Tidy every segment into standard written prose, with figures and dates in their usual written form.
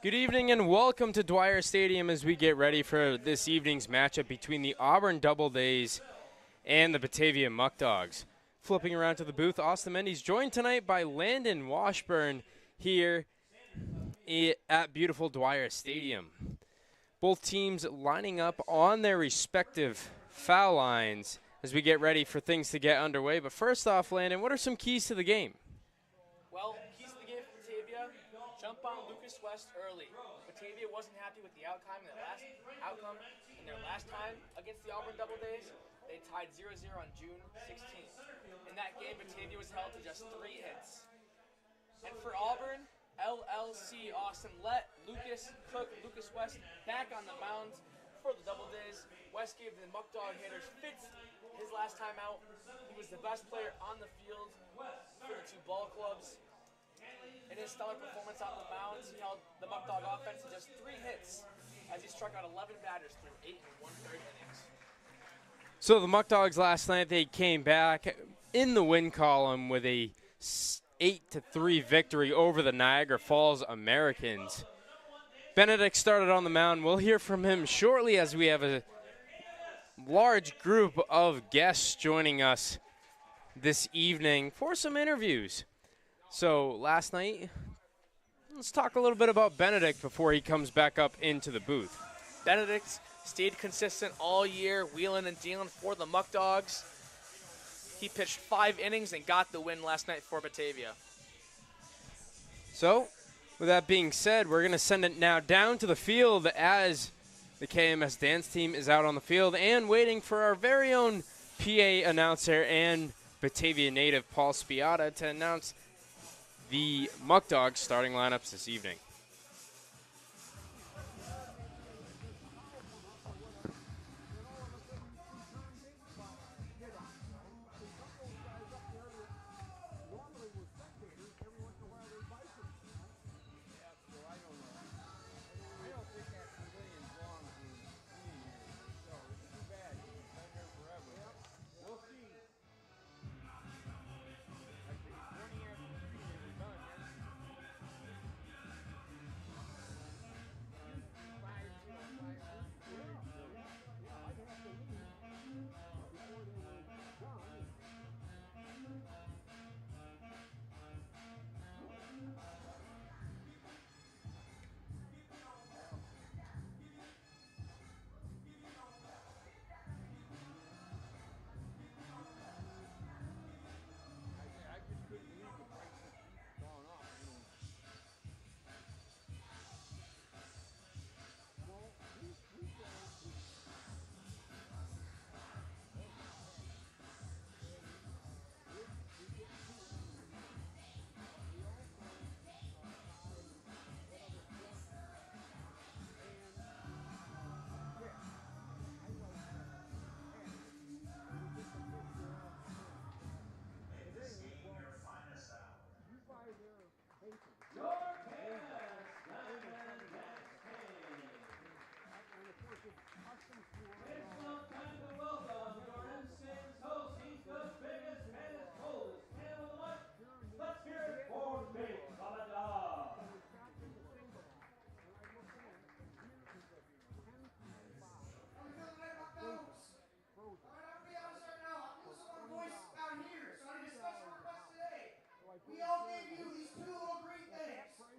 Good evening and welcome to Dwyer Stadium as we get ready for this evening's matchup between the Auburn Doubledays and the Batavia Muckdogs. Flipping around to the booth, Austin Mendes joined tonight by Landon Washburn here at beautiful Dwyer Stadium. Both teams lining up on their respective foul lines as we get ready for things to get underway. But first off, Landon, what are some keys to the game? Well, keys to the game for Batavia, jump on Lucas West early. Batavia wasn't happy with the outcome in their last time against the Auburn Doubledays. They tied 0-0 on June 16th. In that game, Batavia was held to just 3 hits. And for Auburn, LLC Austin let Lucas West back on the mound for the Doubledays. West gave the Muckdog hitters fits his last time out. He was the best player on the field for the 2 ball clubs. In his stellar performance on the mound, he held the Muckdog offense to just 3 hits as he struck out 11 batters through 8 1/3 innings. So the Muckdogs last night, they came back in the win column with a 8-3 victory over the Niagara Falls Americans. Benedict started on the mound. We'll hear from him shortly as we have a large group of guests joining us this evening for some interviews. So last night, let's talk a little bit about Benedict before he comes back up into the booth. Benedict stayed consistent all year, wheeling and dealing for the Muckdogs. He pitched 5 innings and got the win last night for Batavia. So, with that being said, we're going to send it now down to the field as the KMS dance team is out on the field and waiting for our very own PA announcer and Batavia native Paul Spiata to announce the Muckdogs starting lineups this evening. We all gave you these 2 little green things.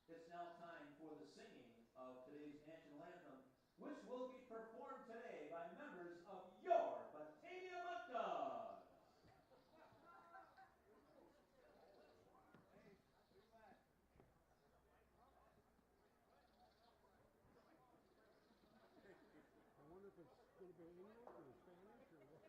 It's now time for the singing of today's national anthem, which will be performed today by members of your Batavia Muckdogs. I wonder if it's going to be English or Spanish or what.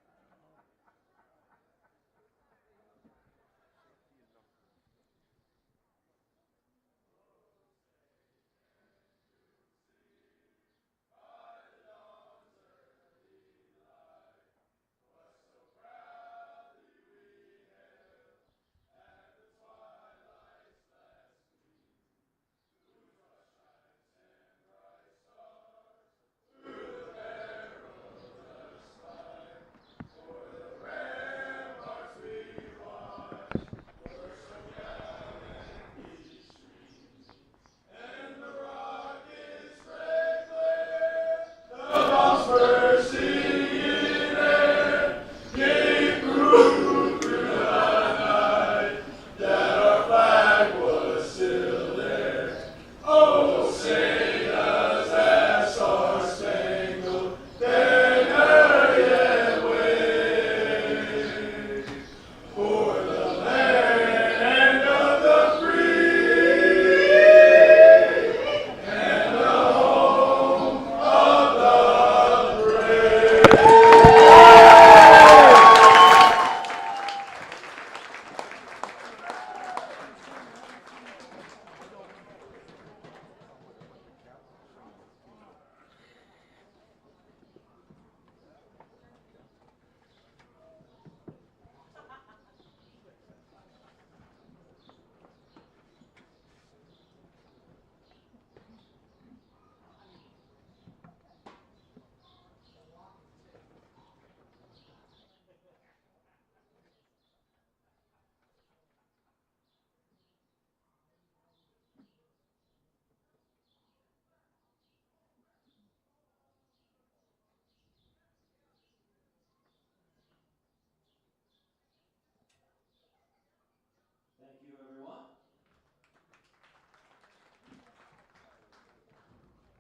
Thank you, everyone.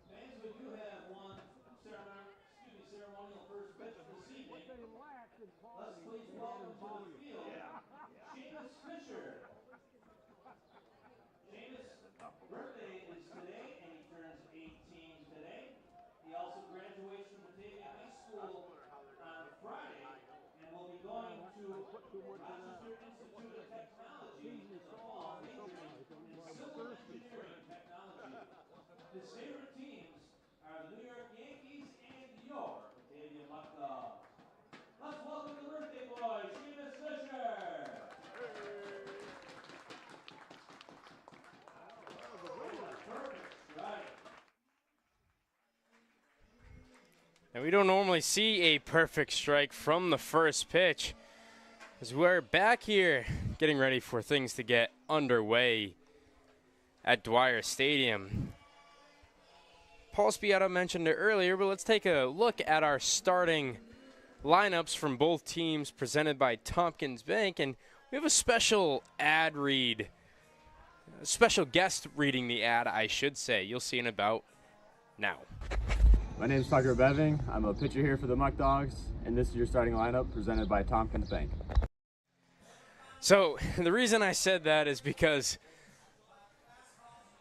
Fans, we do have one ceremonial first pitch this evening. Let's please welcome to the field Seamus Fisher. Seamus' birthday is today, and he turns 18 today. He also graduates from Batavia High School on Friday, and will be going to Rochester Institute of Technology in the fall, majoring in civil engineering technology. His favorite teams are the New York Yankees and your Batavia Muckdogs. Let's welcome the birthday boy, Seamus Fisher. Perfect strike. And we don't normally see a perfect strike from the first pitch, as we're back here getting ready for things to get underway at Dwyer Stadium. Paul Spiata mentioned it earlier, but let's take a look at our starting lineups from both teams presented by Tompkins Bank. And we have a special ad read, a special guest reading the ad, I should say. You'll see in about now. My name is Tucker Beving. I'm a pitcher here for the Muckdogs, and this is your starting lineup presented by Tompkins Bank. So the reason I said that is because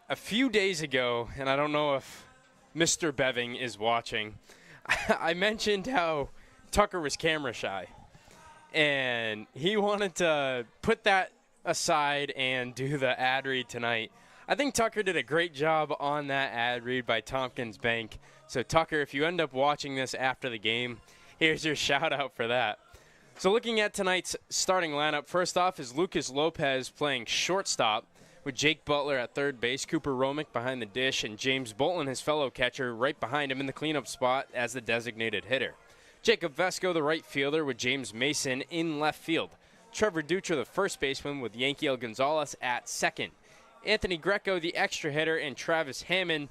a few days ago, and I don't know if Mr. Beving is watching, I mentioned how Tucker was camera shy, and he wanted to put that aside and do the ad read tonight. I think Tucker did a great job on that ad read by Tompkins Bank. So Tucker, if you end up watching this after the game, here's your shout out for that. So looking at tonight's starting lineup, first off is Lucas Lopez playing shortstop, with Jake Butler at third base, Cooper Romick behind the dish, and James Bolton, his fellow catcher, right behind him in the cleanup spot as the designated hitter. Jacob Vesco, the right fielder, with James Mason in left field. Trevor Dutra, the first baseman, with Yankiel Gonzalez at second. Anthony Greco, the extra hitter, and Travis Hammond,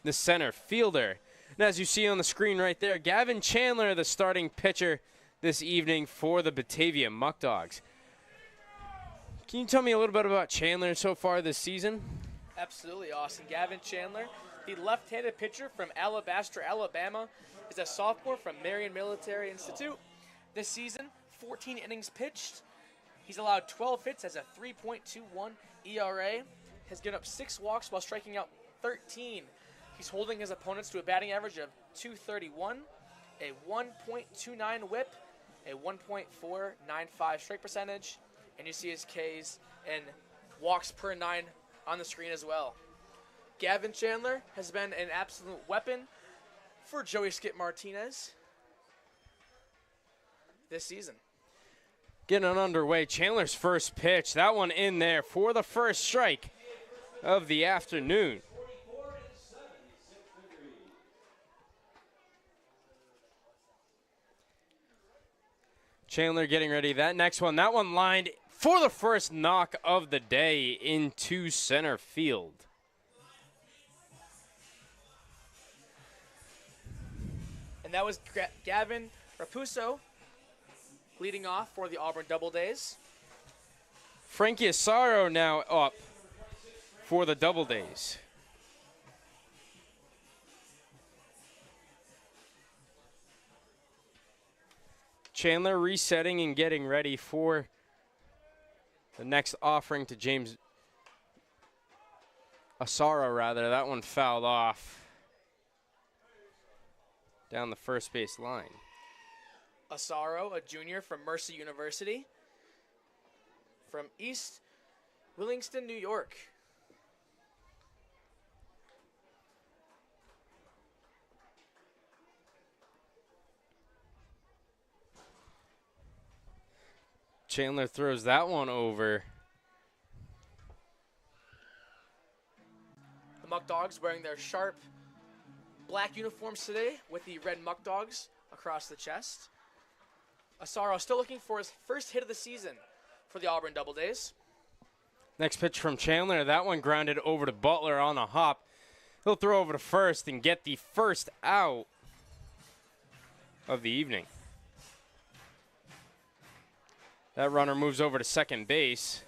the center fielder. And as you see on the screen right there, Gavin Chandler, the starting pitcher this evening for the Batavia Muckdogs. Can you tell me a little bit about Chandler so far this season? Absolutely awesome. Gavin Chandler, the left-handed pitcher from Alabaster, Alabama, is a sophomore from Marion Military Institute. This season, 14 innings pitched. He's allowed 12 hits, has a 3.21 ERA, has given up 6 walks while striking out 13. He's holding his opponents to a batting average of .231, a 1.29 whip, a 1.495 strike percentage, and you see his Ks and walks per 9 on the screen as well. Gavin Chandler has been an absolute weapon for Joey Skip Martinez this season. Getting it underway, Chandler's first pitch, that one in there for the first strike of the afternoon. Chandler getting ready. That next one, that one lined for the first knock of the day into center field. And that was Gavin Raposo leading off for the Auburn Doubledays. Frankie Asaro now up for the Doubledays. Chandler resetting and getting ready for the next offering to James Asaro, rather. That one fouled off down the first base line. Asaro, a junior from Mercer University, from East Willingston, New York. Chandler throws that one over. The Muckdogs wearing their sharp black uniforms today with the red Muckdogs across the chest. Asaro still looking for his first hit of the season for the Auburn Doubledays. Next pitch from Chandler. That one grounded over to Butler on a hop. He'll throw over to first and get the first out of the evening. That runner moves over to second base.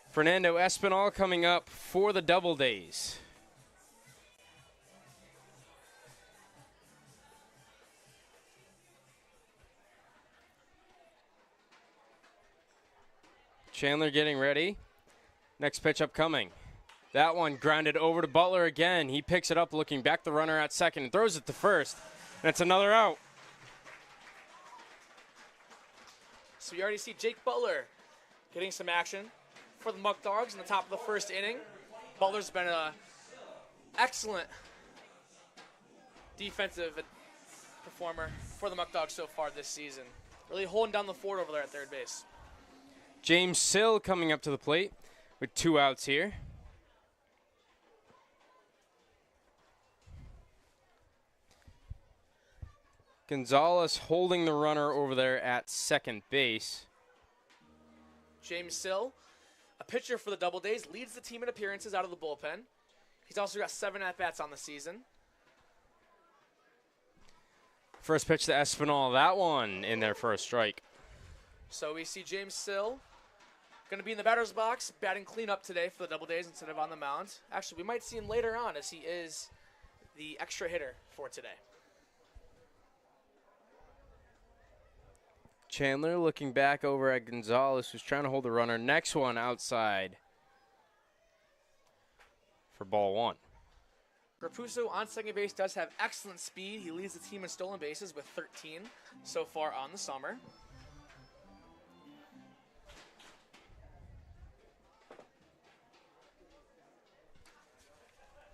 Fernando Espinal coming up for the Doubledays. Chandler getting ready. Next pitch upcoming. That one grounded over to Butler again. He picks it up looking back, the runner at second, and throws it to first. And it's another out. So you already see Jake Butler getting some action for the Muckdogs in the top of the first inning. Butler's been an excellent defensive performer for the Muckdogs so far this season. Really holding down the fort over there at third base. James Sill coming up to the plate with 2 outs here. Gonzalez holding the runner over there at second base. James Sill, a pitcher for the Doubledays, leads the team in appearances out of the bullpen. He's also got 7 at-bats on the season. First pitch to Espinal, that one in there for a strike. So we see James Sill going to be in the batter's box, batting cleanup today for the Doubledays instead of on the mound. Actually, we might see him later on as he is the extra hitter for today. Chandler looking back over at Gonzalez, who's trying to hold the runner. Next one outside for ball 1. Raposo on second base does have excellent speed. He leads the team in stolen bases with 13 so far on the summer.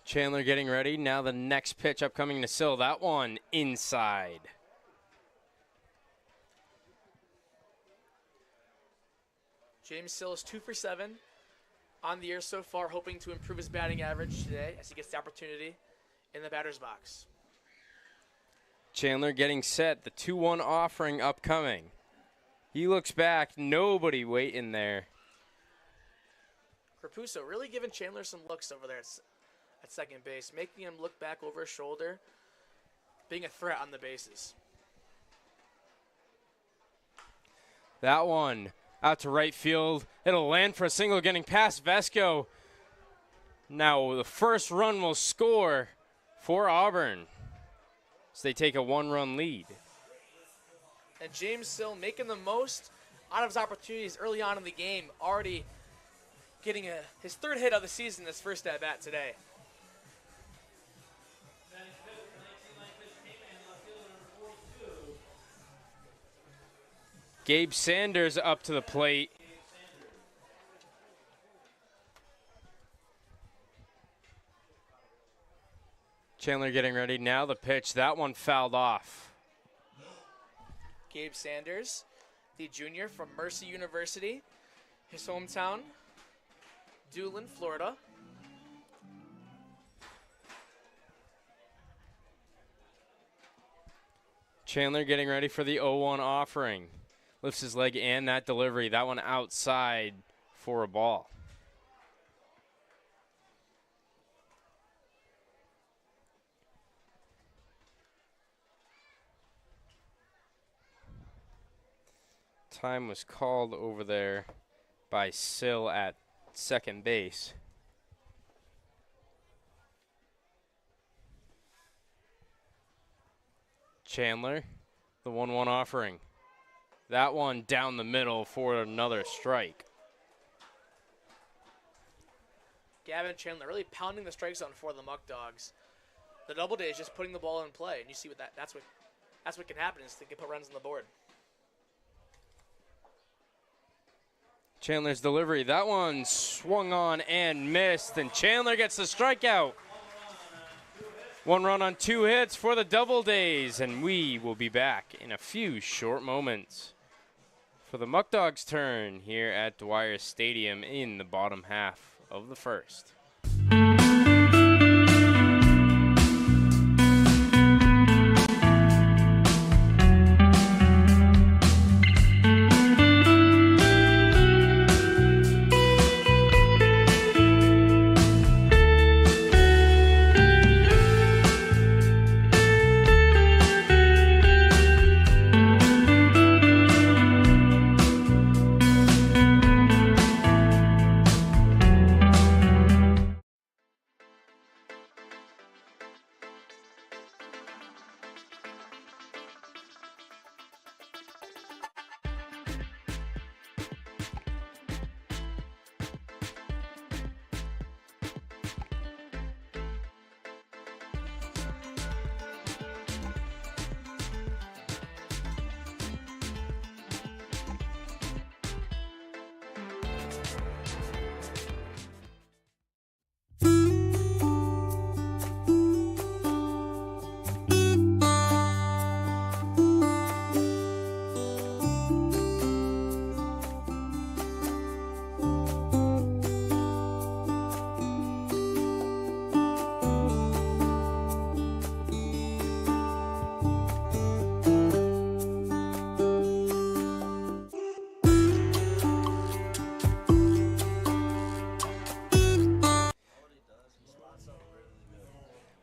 Chandler getting ready. Now the next pitch upcoming to Sill. That one inside. James Sill is 2 for 7 on the year so far, hoping to improve his batting average today as he gets the opportunity in the batter's box. Chandler getting set. The 2-1 offering upcoming. He looks back. Nobody waiting there. Raposo really giving Chandler some looks over there at second base, making him look back over his shoulder, being a threat on the bases. That one out to right field. It'll land for a single, getting past Vesco. Now the first run will score for Auburn, so they take a 1-run lead. And James Sill making the most out of his opportunities early on in the game, already getting his 3rd hit of the season, this first at bat today. Gabe Sanders up to the plate. Chandler getting ready now. The pitch, that one fouled off. Gabe Sanders, the junior from Mercy University, his hometown, Doolin, Florida. Chandler getting ready for the 0-1 offering. Lifts his leg and that delivery. That one outside for a ball. Time was called over there by Sill at second base. Chandler, the 1-1 offering. That one down the middle for another strike. Gavin Chandler really pounding the strike zone for the Muckdogs. The Doubledays just putting the ball in play, and you see that's what can happen is to put runs on the board. Chandler's delivery, that one swung on and missed, and Chandler gets the strikeout. 1 run on 2 hits for the Doubledays, and we will be back in a few short moments for the Muckdogs' turn here at Dwyer Stadium in the bottom half of the first.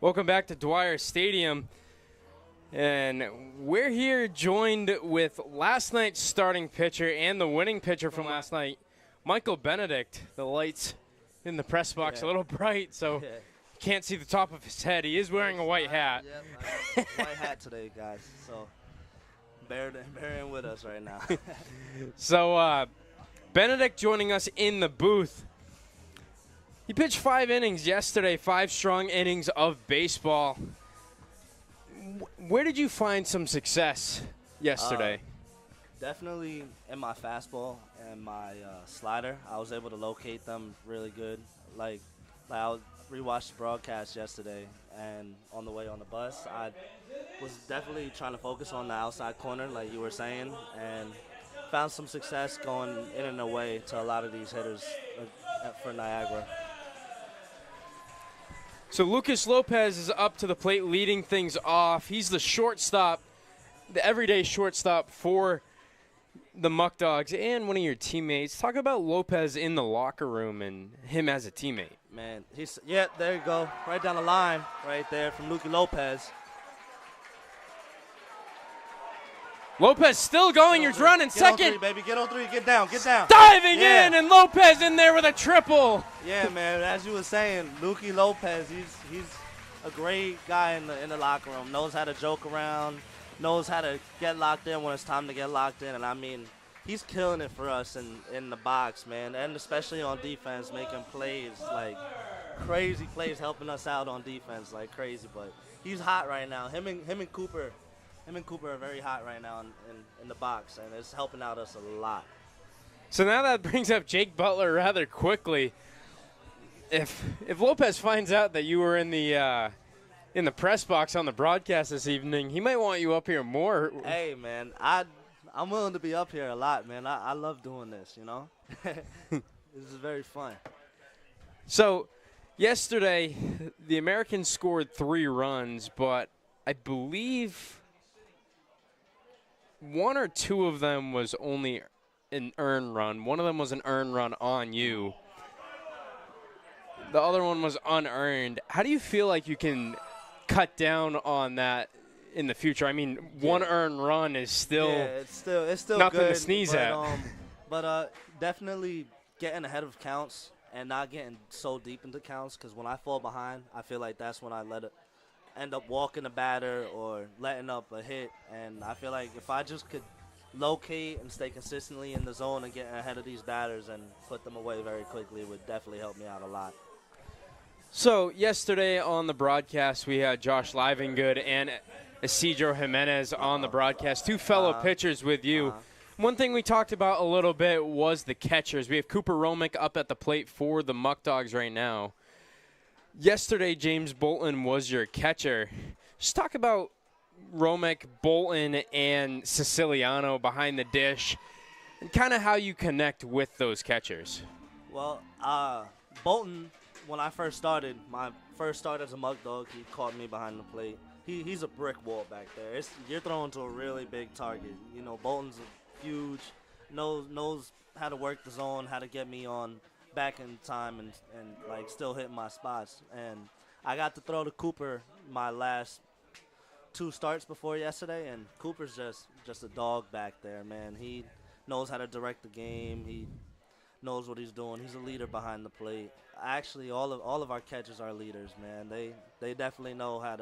Welcome back to Dwyer Stadium, and we're here joined with last night's starting pitcher and the winning pitcher from last night, Michael Benedict. The lights in the press box a little bright, so can't see the top of his head. He is wearing a white hat. Yep, white hat today, guys, so bear in with us right now. So Benedict joining us in the booth. He pitched 5 innings yesterday, 5 strong innings of baseball. Where did you find some success yesterday? Definitely in my fastball and my slider. I was able to locate them really good. Like I rewatched the broadcast yesterday, and on the way on the bus, I was definitely trying to focus on the outside corner, like you were saying, and found some success going in and away to a lot of these hitters for Niagara. So Lucas Lopez is up to the plate leading things off. He's the shortstop, the everyday shortstop for the Muckdogs and one of your teammates. Talk about Lopez in the locker room and him as a teammate. Man, there you go. Right down the line right there from Lucas Lopez. Lopez still going. He's running Get second. on three, baby. Get on three. Get down. Get down. Diving Yeah. in, and Lopez in there with a triple. Yeah, man. As you were saying, Lukey Lopez, he's a great guy in the locker room. Knows how to joke around. Knows how to get locked in when it's time to get locked in. And I mean, he's killing it for us in the box, man. And especially on defense, making plays, like crazy plays, helping us out on defense, like crazy. But he's hot right now. Him and Cooper are very hot right now in the box, and it's helping out us a lot. So now that brings up Jake Butler rather quickly. If Lopez finds out that you were in the press box on the broadcast this evening, he might want you up here more. Hey, man, I'm willing to be up here a lot, man. I love doing this, you know. This is very fun. So yesterday, the Americans scored 3 runs, but I believe one or two of them was only an earned run. One of them was an earned run on you. The other one was unearned. How do you feel like you can cut down on that in the future? I mean, one earned run is still it's still nothing good, to sneeze at. But definitely getting ahead of counts and not getting so deep into counts, because when I fall behind, I feel like that's when I end up walking a batter or letting up a hit. And I feel like if I just could locate and stay consistently in the zone and get ahead of these batters and put them away very quickly, it would definitely help me out a lot. So yesterday on the broadcast, we had Josh Livingood and Isidro Jimenez on the broadcast, 2 fellow pitchers with you. One thing we talked about a little bit was the catchers. We have Cooper Romick up at the plate for the Muckdogs right now. Yesterday, James Bolton was your catcher. Just talk about Romick, Bolton, and Siciliano behind the dish, and kind of how you connect with those catchers. Well, Bolton, when I first started, my first start as a Muckdog, he caught me behind the plate. He's a brick wall back there. You're throwing to a really big target. You know, Bolton's huge, knows how to work the zone, how to get me on back in time and like still hitting my spots. And I got to throw to Cooper my last 2 starts before yesterday, and Cooper's just a dog back there, man. He knows how to direct the game. He knows what he's doing. He's a leader behind the plate. Actually, all of our catchers are leaders, man. They definitely know how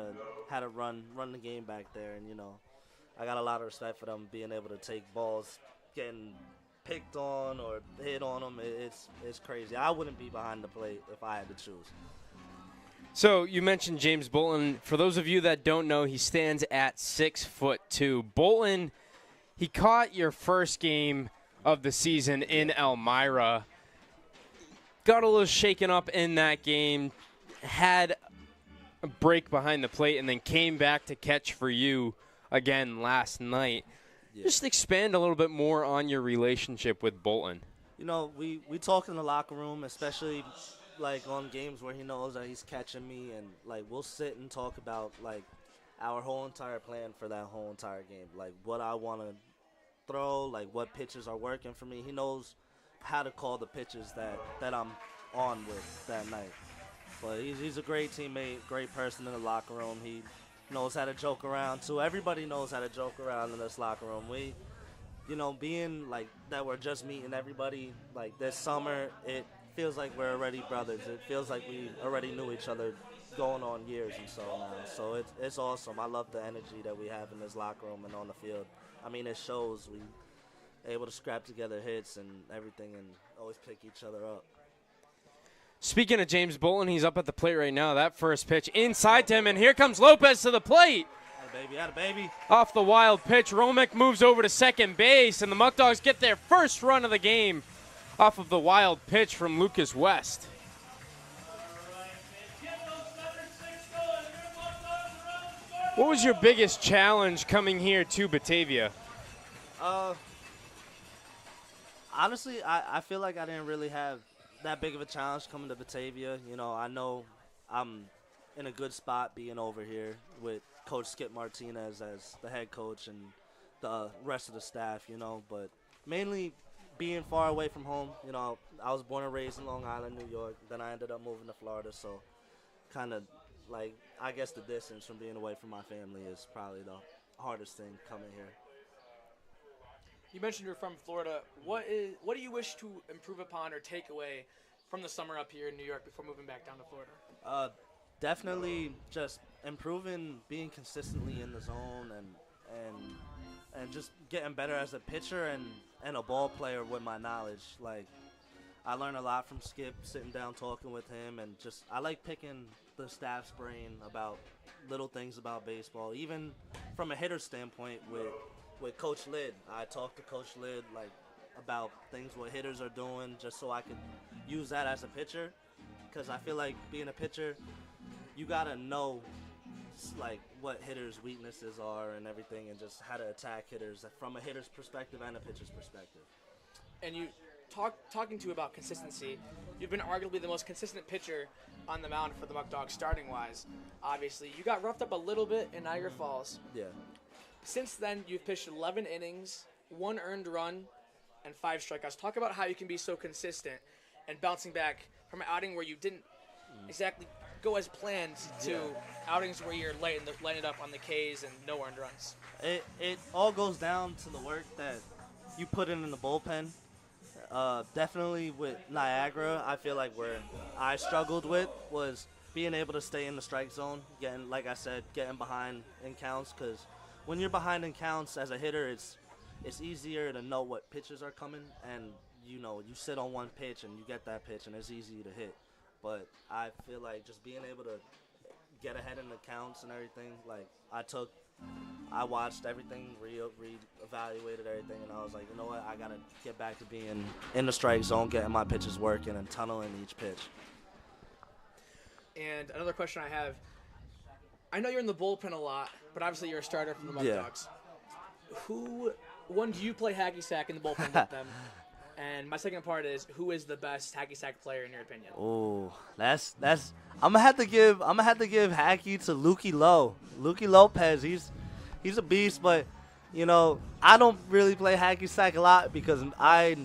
to run the game back there, and you know, I got a lot of respect for them being able to take balls, getting picked on or hit on them. It's crazy. I wouldn't be behind the plate if I had to choose. So you mentioned James Bolton. For those of you that don't know, he stands at 6'2". Bolton, he caught your first game of the season in Elmira. Got a little shaken up in that game, had a break behind the plate, and then came back to catch for you again last night. Yeah. Just expand a little bit more on your relationship with Bolton. You know, we talk in the locker room, especially like on games where he knows that he's catching me, and like we'll sit and talk about like our whole entire plan for that whole entire game, like what I want to throw, like what pitches are working for me. He knows how to call the pitches that I'm on with that night. But he's a great teammate, great person in the locker room. He knows how to joke around too. Everybody knows how to joke around in this locker room. We, you know, being like that, we're just meeting everybody like this summer. It feels like we're already brothers. It feels like we already knew each other going on years and so now. So it's awesome. I love the energy that we have in this locker room and on the field. I mean, it shows we able to scrap together hits and everything and always pick each other up. Speaking of James Bolton, he's up at the plate right now. That first pitch inside to him, and here comes Lopez to the plate. Atta baby. Off the wild pitch, Romick moves over to second base, and the Muckdogs get their first run of the game off of the wild pitch from Lucas West. What was your biggest challenge coming here to Batavia? Honestly, I feel like I didn't really have that big of a challenge coming to Batavia. You know, I know I'm in a good spot being over here with Coach Skip Martinez as the head coach and the rest of the staff, you know, but mainly being far away from home. You know, I was born and raised in Long Island, New York. Then I ended up moving to Florida, so kind of like I guess the distance from being away from my family is probably the hardest thing coming here. You mentioned you're from Florida. What do you wish to improve upon or take away from the summer up here in New York before moving back down to Florida? Definitely just improving, being consistently in the zone, and just getting better as a pitcher and a ball player with my knowledge. Like, I learned a lot from Skip, sitting down talking with him, and just I like picking the staff's brain about little things about baseball, even from a hitter standpoint with Coach Lid. I talked to Coach Lid like about things what hitters are doing, just so I could use that as a pitcher, because I feel like being a pitcher, you gotta know like what hitters' weaknesses are and everything, and just how to attack hitters from a hitter's perspective and a pitcher's perspective. And you talking to you about consistency, you've been arguably the most consistent pitcher on the mound for the Muckdogs starting wise. Obviously, you got roughed up a little bit in Niagara Falls. Yeah. Since then, you've pitched 11 innings, 1 earned run, and 5 strikeouts. Talk about how you can be so consistent and bouncing back from an outing where you didn't exactly go as planned to outings where you're lighting it up on the Ks and no earned runs. It all goes down to the work that you put in the bullpen. Definitely with Niagara, I feel like where I struggled with was being able to stay in the strike zone, getting, like I said, getting behind in counts, because when you're behind in counts as a hitter, it's easier to know what pitches are coming, and you sit on one pitch and you get that pitch and it's easy to hit. But I feel like just being able to get ahead in the counts and everything, like I watched everything, re-evaluated everything, and I was like, you know what, I got to get back to being in the strike zone, getting my pitches working and tunneling each pitch. And another question I have, I know you're in the bullpen a lot, but obviously you're a starter from the Muckdogs. Do you play hacky sack in the bullpen with them? And my second part is, who is the best hacky sack player in your opinion? Oh, that's I'm gonna have to give hacky to Lukey Lowe. Lukey Lopez, he's a beast, but I don't really play hacky sack a lot because I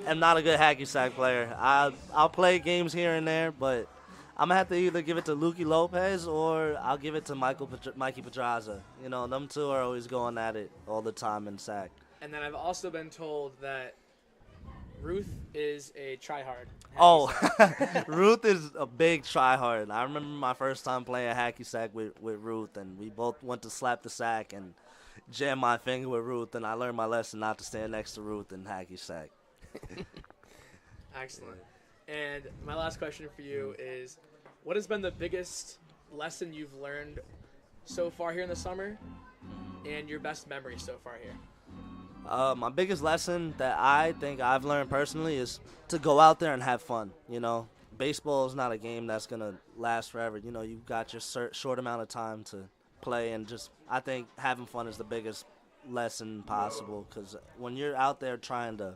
am not a good hacky sack player. I'll play games here and there, but I'm gonna have to either give it to Lukey Lopez or I'll give it to Mikey Pedraza. Them two are always going at it all the time in sack. And then I've also been told that Ruth is a tryhard. Oh, Ruth is a big tryhard. I remember my first time playing hacky sack with Ruth, and we both went to slap the sack and jam my finger with Ruth, and I learned my lesson not to stand next to Ruth in hacky sack. Excellent. And my last question for you is, what has been the biggest lesson you've learned so far here in the summer, and your best memory so far here? My biggest lesson that I think I've learned personally is to go out there and have fun. Baseball is not a game that's going to last forever. You've got your short amount of time to play, and I think having fun is the biggest lesson possible, because when you're out there trying to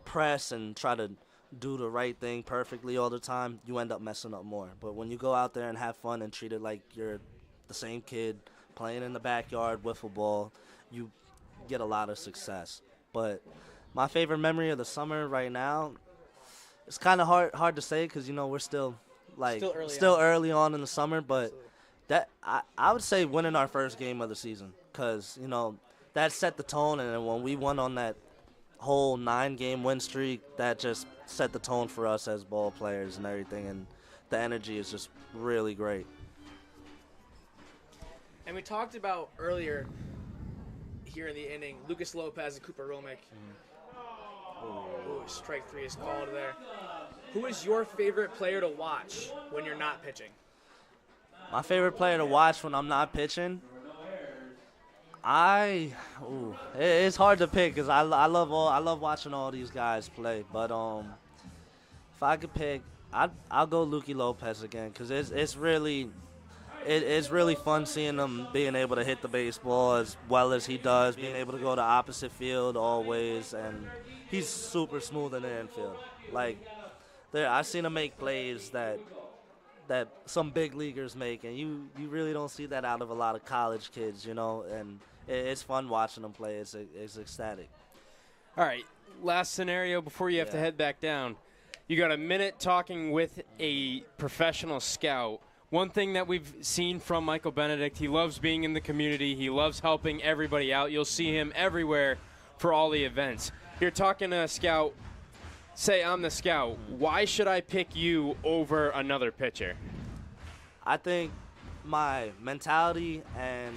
press and try to do the right thing perfectly all the time, you end up messing up more. But when you go out there and have fun and treat it like you're the same kid playing in the backyard wiffle ball, you get a lot of success. But my favorite memory of the summer right now, it's kind of hard to say because we're still early on in the summer, but that I would say winning our first game of the season, because that set the tone, and then when we won on that whole 9-game win streak, that just set the tone for us as ball players and everything, and the energy is just really great. And we talked about earlier here in the inning, Lucas Lopez and Cooper Romick. Ooh, strike 3 is called there. Who is your favorite player to watch when you're not pitching? My favorite player to watch when I'm not pitching? It's hard to pick because I love watching all these guys play. But if I could pick, I'll go Lukey Lopez again, because it's really fun seeing him being able to hit the baseball as well as he does, being able to go to opposite field always, and he's super smooth in the infield. I've seen him make plays that some big leaguers make, and you really don't see that out of a lot of college kids, and it's fun watching them play. It's ecstatic. All right, last scenario before you have to head back down. You got a minute talking with a professional scout. One thing that we've seen from Michael Benedict, he loves being in the community. He loves helping everybody out. You'll see him everywhere for all the events. You're talking to a scout. Say I'm the scout. Why should I pick you over another pitcher? I think my mentality and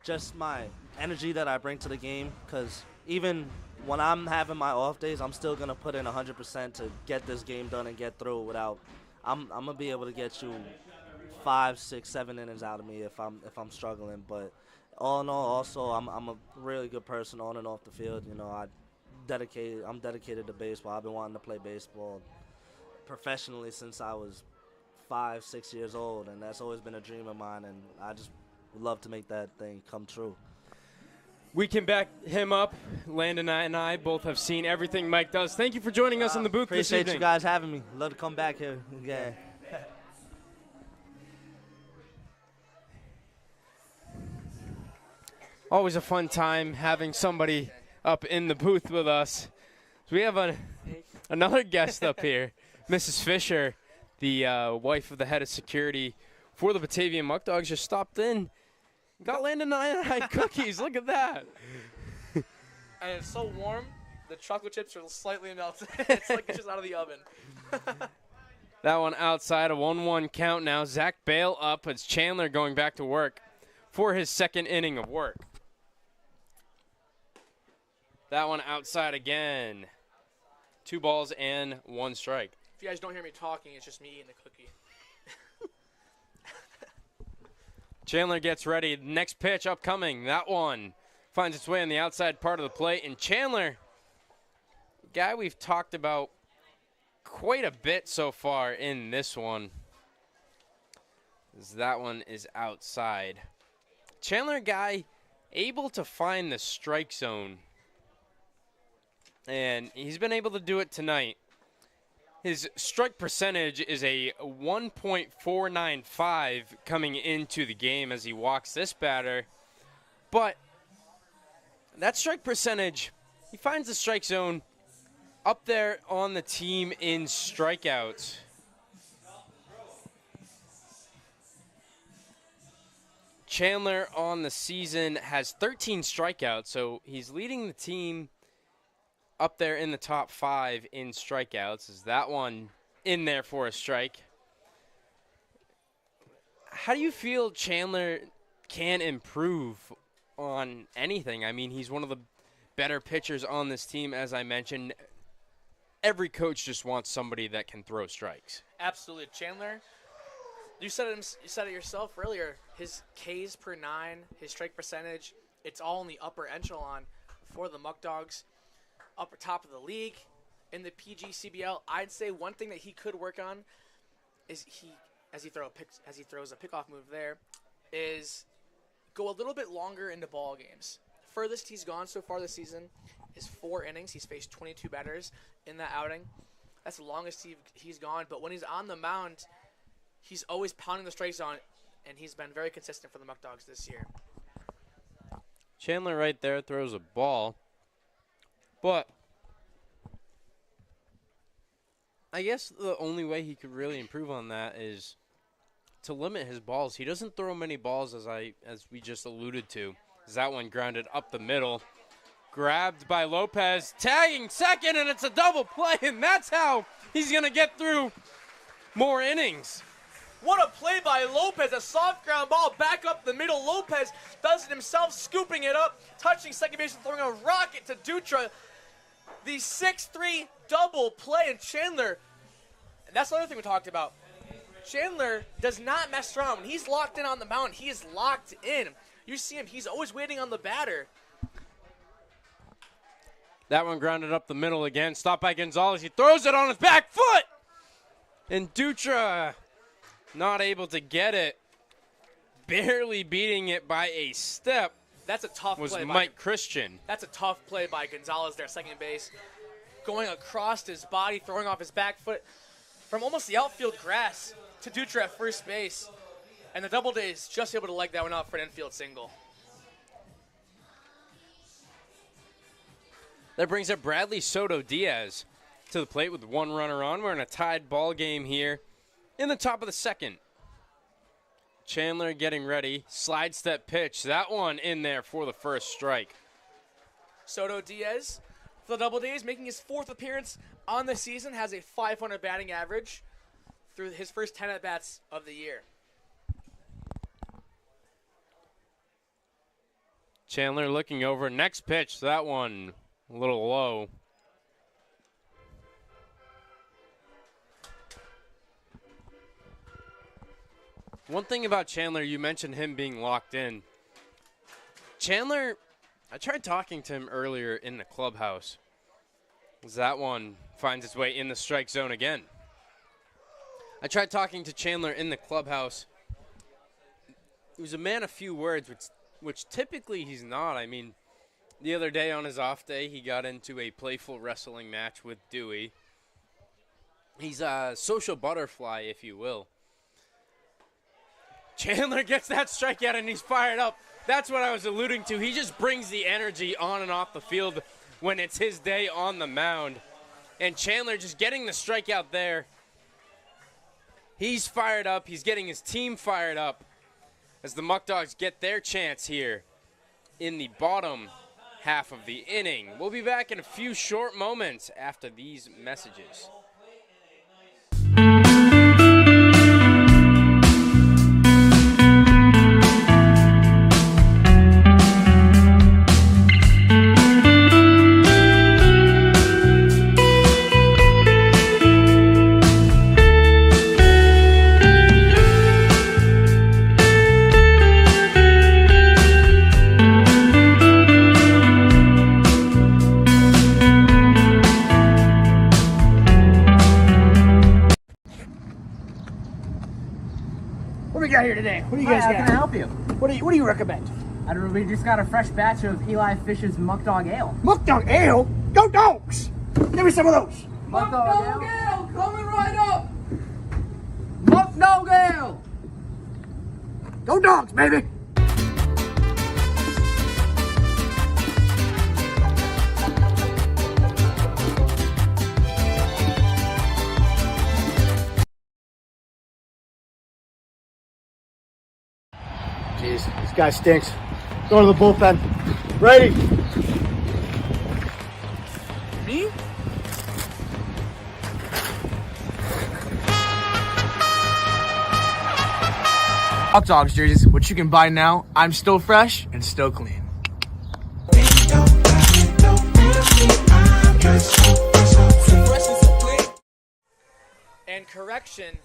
just my energy that I bring to the game, because even when I'm having my off days, I'm still going to put in 100% to get this game done and get through without – I'm going to be able to get you 5, 6, 7 innings out of me if I'm struggling. But all in all, also, I'm a really good person on and off the field. You know, I'm dedicated to baseball. I've been wanting to play baseball professionally since I was 5, 6 years old, and that's always been a dream of mine, and I just would love to make that thing come true. We can back him up. Landon and I both have seen everything Mike does. Thank you for joining us in the booth this evening. Appreciate you guys having me. Love to come back here again. Always a fun time having somebody up in the booth with us. So we have another guest up here, Mrs. Fisher, the wife of the head of security for the Batavia Muckdogs, just stopped in. Got Landon and I cookies. Look at that. And it's so warm, the chocolate chips are slightly melted. It's like it's just out of the oven. That one outside, a 1-1 count now. Zach Bale up. It's Chandler going back to work for his second inning of work. That one outside again. 2 balls and 1 strike. If you guys don't hear me talking, it's just me and the cookie. Chandler gets ready. Next pitch upcoming. That one finds its way on the outside part of the plate. And Chandler, guy we've talked about quite a bit so far in this one, as that one is outside. Chandler, guy able to find the strike zone, and he's been able to do it tonight. His strike percentage is a 1.495 coming into the game as he walks this batter. But that strike percentage, he finds the strike zone up there on the team in strikeouts. Chandler on the season has 13 strikeouts, so he's leading the team up there in the top 5 in strikeouts. Is that one in there for a strike? How do you feel Chandler can improve on anything? I mean, he's one of the better pitchers on this team, as I mentioned. Every coach just wants somebody that can throw strikes. Absolutely. Chandler, you said it yourself earlier. His Ks per 9, his strike percentage, it's all in the upper echelon for the Muckdogs. Upper top of the league in the PGCBL. I'd say one thing that he could work on is as he throws a pickoff move there, is go a little bit longer into ball games. Furthest he's gone so far this season is 4 innings. He's faced 22 batters in that outing. That's the longest he's gone. But when he's on the mound, he's always pounding the strike zone, and he's been very consistent for the Muckdogs this year. Chandler right there throws a ball. But I guess the only way he could really improve on that is to limit his balls. He doesn't throw many balls, as we just alluded to. That one grounded up the middle. Grabbed by Lopez, tagging second, and it's a double play, and that's how he's going to get through more innings. What a play by Lopez, a soft ground ball back up the middle. Lopez does it himself, scooping it up, touching second base and throwing a rocket to Dutra. The 6-3 double play, and Chandler, and that's the other thing we talked about. Chandler does not mess around. When he's locked in on the mound, he is locked in. You see him, he's always waiting on the batter. That one grounded up the middle again. Stopped by Gonzalez. He throws it on his back foot. And Dutra not able to get it. Barely beating it by a step. That's a tough was play. Mike Christian. That's a tough play by Gonzalez there, second base. Going across his body, throwing off his back foot from almost the outfield grass to Dutra at first base. And the Doubledays just able to leg that one out for an infield single. That brings up Bradley Soto Diaz to the plate with 1 runner on. We're in a tied ball game here in the top of the second. Chandler getting ready. Slide step pitch. That one in there for the first strike. Soto Diaz for the Doubledays, making his 4th appearance on the season, has a .500 batting average through his first 10 at-bats of the year. Chandler looking over. Next pitch, that one a little low. One thing about Chandler, you mentioned him being locked in. Chandler, I tried talking to him earlier in the clubhouse. That one finds its way in the strike zone again. I tried talking to Chandler in the clubhouse. He was a man of few words, which typically he's not. I mean, the other day on his off day, he got into a playful wrestling match with Dewey. He's a social butterfly, if you will. Chandler gets that strikeout and he's fired up. That's what I was alluding to. He just brings the energy on and off the field when it's his day on the mound. And Chandler just getting the strikeout there. He's fired up. He's getting his team fired up as the Muckdogs get their chance here in the bottom half of the inning. We'll be back in a few short moments after these messages. Here today. What do you guys got? How can I help you? What do you recommend? I don't know. We just got a fresh batch of Eli Fish's Muckdog Ale. Muckdog Ale? Go Dogs! Give me some of those. Muckdog Ale coming right up. Muckdog Ale. Go Dogs, baby. Jeez, this guy stinks. Go to the bullpen. Ready? Me? Hot Dogs jerseys, which you can buy now. I'm still fresh and still clean. And correction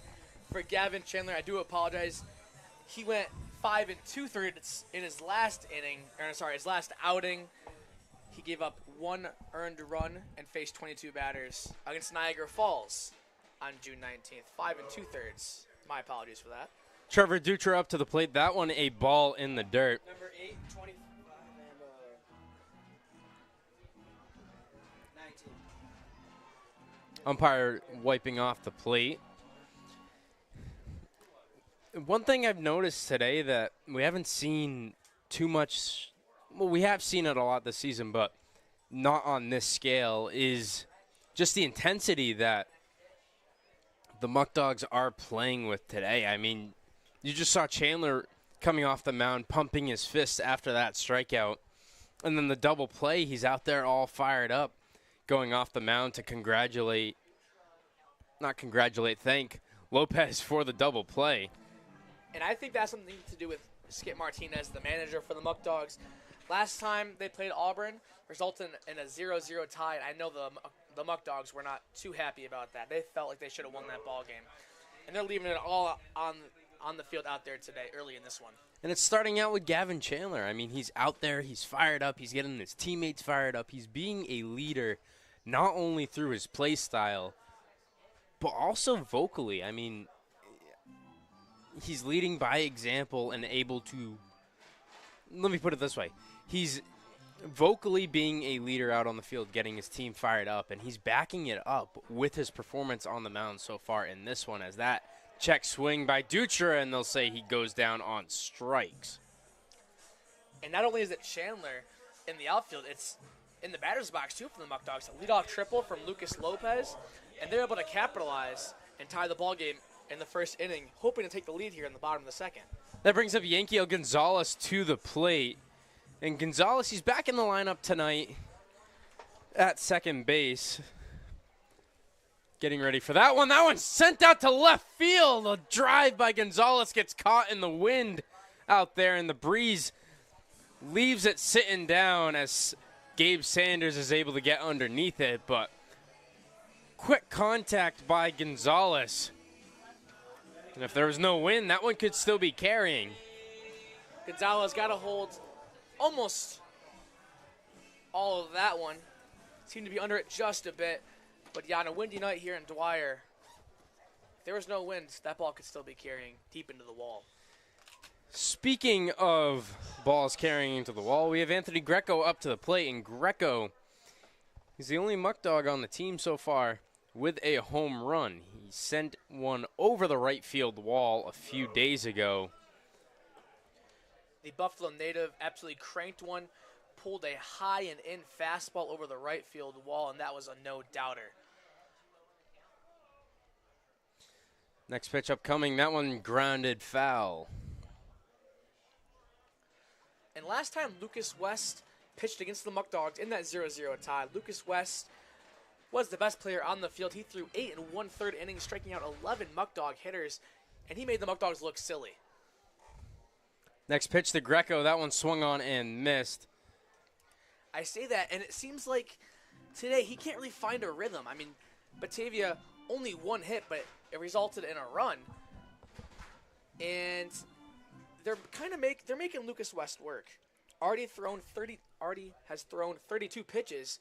for Gavin Chandler, I do apologize. He went 5 2/3 in his last inning, his last outing. He gave up 1 earned run and faced 22 batters against Niagara Falls on June 19th. 5 2/3. My apologies for that. Trevor Dutra up to the plate. That one a ball in the dirt. Number 8, 25, and 19. Umpire wiping off the plate. One thing I've noticed today that we haven't seen too much, well, we have seen it a lot this season, but not on this scale, is just the intensity that the Muckdogs are playing with today. I mean, you just saw Chandler coming off the mound, pumping his fist after that strikeout. And then the double play, he's out there all fired up, going off the mound to thank Lopez for the double play. And I think that's something to do with Skip Martinez, the manager for the Muckdogs. Last time they played Auburn, resulted in a 0-0 tie. I know the Muckdogs were not too happy about that. They felt like they should have won that ball game. And they're leaving it all on the field out there today, early in this one. And it's starting out with Gavin Chandler. I mean, he's out there, he's fired up, he's getting his teammates fired up. He's being a leader not only through his play style, but also vocally. I mean, he's leading by example and able to, let me put it this way, he's vocally being a leader out on the field, getting his team fired up, and he's backing it up with his performance on the mound so far in this one, as that check swing by Dutra, and they'll say he goes down on strikes. And not only is it Chandler in the outfield, it's in the batter's box too for the Muckdogs. A leadoff triple from Lucas Lopez, and they're able to capitalize and tie the ball game in the first inning, hoping to take the lead here in the bottom of the second. That brings up Yankiel Gonzalez to the plate. And Gonzalez, he's back in the lineup tonight. at second base. Getting ready for that one. That one's sent out to left field. A drive by Gonzalez gets caught in the wind out there, and the breeze leaves it sitting down as Gabe Sanders is able to get underneath it. But quick contact by Gonzalez. And if there was no wind, that one could still be carrying. Gonzalez got a hold almost all of that one. Seemed to be under it just a bit. But yeah, on a windy night here in Dwyer, if there was no wind, that ball could still be carrying deep into the wall. Speaking of balls carrying into the wall, we have Anthony Greco up to the plate. And Greco, he's the only muck dog on the team so far with a home run. He sent one over the right field wall a few days ago. The Buffalo native absolutely cranked one, pulled a high and in fastball over the right field wall, and that was a no-doubter. Next pitch upcoming, that one grounded foul. And last time Lucas West pitched against the Muckdogs in that 0-0 tie, Lucas West was the best player on the field. He threw 8 1/3 innings, striking out 11 Muckdog hitters, and he made the Muckdogs look silly. Next pitch to Greco, that one swung on and missed. I say that, and it seems like today he can't really find a rhythm. I mean, Batavia only one hit, but it resulted in a run. And they're making Lucas West work. Already has thrown 32 pitches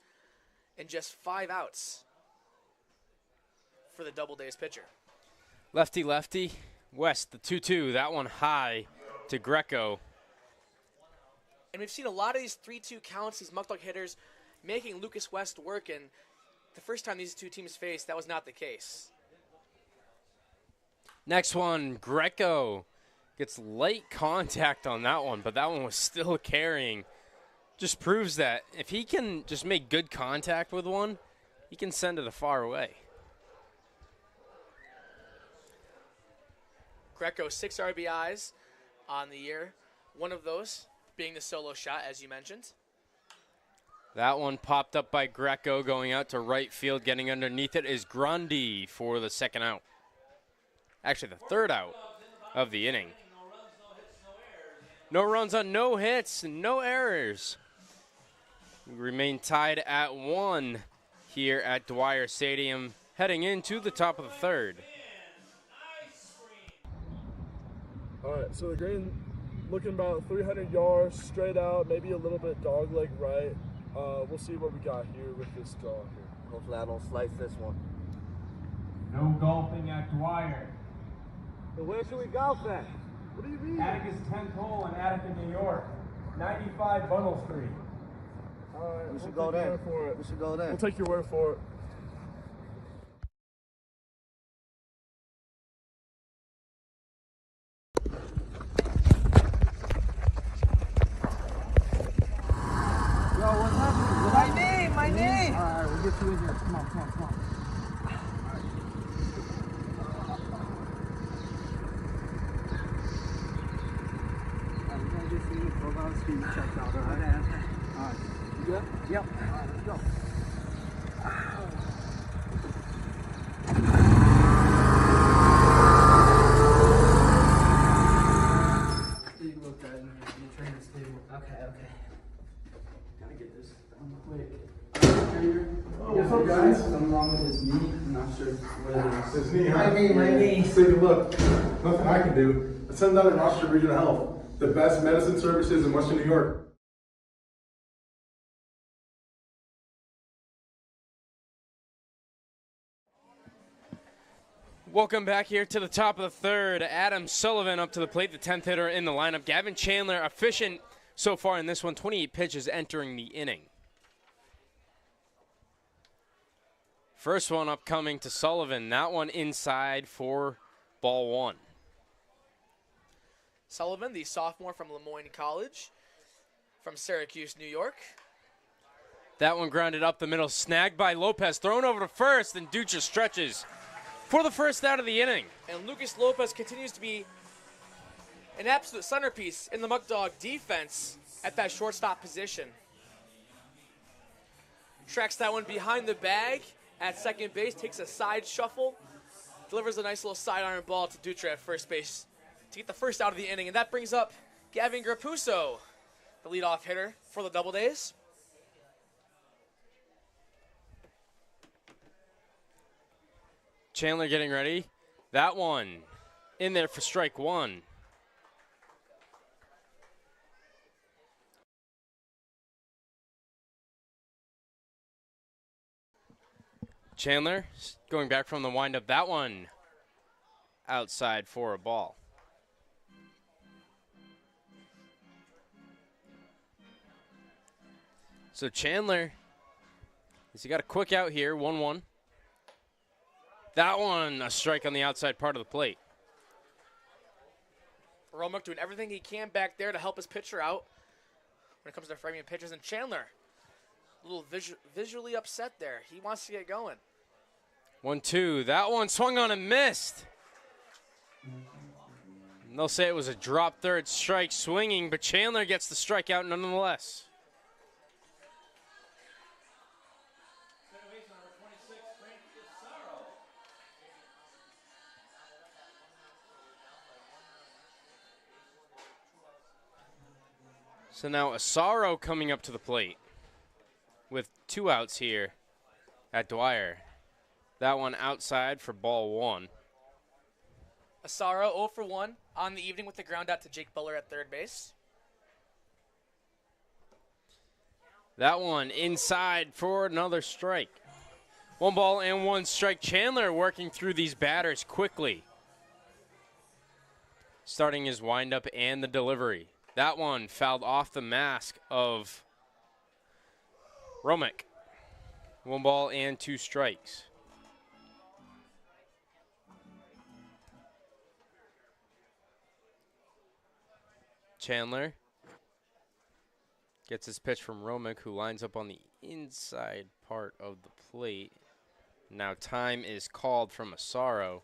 and just 5 outs for the Doubledays pitcher. Lefty, West, the 2-2, that one high to Greco. And we've seen a lot of these 3-2 counts, these Muckdog hitters, making Lucas West work, and the first time these two teams faced, that was not the case. Next one, Greco gets light contact on that one, but that one was still carrying. Just proves that if he can just make good contact with one, he can send it far away. Greco, 6 RBIs on the year. One of those being the solo shot, as you mentioned. That one popped up by Greco, going out to right field. Getting underneath it is Grundy for the second out. Actually, the third out of the inning. No runs on no hits, no errors. We remain tied at 1 here at Dwyer Stadium, heading into the top of the third. All right, so the green looking about 300 yards straight out, maybe a little bit dog leg right. We'll see what we got here with this draw here. Hopefully I don't slice this one. No golfing at Dwyer. So where should we golf at? What do you mean? Atticus 10th hole in Attica, New York. 95 Bundle Street. All right, We should go there. We should go there. We'll take your word for it. Yo, what's happening? My knee! All right, we'll get you in here. Come on. We're gonna get you profile speed checked out, all right? All right. You good? Yep. All right, let's go. Take a look at it in the trainer's table. Okay. Gotta get this done quick. What's up, guys? Something wrong with his knee. I'm not sure what it is. His knee, huh? My knee. Let's take a look. Nothing I can do. Let's send out a Rochester Regional Health. The best medicine services in Western New York. Welcome back here to the top of the third. Adam Sullivan up to the plate, the 10th hitter in the lineup. Gavin Chandler, efficient so far in this one, 28 pitches entering the inning. First one upcoming to Sullivan. That one inside for ball 1. Sullivan, the sophomore from Lemoyne College, from Syracuse, New York. That one grounded up the middle, snagged by Lopez, thrown over to first, and Ducha stretches for the first out of the inning. And Lucas Lopez continues to be an absolute centerpiece in the Muckdog defense at that shortstop position. tracks that one behind the bag at second base, takes a side shuffle, delivers a nice little sidearm ball to Dutra at first base to get the first out of the inning. And that brings up Gavin Grapuso, the leadoff hitter for the Doubledays. Chandler getting ready. That one in there for strike one. Chandler going back from the windup. That one outside for a ball. So Chandler, he got a quick out here, 1-1. That one, a strike on the outside part of the plate. Romick doing everything he can back there to help his pitcher out when it comes to framing pitches. And Chandler, a little visually upset there. He wants to get going. 1-2. That one swung on and missed. And they'll say it was a drop third strike swinging, but Chandler gets the strikeout nonetheless. So now Asaro coming up to the plate with 2 outs here at Dwyer. That one outside for ball 1. Asaro 0 for 1 on the evening with the ground out to Jake Butler at third base. That one inside for another strike. 1 ball and 1 strike. Chandler working through these batters quickly. Starting his windup and the delivery. That one fouled off the mask of Romick. 1 ball and 2 strikes. Chandler gets his pitch from Romick, who lines up on the inside part of the plate. Now time is called from Asaro.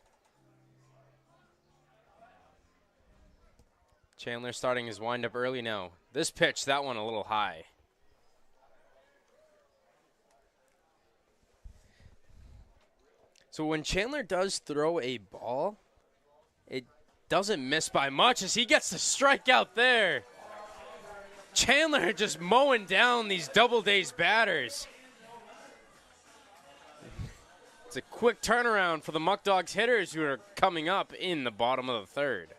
Chandler starting his windup early now. This pitch, that one a little high. So when Chandler does throw a ball, it doesn't miss by much as he gets the strikeout there. Chandler just mowing down these Doubledays batters. It's a quick turnaround for the Muckdogs hitters who are coming up in the bottom of the third.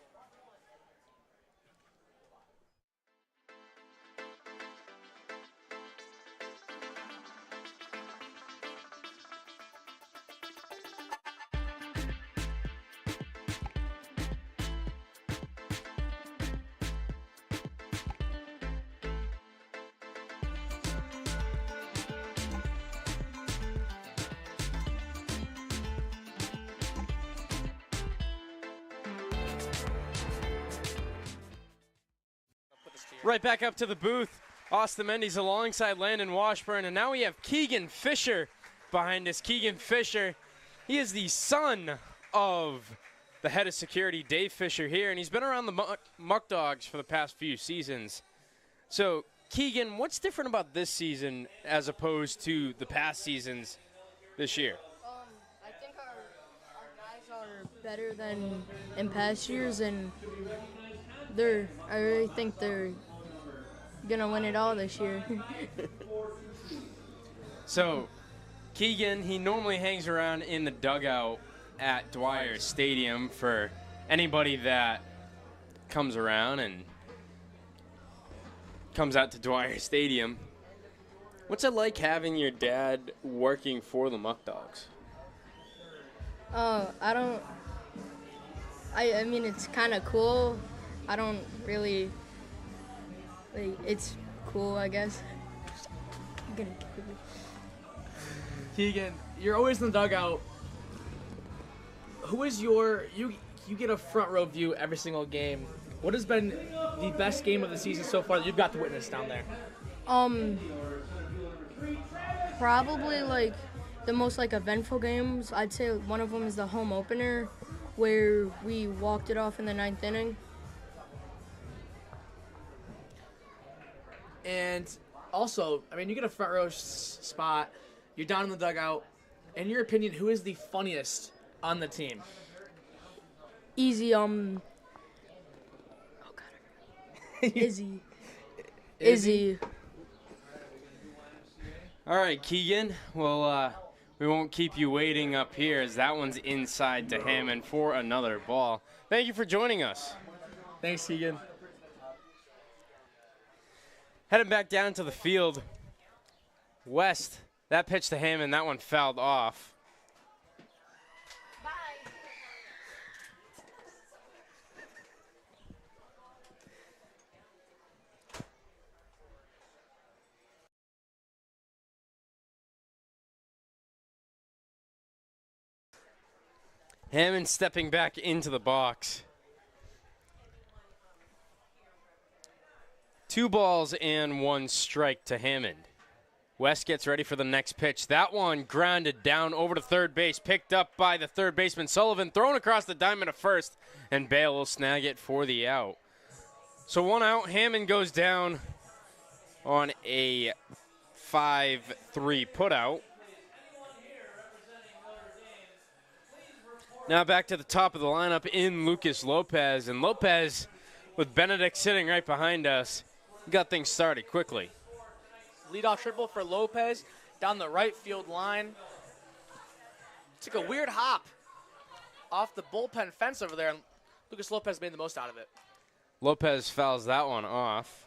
Right back up to the booth. Austin Mendes alongside Landon Washburn. And now we have Keegan Fisher behind us. Keegan Fisher, he is the son of the head of security, Dave Fisher, here. And he's been around the Muckdogs for the past few seasons. So, Keegan, what's different about this season as opposed to the past seasons this year? I think our guys are better than in past years. And I really think they're gonna win it all this year. So, Keegan, he normally hangs around in the dugout at Dwyer Stadium for anybody that comes around and comes out to Dwyer Stadium. What's it like having your dad working for the Muckdogs? I mean, it's kind of cool. I don't really... it's cool, I guess. Keegan, you're always in the dugout. Who is you get a front row view every single game. What has been the best game of the season so far that you've got to witness down there? Probably the most eventful games. I'd say one of them is the home opener where we walked it off in the 9th inning. And also, I mean, you get a front row spot. You're down in the dugout. In your opinion, who is the funniest on the team? Easy. Izzy. Izzy. All right, Keegan. Well, we won't keep you waiting up here as that one's inside to Hammond for another ball. Thank you for joining us. Thanks, Keegan. Heading back down to the field. West, that pitch to Hammond, that one fouled off. Hammond stepping back into the box. 2 balls and 1 strike to Hammond. West gets ready for the next pitch. That one grounded down over to third base, picked up by the third baseman Sullivan, thrown across the diamond to first, and Bale will snag it for the out. So 1 out, Hammond goes down on a 5-3 putout. Now back to the top of the lineup in Lucas Lopez. And Lopez, with Benedict sitting right behind us, got things started quickly. Leadoff triple for Lopez down the right field line. Took a weird hop off the bullpen fence over there, and Lucas Lopez made the most out of it. Lopez fouls that one off.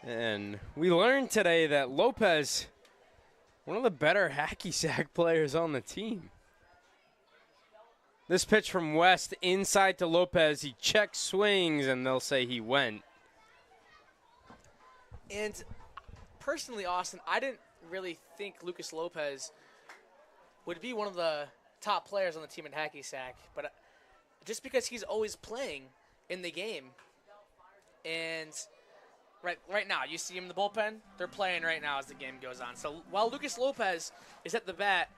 And we learned today that Lopez, one of the better hacky sack players on the team. This pitch from West inside to Lopez. He checks swings, and they'll say he went. And personally, Austin, I didn't really think Lucas Lopez would be one of the top players on the team in hacky sack, but just because he's always playing in the game, and right now, you see him in the bullpen, they're playing right now as the game goes on. So while Lucas Lopez is at the bat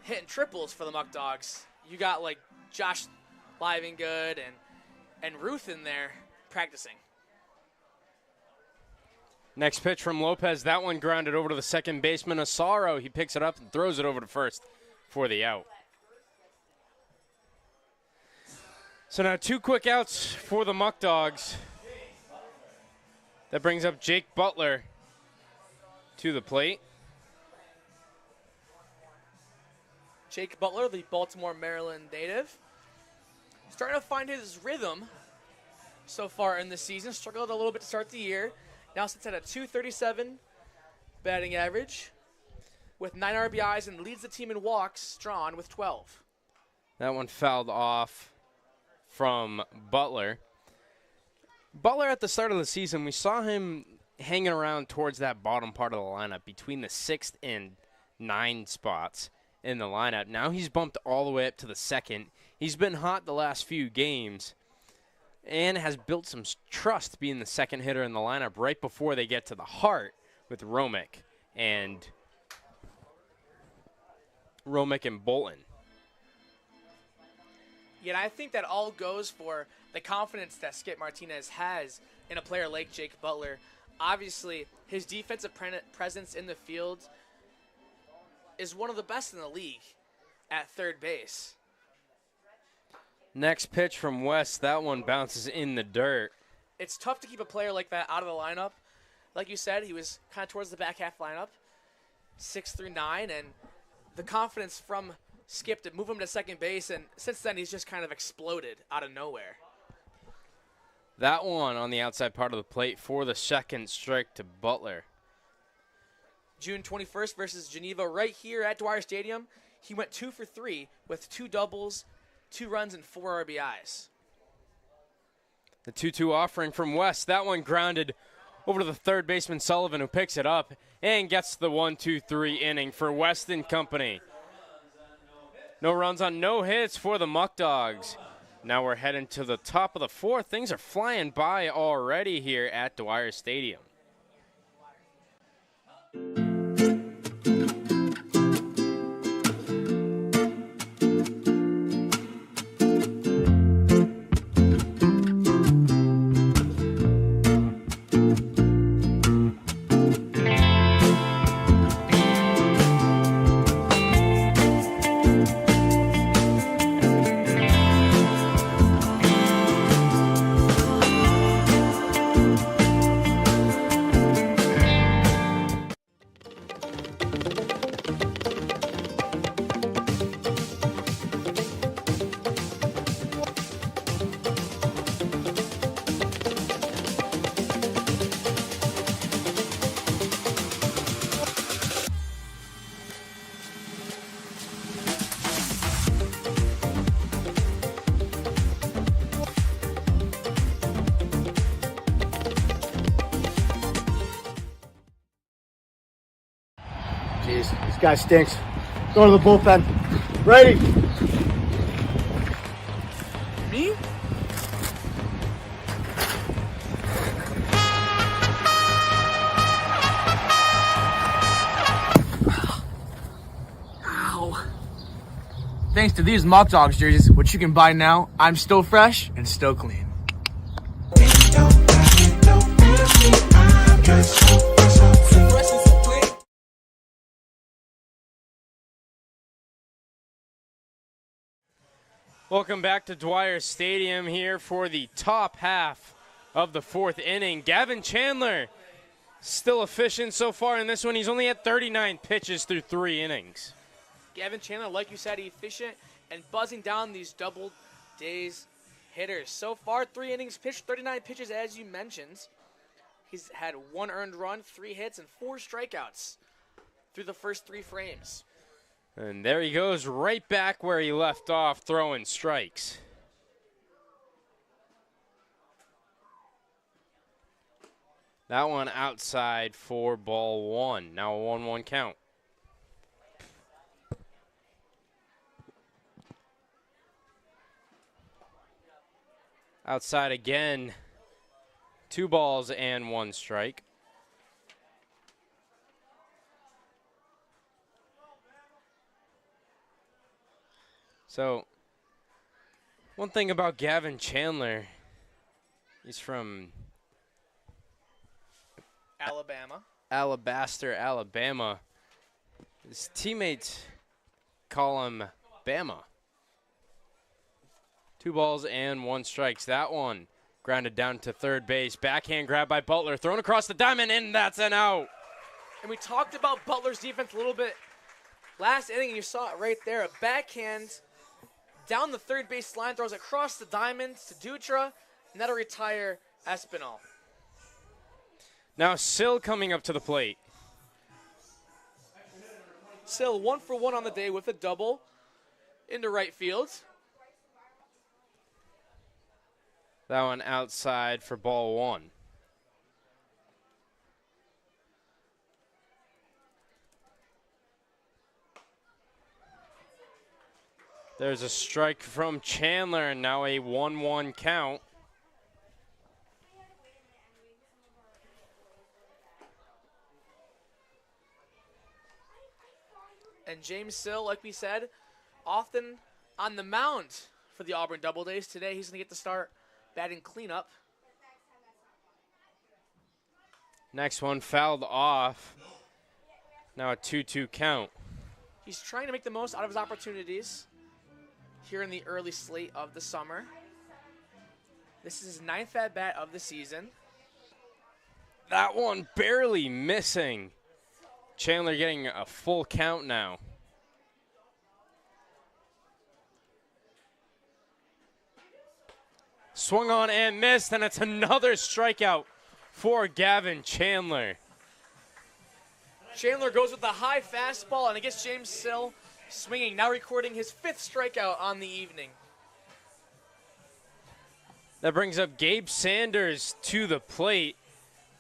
hitting triples for the Muckdogs, you got like Josh Livingood and Ruth in there practicing. Next pitch from Lopez, that one grounded over to the second baseman, Asaro. He picks it up and throws it over to first for the out. So now 2 quick outs for the Muckdogs. That brings up Jake Butler to the plate. Jake Butler, the Baltimore, Maryland native, starting to find his rhythm so far in the season. Struggled a little bit to start the year. Now sits at a .237 batting average with 9 RBIs and leads the team in walks, drawn with 12. That one fouled off from Butler. Butler at the start of the season, we saw him hanging around towards that bottom part of the lineup between the 6th and 9 spots in the lineup. Now he's bumped all the way up to the 2nd. He's been hot the last few games and has built some trust being the 2nd hitter in the lineup right before they get to the heart with Romick and Bolton. Yeah, and I think that all goes for the confidence that Skip Martinez has in a player like Jake Butler. Obviously, his defensive presence in the field is one of the best in the league at third base. Next pitch from West, that one bounces in the dirt. It's tough to keep a player like that out of the lineup. Like you said, he was kind of towards the back half lineup, 6 through 9, and the confidence from Skip to move him to second base, and since then he's just kind of exploded out of nowhere. That one on the outside part of the plate for the 2nd strike to Butler. June 21st versus Geneva right here at Dwyer Stadium. He went 2 for 3 with 2 doubles, 2 runs, and 4 RBIs. The 2-2 offering from West. That one grounded over to the third baseman Sullivan, who picks it up and gets the 1-2-3 inning for West and company. No runs on no hits for the Muckdogs. Now we're heading to the top of the 4th. Things are flying by already here at Dwyer Stadium. This guy stinks. Go to the bullpen. Ready? Me? Ow. Thanks to these Muckdogs jerseys, which you can buy now, I'm still fresh and still clean. Welcome back to Dwyer Stadium here for the top half of the fourth inning. Gavin Chandler still efficient so far in this one. He's only at 39 pitches through 3 innings. Gavin Chandler, like you said, efficient and buzzing down these double days hitters. So far, 3 innings pitched, 39 pitches as you mentioned. He's had 1 earned run, 3 hits, and 4 strikeouts through the first 3 frames. And there he goes, right back where he left off, throwing strikes. That one outside for ball 1. Now a 1-1 count. Outside again. 2 balls and 1 strike. So, one thing about Gavin Chandler, he's from Alabama. Alabaster, Alabama. His teammates call him Bama. 2 balls and 1 strikes. That one grounded down to third base. Backhand grab by Butler, thrown across the diamond, and that's an out. And we talked about Butler's defense a little bit last inning, and you saw it right there. A backhand down the third base line, throws across the diamond to Dutra, and that'll retire Espinal. Now Sill coming up to the plate. Sill 1 for 1 on the day with a double into right field. That one outside for ball 1. There's a strike from Chandler, and now a 1-1 count. And James Sill, like we said, often on the mound for the Auburn Doubledays. Today he's going to get to start batting cleanup. Next one fouled off. Now a 2-2 count. He's trying to make the most out of his opportunities here in the early slate of the summer. This is his 9th at-bat of the season. That one barely missing. Chandler getting a full count now. Swung on and missed, and it's another strikeout for Gavin Chandler. Chandler goes with a high fastball, and it gets James Sill swinging, now recording his 5th strikeout on the evening. That brings up Gabe Sanders to the plate.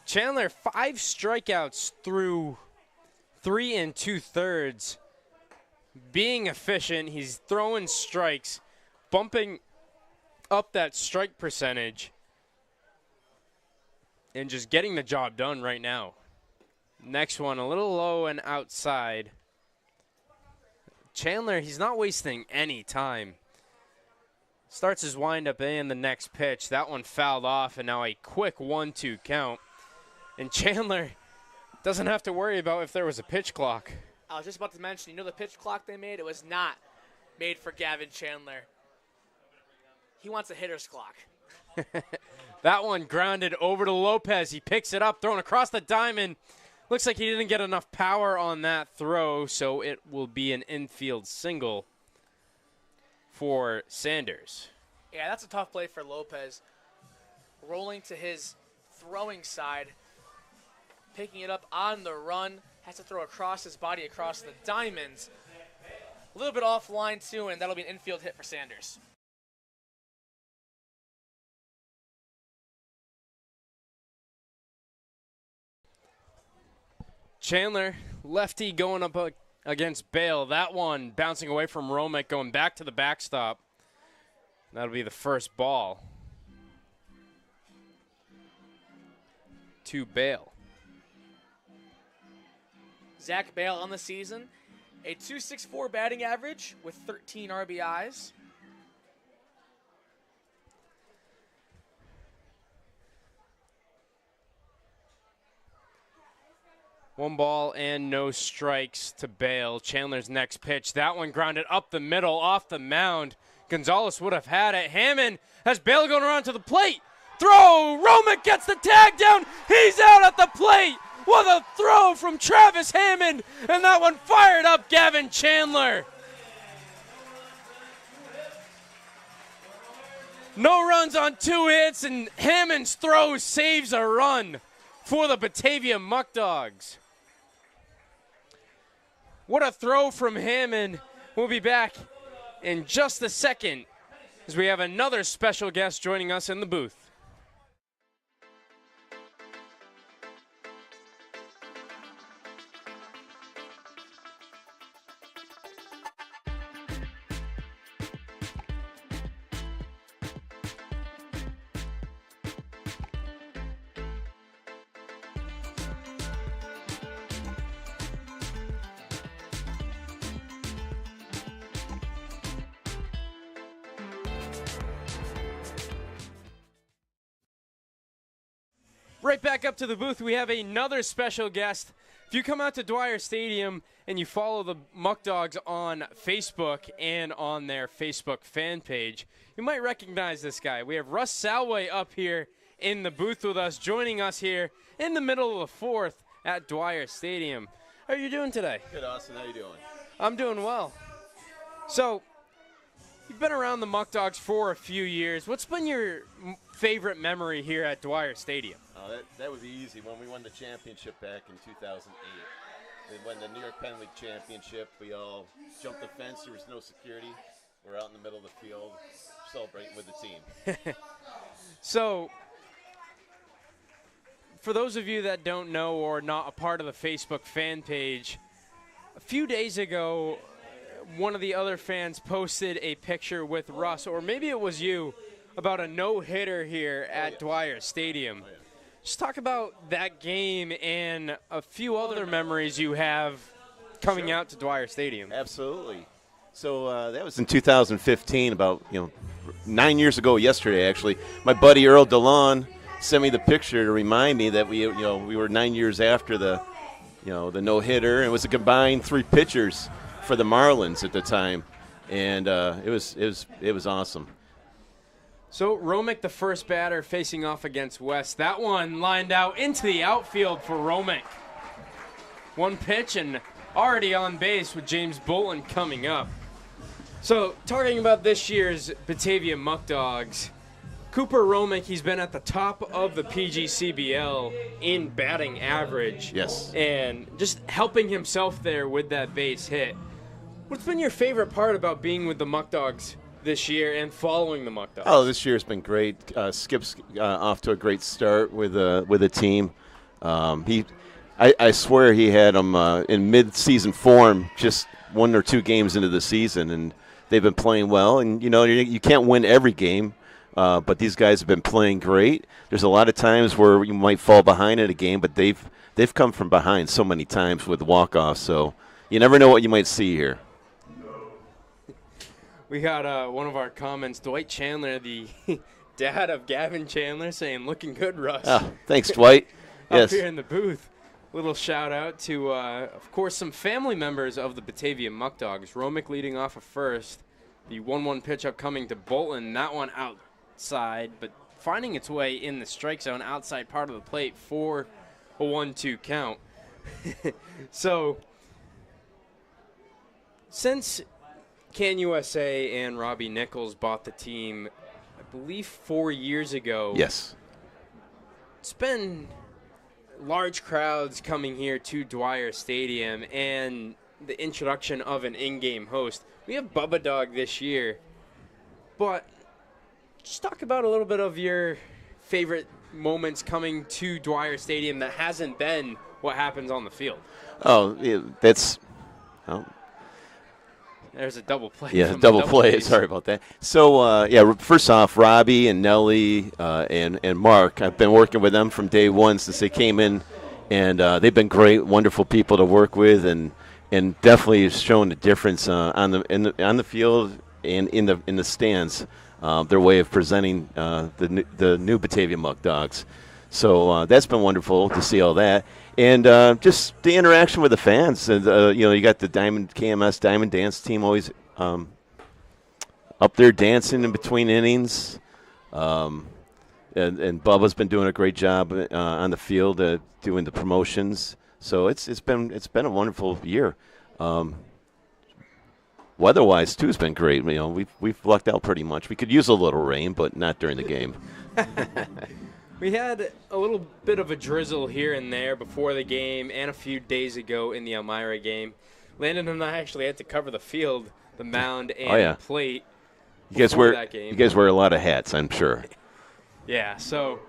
Chandler, 5 strikeouts through 3 2/3. Being efficient, he's throwing strikes, bumping up that strike percentage, and just getting the job done right now. Next one, a little low and outside. Chandler, he's not wasting any time. Starts his windup in the next pitch. That one fouled off, and now a quick 1-2 count. And Chandler doesn't have to worry about if there was a pitch clock. I was just about to mention, the pitch clock they made? It was not made for Gavin Chandler. He wants a hitter's clock. That one grounded over to Lopez. He picks it up, thrown across the diamond. Looks like he didn't get enough power on that throw, so it will be an infield single for Sanders. Yeah, that's a tough play for Lopez. Rolling to his throwing side, picking it up on the run, has to throw across his body, across the diamonds. A little bit offline, too, and that'll be an infield hit for Sanders. Chandler lefty going up against Bale. That one bouncing away from Romick, going back to the backstop. That'll be the first ball to Bale. Zach Bale on the season, a .264 batting average with 13 RBIs. One ball and no strikes to Bale. Chandler's next pitch. That one grounded up the middle, off the mound. Gonzalez would have had it. Hammond has Bale going around to the plate. Throw! Romick gets the tag down. He's out at the plate. What a throw from Travis Hammond. And that one fired up Gavin Chandler. No runs on 2 hits, and Hammond's throw saves a run for the Batavia Muckdogs. What a throw from Hammond. We'll be back in just a second as we have another special guest joining us in the booth. Right back up to the booth, we have another special guest. If you come out to Dwyer Stadium and you follow the Muckdogs on Facebook and on their Facebook fan page, you might recognize this guy. We have Russ Salway up here in the booth with us, joining us here in the middle of the fourth at Dwyer Stadium. How are you doing today? Good, Austin. How you doing? I'm doing well. So, you've been around the Muckdogs for a few years. What's been your favorite memory here at Dwyer Stadium? That would be easy. When we won the championship back in 2008, we won the New York Penn League championship. We all jumped the fence. There was no security. We're out in the middle of the field celebrating with the team. So, for those of you that don't know or not a part of the Facebook fan page, a few days ago, one of the other fans posted a picture with Russ, or maybe it was you, about a no-hitter here at Dwyer Stadium. Just talk about that game and a few other memories you have coming out to Dwyer Stadium. Absolutely. So that was in 2015, about 9 years ago yesterday, actually. My buddy Earl DeLon sent me the picture to remind me that we were 9 years after the no-hitter. It was a combined 3 pitchers for the Marlins at the time, and it was awesome. So Romick, the first batter, facing off against West. That one lined out into the outfield for Romick. One pitch and already on base with James Bolton coming up. So talking about this year's Batavia Muckdogs, Cooper Romick, he's been at the top of the PGCBL in batting average. Yes. And just helping himself there with that base hit. What's been your favorite part about being with the Muckdogs this year and following the Muckdogs? Oh, this year's been great. Skip's off to a great start with the team. I swear he had them in mid-season form, just 1 or 2 games into the season, and they've been playing well. And you can't win every game, but these guys have been playing great. There's a lot of times where you might fall behind in a game, but they've come from behind so many times with walk-offs. So you never know what you might see here. We got one of our comments, Dwight Chandler, the dad of Gavin Chandler, saying, "Looking good, Russ." Oh, thanks, Dwight. Yes. Up here in the booth. Little shout out to, of course, some family members of the Batavia Muckdogs. Romick leading off at first. The 1-1 pitch up coming to Bolton. That one outside, but finding its way in the strike zone outside part of the plate for a 1-2 count. So, since Can USA and Robbie Nichols bought the team, I believe 4 years ago. Yes. It's been large crowds coming here to Dwyer Stadium and the introduction of an in-game host. We have Bubba Dog this year, but just talk about a little bit of your favorite moments coming to Dwyer Stadium that hasn't been what happens on the field. Oh, yeah, that's. Oh. There's a double play. Yeah, double play. Sorry about that. So, first off, Robbie and Nelly and Mark, I've been working with them from day one since they came in, and they've been great, wonderful people to work with, and definitely has shown a difference on the field and in the stands. Their way of presenting the new Batavia Muckdogs. So that's been wonderful to see all that. And just the interaction with the fans. And, you got the KMS Diamond Dance team always up there dancing in between innings. And Bubba's been doing a great job on the field doing the promotions. So it's been a wonderful year. Weather-wise, too, has been great. We've lucked out pretty much. We could use a little rain, but not during the game. We had a little bit of a drizzle here and there before the game and a few days ago in the Elmira game. Landon and I actually had to cover the field, the mound, and the plate before that game. You guys wear a lot of hats, I'm sure. Yeah, so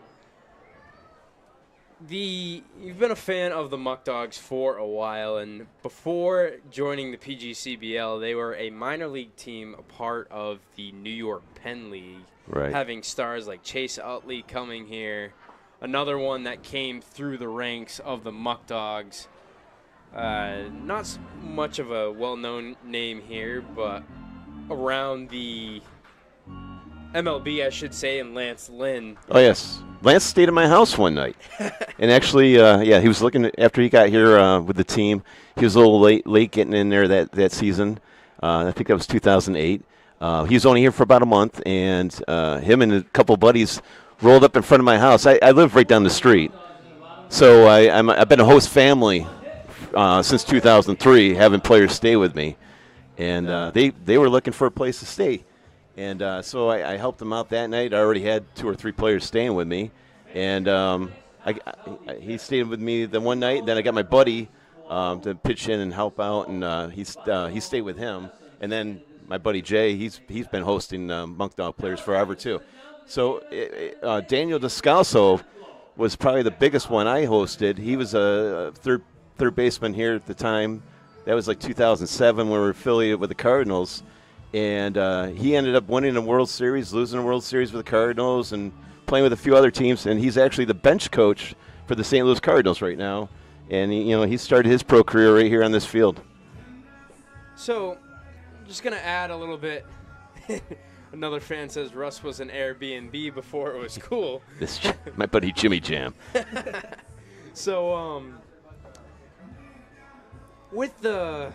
you've been a fan of the Muckdogs for a while, and before joining the PGCBL, they were a minor league team, a part of the New York Penn League, having stars like Chase Utley coming here, another one that came through the ranks of the Muckdogs. Not much of a well-known name here, but around the MLB, I should say, and Lance Lynn. Oh, yes. Lance stayed at my house one night. And actually, he was looking after he got here with the team. He was a little late getting in there that season. I think that was 2008. He was only here for about a month, and him and a couple buddies rolled up in front of my house. I live right down the street. So I've been a host family since 2003, having players stay with me. And they were looking for a place to stay. And so I helped them out that night. I already had 2 or 3 players staying with me. And he stayed with me the one night. Then I got my buddy to pitch in and help out, and he stayed with him. And then my buddy Jay, he's been hosting Muckdog players forever too. So Daniel Descalso was probably the biggest one I hosted. He was a third baseman here at the time. That was like 2007 when we were affiliated with the Cardinals. And he ended up winning a World Series, losing a World Series with the Cardinals, and playing with a few other teams. And he's actually the bench coach for the St. Louis Cardinals right now. And he started his pro career right here on this field. So, just gonna add a little bit. Another fan says Russ was an Airbnb before it was cool. My buddy Jimmy Jam. So, with the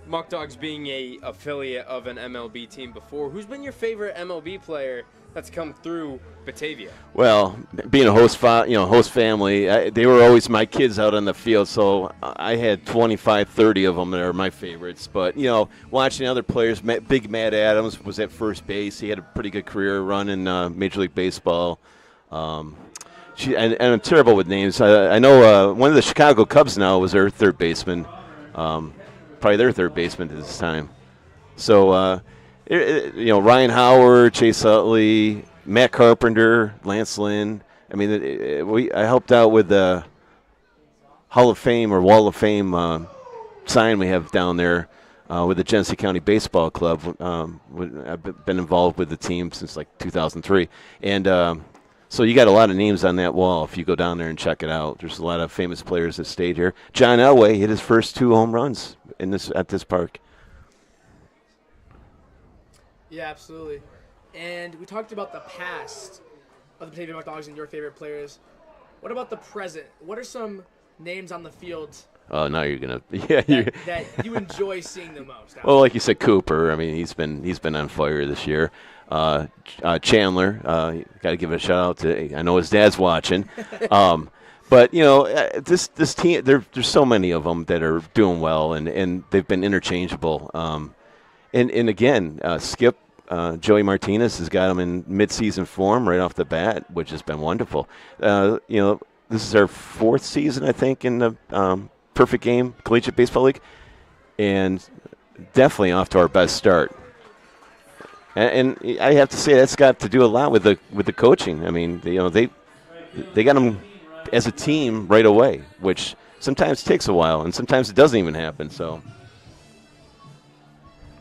Muckdogs being a affiliate of an MLB team before, who's been your favorite MLB player that's come through Batavia? Well, being a host family, they were always my kids out on the field, so I had 25, 30 of them that are my favorites. But, watching other players, Big Matt Adams was at first base. He had a pretty good career run in Major League Baseball. And I'm terrible with names. I know one of the Chicago Cubs now was their third baseman. Probably their third baseman at this time. So, Ryan Howard, Chase Utley, Matt Carpenter, Lance Lynn. I mean, I helped out with the Hall of Fame or Wall of Fame sign we have down there with the Genesee County Baseball Club. I've been involved with the team since like 2003. And so you got a lot of names on that wall if you go down there and check it out. There's a lot of famous players that stayed here. John Elway hit his first 2 home runs at this park. Yeah, absolutely. And we talked about the past of the Batavia Muckdogs and your favorite players. What about the present? What are some names on the field Oh, now you're gonna that you enjoy seeing the most? Well, like you said, Cooper. I mean, he's been on fire this year. Chandler, got to give a shout out to. I know his dad's watching. But this team, there's so many of them that are doing well, and they've been interchangeable. And again, Skip, Joey Martinez has got them in midseason form right off the bat, which has been wonderful. This is our 4th season, I think, in the Perfect Game Collegiate Baseball League, and definitely off to our best start. And I have to say that's got to do a lot with the coaching. I mean, they got them as a team right away, which sometimes it takes a while, and sometimes it doesn't even happen. So,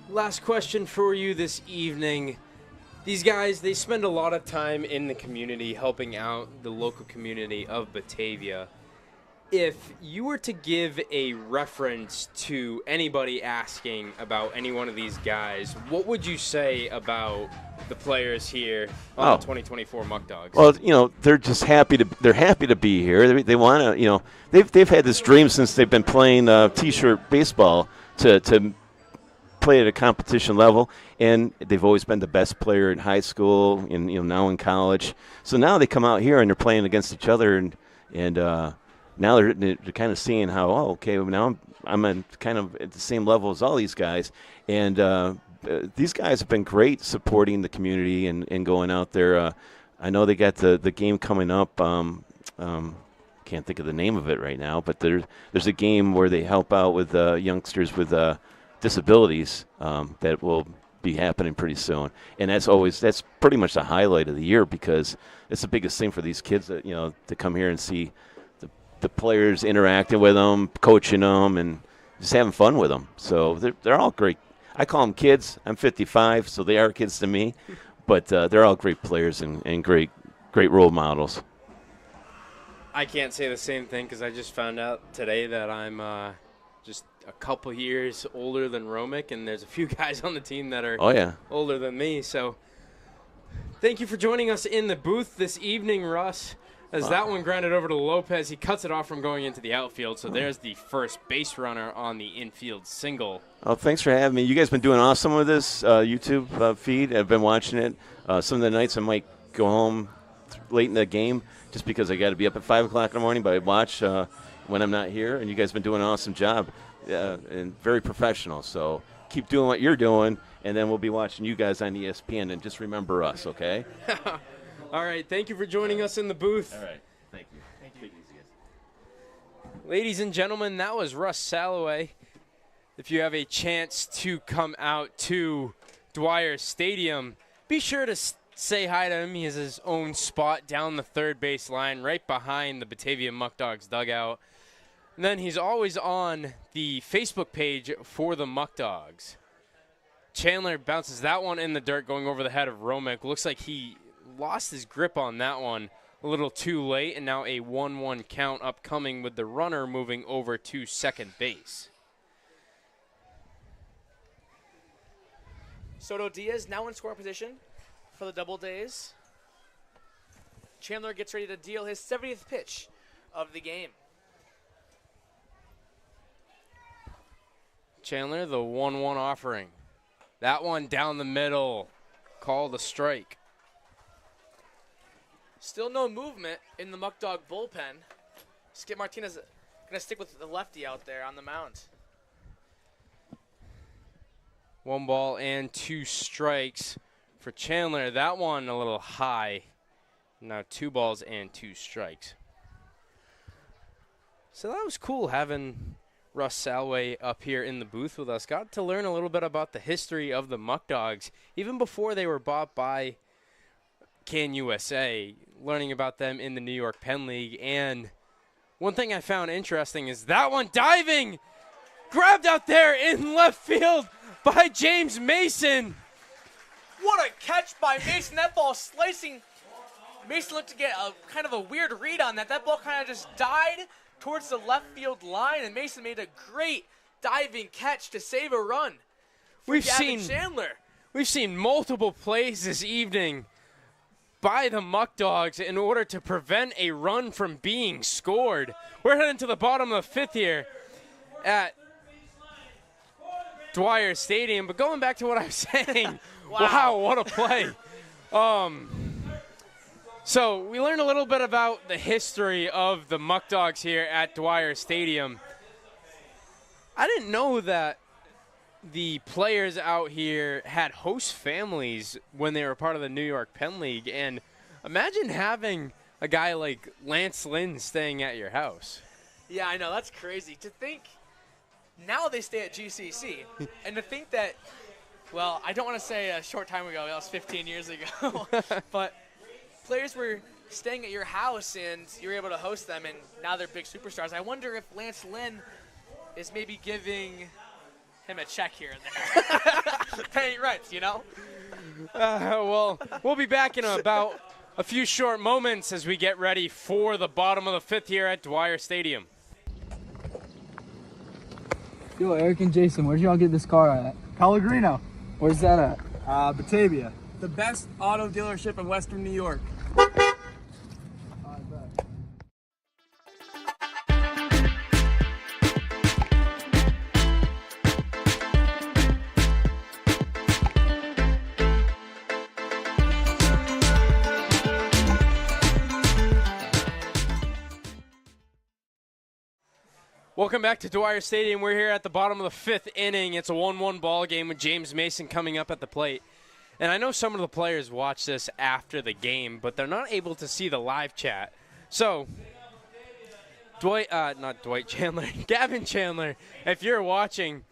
last question for you this evening. These guys, they spend a lot of time in the community helping out the local community of Batavia. If you were to give a reference to anybody asking about any one of these guys, what would you say about the players here on the 2024 Muckdogs? Well, they're just happy to be here. They want to, they've had this dream since they've been playing t-shirt baseball to play at a competition level, and they've always been the best player in high school and now in college. So now they come out here and they're playing against each other, and now they're kind of seeing how, okay, now I'm kind of at the same level as all these guys, and these guys have been great supporting the community and going out there. I know they got the game coming up. Can't think of the name of it right now, but there's a game where they help out with youngsters with disabilities that will be happening pretty soon, and that's pretty much the highlight of the year, because it's the biggest thing for these kids that to come here and see the players interacting with them, coaching them, and just having fun with them. So they're all great. I call them kids. I'm 55, so they are kids to me, but they're all great players and great role models. I can't say the same thing because I just found out today that I'm just a couple years older than Romick, and there's a few guys on the team that are older than me. So thank you for joining us in the booth this evening, Russ. As that one grounded over to Lopez, he cuts it off from going into the outfield. So there's the first base runner on the infield single. Oh, thanks for having me. You guys been doing awesome with this YouTube feed. I've been watching it. Some of the nights I might go home late in the game just because I got to be up at 5 o'clock in the morning, but I watch when I'm not here. And you guys been doing an awesome job and very professional. So keep doing what you're doing, and then we'll be watching you guys on ESPN. And just remember us, okay? All right, thank you for joining us in the booth. All right, thank you. Ladies and gentlemen, that was Russ Salloway. If you have a chance to come out to Dwyer Stadium, be sure to say hi to him. He has his own spot down the third base line right behind the Batavia Muckdogs dugout. And then he's always on the Facebook page for the Muckdogs. Chandler bounces that one in the dirt going over the head of Romick. Looks like he lost his grip on that one a little too late, and now a 1-1 count upcoming with the runner moving over to second base. Soto Diaz now in scoring position for the Doubledays. Chandler gets ready to deal his 70th pitch of the game. Chandler, the 1-1 offering. That one down the middle, called a strike. Still no movement in the Muckdog bullpen. Skip Martinez going to stick with the lefty out there on the mound. 1 ball and 2 strikes for Chandler. That one a little high. Now 2 balls and 2 strikes. So that was cool having Russ Salloway up here in the booth with us. Got to learn a little bit about the history of the Muckdogs, even before they were bought by Can USA, learning about them in the New York Penn League. And one thing I found interesting is that one diving, grabbed out there in left field by James Mason. What a catch by Mason. That ball slicing. Mason looked to get a kind of a weird read on that. That ball kind of just died towards the left field line, and Mason made a great diving catch to save a run. We've Chandler. seen multiple plays this evening by the Muckdogs in order to prevent a run from being scored. We're heading to the bottom of the 5th here at Dwyer Stadium. But going back to what I was saying, wow, what a play. So we learned a little bit about the history of the Muckdogs here at Dwyer Stadium. I didn't know that the players out here had host families when they were part of the New York Penn League. And imagine having a guy like Lance Lynn staying at your house. Yeah, I know. That's crazy. To think now they stay at GCC. And to think that, well, I don't want to say a short time ago. That was 15 years ago. But players were staying at your house and you're able to host them, and now they're big superstars. I wonder if Lance Lynn is maybe giving him a check here and there. Paying rent, you know? Well, we'll be back in about a few short moments as we get ready for the bottom of the fifth here at Dwyer Stadium. Yo, Eric and Jason, where'd y'all get this car at? Pellegrino. Where's that at? Batavia. The best auto dealership in Western New York. Welcome back to Dwyer Stadium. We're here at the bottom of the fifth inning. It's a 1-1 ball game with James Mason coming up at the plate. And I know some of the players watch this after the game, but they're not able to see the live chat. So, Gavin Chandler, if you're watching,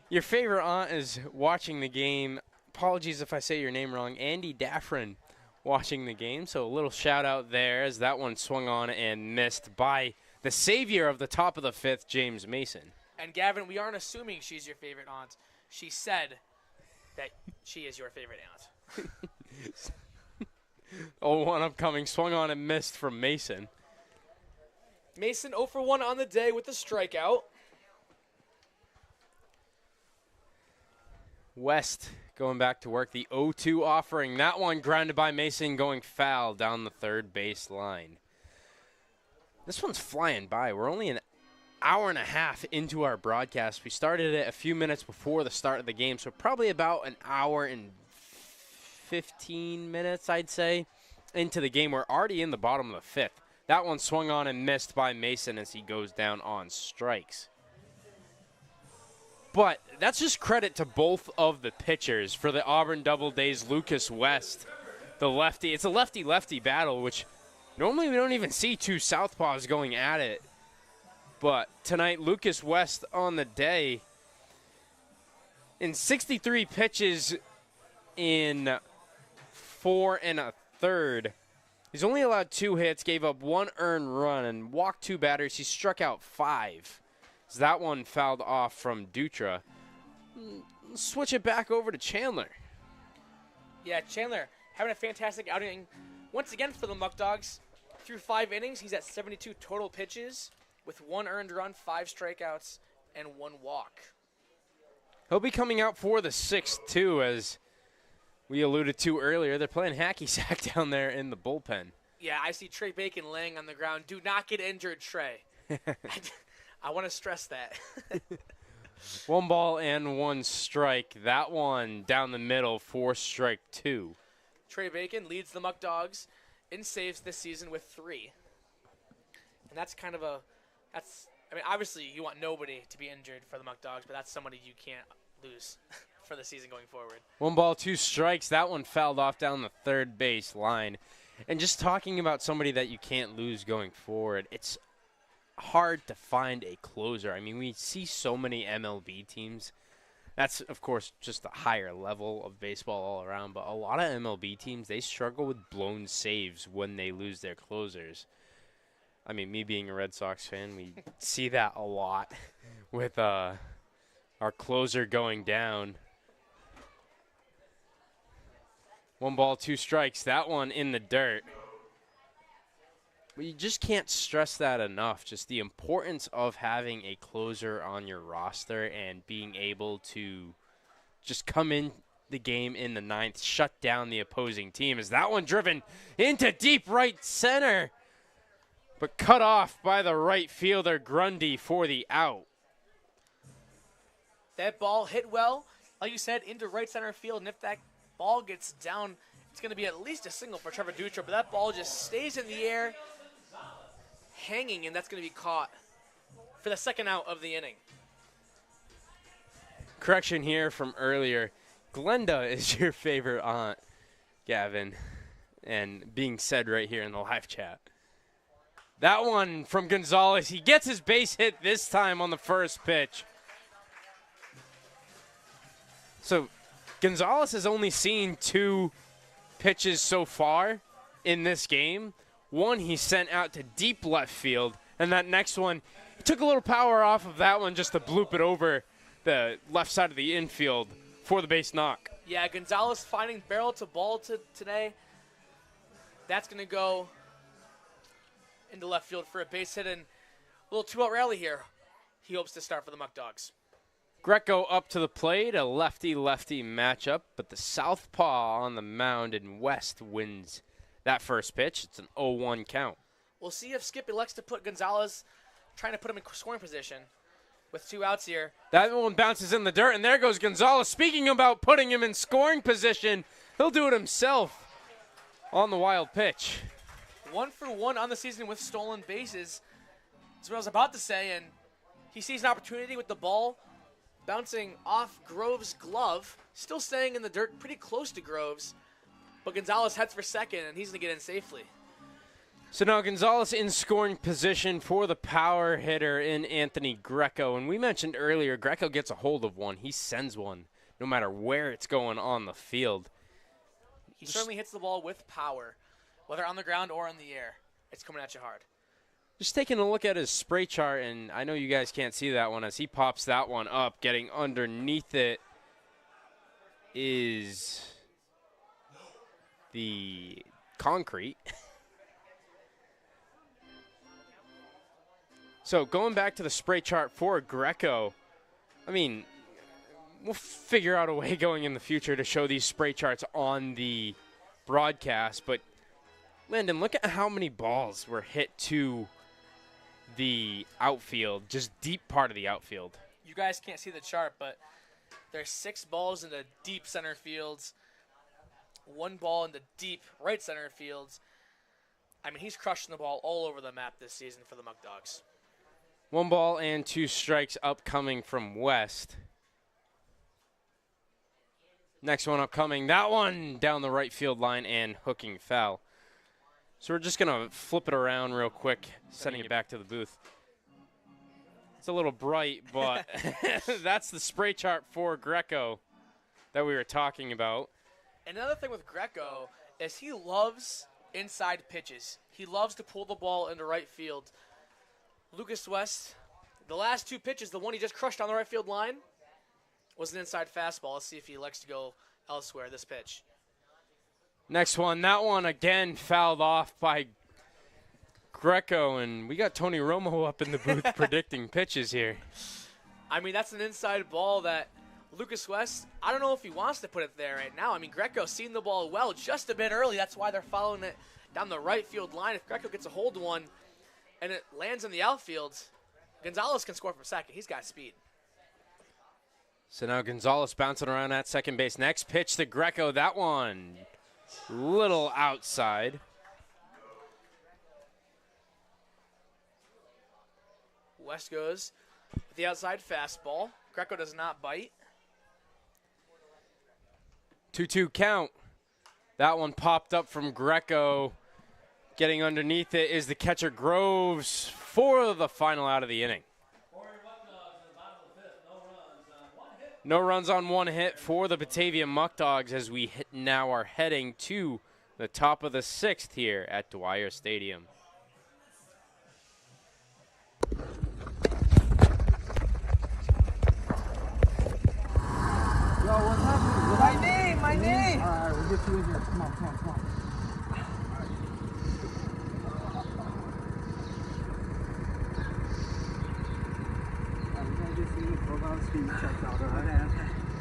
your favorite aunt is watching the game. Apologies if I say your name wrong. Andy Daffrin watching the game. So a little shout out there as that one swung on and missed by the savior of the top of the fifth, James Mason. And Gavin, we aren't assuming she's your favorite aunt. She said that she is your favorite aunt. 0-1 upcoming, swung on and missed from Mason. Mason 0 for 1 on the day with the strikeout. West going back to work, the 0-2 offering. That one grounded by Mason, going foul down the third base line. This one's flying by. We're only an hour and a half into our broadcast. We started it a few minutes before the start of the game, so probably about an hour and 15 minutes, I'd say, into the game. We're already in the bottom of the fifth. That one swung on and missed by Mason as he goes down on strikes. But that's just credit to both of the pitchers for the Auburn Doubledays. Lucas West, the lefty. It's a lefty-lefty battle, which normally we don't even see two southpaws going at it. But tonight, Lucas West on the day in 63 pitches in 4 1/3. He's only allowed 2 hits, gave up 1 earned run, and walked 2 batters. He struck out 5. So that one fouled off from Dutra. Switch it back over to Chandler. Yeah, Chandler having a fantastic outing once again for the Muckdogs. Through 5 innings, he's at 72 total pitches with 1 earned run, 5 strikeouts, and 1 walk. He'll be coming out for the 6th, too, as we alluded to earlier. They're playing hacky sack down there in the bullpen. Yeah, I see Trey Bacon laying on the ground. Do not get injured, Trey. I want to stress that. 1 ball and 1 strike. That one down the middle for strike 2. Trey Bacon leads the Muckdogs in saves this season with 3. And that's kind of obviously you want nobody to be injured for the Muckdogs, but that's somebody you can't lose for the season going forward. 1 ball, 2 strikes. That one fouled off down the third base line. And just talking about somebody that you can't lose going forward, it's hard to find a closer. I mean, we see so many MLB teams. That's, of course, just a higher level of baseball all around. But a lot of MLB teams, they struggle with blown saves when they lose their closers. I mean, me being a Red Sox fan, we see that a lot with our closer going down. 1 ball, 2 strikes. That one in the dirt. But you just can't stress that enough, just the importance of having a closer on your roster and being able to just come in the game in the 9th, shut down the opposing team. As that one driven into deep right center, but cut off by the right fielder, Grundy, for the out. That ball hit well, like you said, into right center field, and if that ball gets down, it's going to be at least a single for Trevor Dutra, but that ball just stays in the air, hanging, and that's going to be caught for the 2nd out of the inning. Correction here from earlier. Glenda is your favorite aunt, Gavin, and being said right here in the live chat. That one from Gonzalez. He gets his base hit this time on the first pitch. So Gonzalez has only seen 2 pitches so far in this game. One he sent out to deep left field, and that next one, he took a little power off of that one just to bloop it over the left side of the infield for the base knock. Yeah, Gonzalez finding barrel to ball today. That's going to go into left field for a base hit and a little two-out rally here. He hopes to start for the Muckdogs. Greco up to the plate, a lefty-lefty matchup, but the southpaw on the mound in West wins that first pitch. It's an 0-1 count. We'll see if Skip elects to put Gonzalez, trying to put him in scoring position with 2 outs here. That one bounces in the dirt, and there goes Gonzalez. Speaking about putting him in scoring position, he'll do it himself on the wild pitch. 1 for 1 on the season with stolen bases. That's what I was about to say, and he sees an opportunity with the ball bouncing off Groves' glove, still staying in the dirt pretty close to Groves, but Gonzalez heads for second, and he's going to get in safely. So now Gonzalez in scoring position for the power hitter in Anthony Greco. And we mentioned earlier, Greco gets a hold of one. He sends one no matter where it's going on the field. He certainly hits the ball with power, whether on the ground or in the air. It's coming at you hard. Just taking a look at his spray chart, and I know you guys can't see that one as he pops that one up. Getting underneath it is the concrete. So going back to the spray chart for Greco, I mean, we'll figure out a way going in the future to show these spray charts on the broadcast. But, Landon, look at how many balls were hit to the outfield, just deep part of the outfield. You guys can't see the chart, but there's 6 balls in the deep center fields, 1 ball in the deep right center fields. I mean, he's crushing the ball all over the map this season for the Muckdogs. 1 ball and 2 strikes upcoming from West. Next one upcoming, that one down the right field line and hooking foul. So we're just going to flip it around real quick, sending it back to the booth. It's a little bright, but that's the spray chart for Greco that we were talking about. Another thing with Greco is he loves inside pitches. He loves to pull the ball into right field. Lucas West, the last 2 pitches, the one he just crushed on the right field line, was an inside fastball. Let's see if he elects to go elsewhere this pitch. Next one, that one again fouled off by Greco, and we got Tony Romo up in the booth predicting pitches here. I mean, that's an inside ball that Lucas West, I don't know if he wants to put it there right now. I mean, Greco's seen the ball well just a bit early. That's why they're following it down the right field line. If Greco gets a hold of one and it lands in the outfield, Gonzalez can score from second. He's got speed. So now Gonzalez bouncing around at second base. Next pitch to Greco, that one little outside. West goes with the outside fastball. Greco does not bite. 2-2 count. That one popped up from Greco. Getting underneath it is the catcher Groves for the final out of the inning. No runs on 1 hit for the Batavia Muckdogs as we now are heading to the top of the 6th here at Dwyer Stadium. Yo, what's happening? My name, my name. All right, we'll get you in here. Come on. Checked out, all right?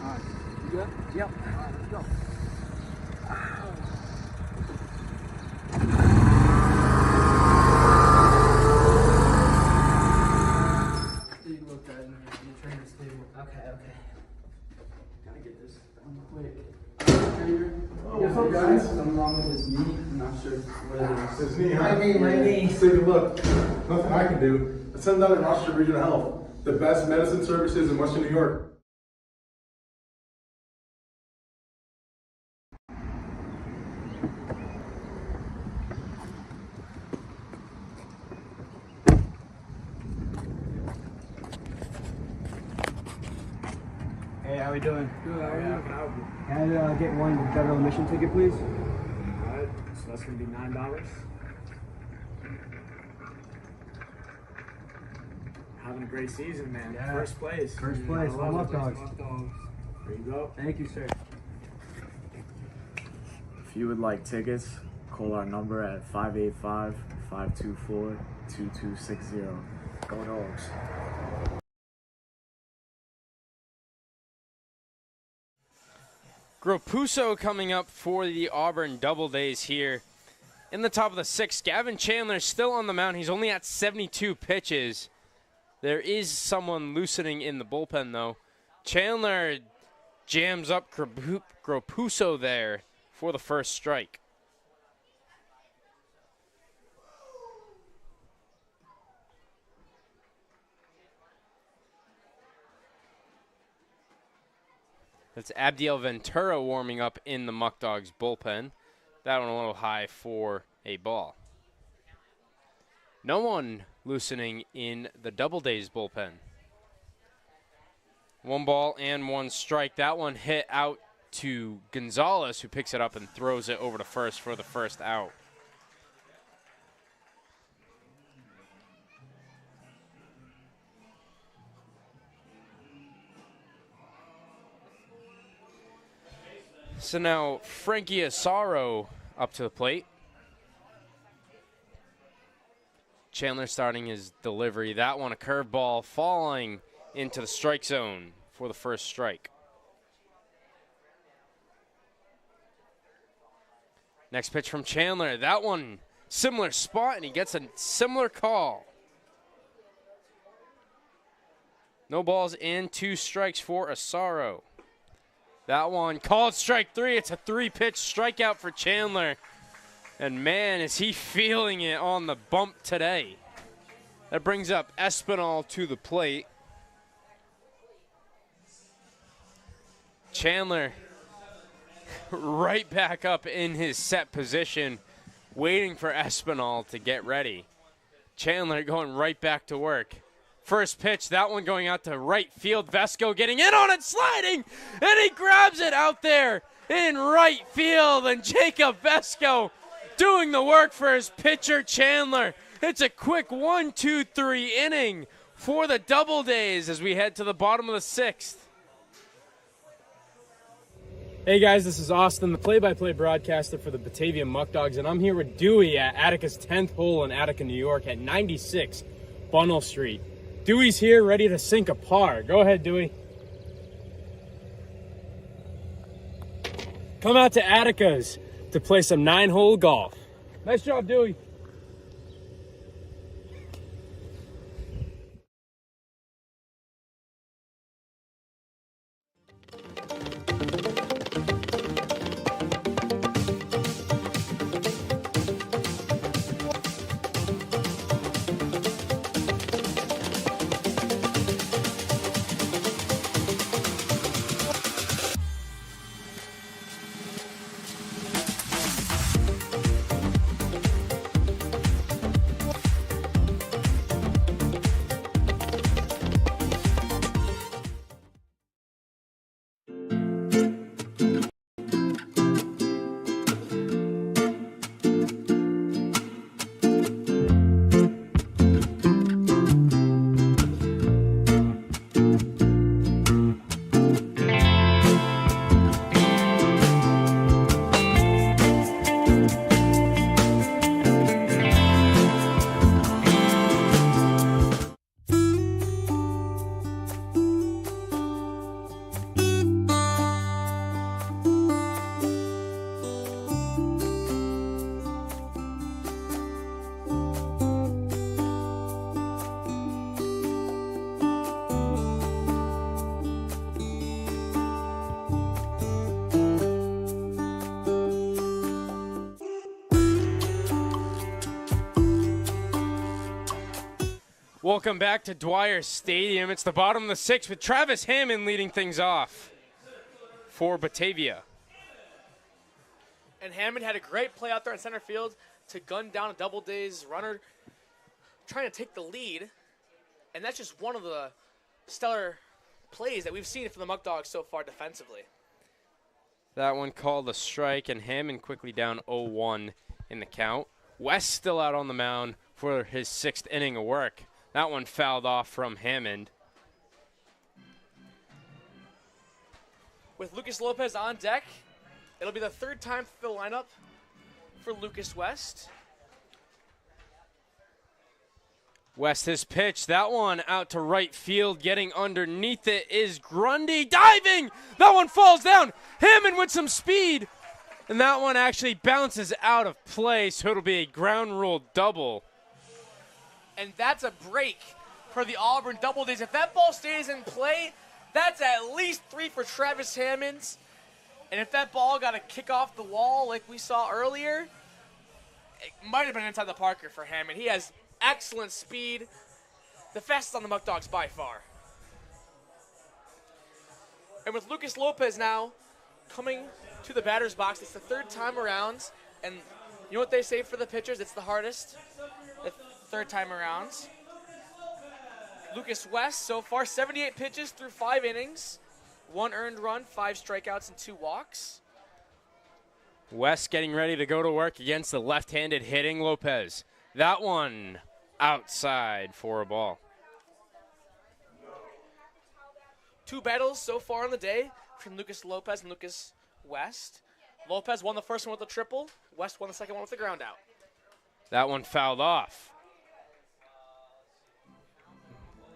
All right. You good? Yep. All right, let's go. You looked at in the trainer's table. Okay. Gotta get this done quick. Trainer. What's up, guys? Something wrong with his knee. I'm not sure what it is. His knee, huh? My knee. Let's take a look. Nothing I can do. Let's send down to Rochester Regional Health. The best medicine services in Western New York. Hey, how we doing? Good. How are you? Can I get one federal admission ticket, please? All right. So that's going to be $9. Having a great season, man. Yeah. First place. First place, my Muckdogs. There you go. Thank you, sir. If you would like tickets, call our number at 585-524-2260. Go Dogs. Gropuso coming up for the Auburn Doubledays here. In the top of the sixth, Gavin Chandler still on the mound. He's only at 72 pitches. There is someone loosening in the bullpen, though. Chandler jams up Gropuso there for the first strike. That's Abdiel Ventura warming up in the Muckdogs bullpen. That one a little high for a ball. No one loosening in the Doubledays bullpen. 1 ball and 1 strike. That one hit out to Gonzalez, who picks it up and throws it over to first for the first out. So now Frankie Asaro up to the plate. Chandler starting his delivery. That one a curveball falling into the strike zone for the first strike. Next pitch from Chandler. That one similar spot, and he gets a similar call. No balls and 2 strikes for Asaro. That one called strike 3. It's a 3-pitch strikeout for Chandler. And man, is he feeling it on the bump today. That brings up Espinal to the plate. Chandler right back up in his set position, waiting for Espinal to get ready. Chandler going right back to work. First pitch, that one going out to right field. Vesco getting in on it, sliding, and he grabs it out there in right field. And Jacob Vesco doing the work for his pitcher, Chandler. It's a quick 1-2-3 inning for the Doubledays as we head to the bottom of the 6th. Hey guys, this is Austin, the play-by-play broadcaster for the Batavia Muckdogs, and I'm here with Dewey at Attica's 10th hole in Attica, New York at 96 Bunnell Street. Dewey's here ready to sink a par. Go ahead, Dewey. Come out to Attica's to play some 9-hole golf. Nice job, Dewey. Welcome back to Dwyer Stadium. It's the bottom of the 6th with Travis Hammond leading things off for Batavia. And Hammond had a great play out there in center field to gun down a Doubledays runner trying to take the lead. And that's just one of the stellar plays that we've seen from the Muckdogs so far defensively. That one called a strike, and Hammond quickly down 0-1 in the count. West still out on the mound for his 6th inning of work. That one fouled off from Hammond. With Lucas Lopez on deck, it'll be the 3rd time through the lineup for Lucas West. West has pitched. That one out to right field. Getting underneath it is Grundy. Diving! That one falls down. Hammond with some speed. And that one actually bounces out of play, so it'll be a ground rule double. And that's a break for the Auburn Doubledays. If that ball stays in play, that's at least 3 for Travis Hammond. And if that ball got a kick off the wall like we saw earlier, it might have been inside the Parker for Hammond. He has excellent speed, the fastest on the Muckdogs by far. And with Lucas Lopez now coming to the batter's box, it's the 3rd time around. And you know what they say for the pitchers? It's the hardest, the 3rd time around. Lucas West, so far, 78 pitches through 5 innings. 1 earned run, 5 strikeouts, and 2 walks. West getting ready to go to work against the left-handed hitting Lopez. That one outside for a ball. 2 battles so far in the day from Lucas Lopez and Lucas West. Lopez won the first one with a triple. West won the second one with a ground out. That one fouled off.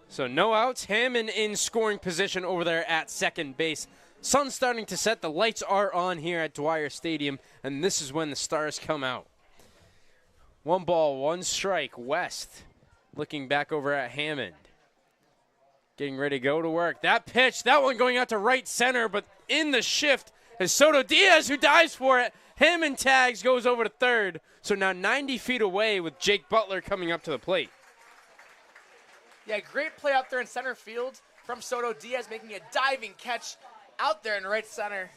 So no outs. Hammond in scoring position over there at second base. Sun's starting to set. The lights are on here at Dwyer Stadium, and this is when the stars come out. 1 ball, 1 strike. West looking back over at Hammond. Getting ready to go to work. That pitch, that one going out to right center, but in the shift is Soto Diaz, who dives for it. Hammond tags, goes over to third. So now 90 feet away with Jake Butler coming up to the plate. Yeah, great play out there in center field from Soto Diaz, making a diving catch out there in right center.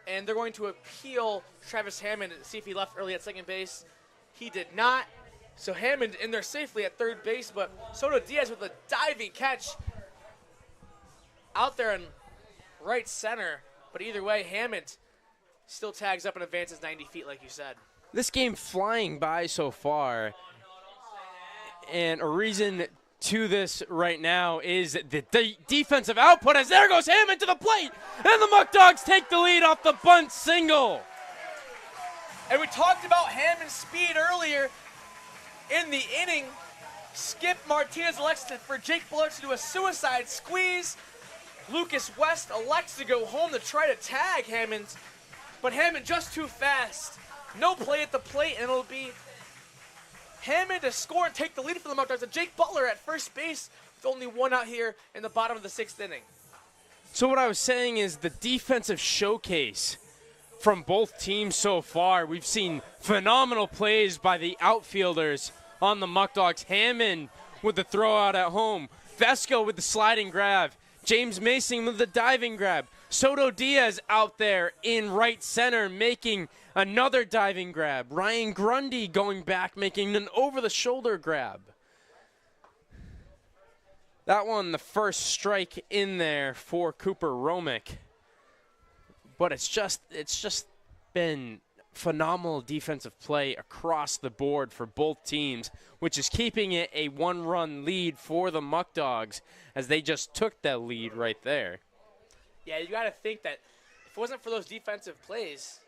And they're going to appeal Travis Hammond to see if he left early at second base. He did not. So Hammond in there safely at third base, but Soto Diaz with a diving catch out there in right center. But either way, Hammond still tags up and advances 90 feet, like you said. This game flying by so far. And a reason to this right now is the defensive output, as there goes Hammond to the plate, and the Muckdogs take the lead off the bunt single. And we talked about Hammond's speed earlier in the inning. Skip Martinez elects for Jake Butler to do a suicide squeeze. Lucas West elects to go home to try to tag Hammond, but Hammond just too fast. No play at the plate, and it'll be Hammond to score and take the lead for the Muckdogs. And Jake Butler at first base with only 1 out here in the bottom of the 6th inning. So what I was saying is the defensive showcase from both teams so far. We've seen phenomenal plays by the outfielders on the Muckdogs. Hammond with the throw out at home. Vesco with the sliding grab. James Mason with the diving grab. Soto Diaz out there in right center making another diving grab. Ryan Grundy going back making an over-the-shoulder grab. That one, the first strike in there for Cooper Romick. But it's just been phenomenal defensive play across the board for both teams, which is keeping it a 1-run lead for the Muckdogs as they just took that lead right there. Yeah, you got to think that if it wasn't for those defensive plays,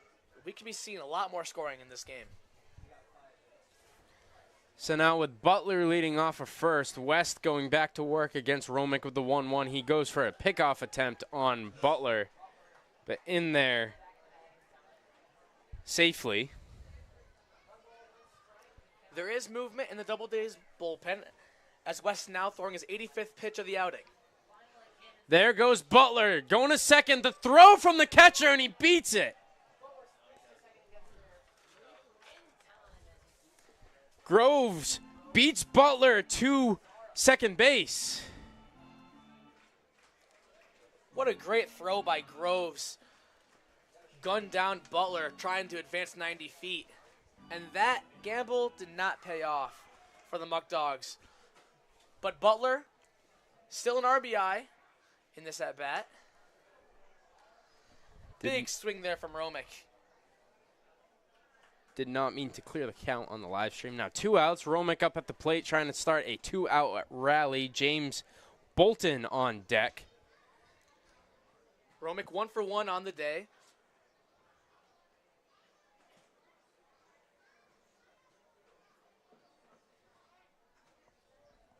we could be seeing a lot more scoring in this game. So now with Butler leading off of first, West going back to work against Romick with the 1-1. He goes for a pickoff attempt on Butler, but in there safely. There is movement in the Doubledays bullpen as West now throwing his 85th pitch of the outing. There goes Butler going to second. The throw from the catcher, and he beats it. Groves beats Butler to second base. What a great throw by Groves. Gunned down Butler, trying to advance 90 feet. And that gamble did not pay off for the Muckdogs. But Butler, still an RBI in this at-bat. Big swing there from Romick. did not mean to clear the count on the live stream. Now 2 outs. Romick up at the plate trying to start a 2-out rally. James Bolton on deck. Romick 1 for 1 on the day.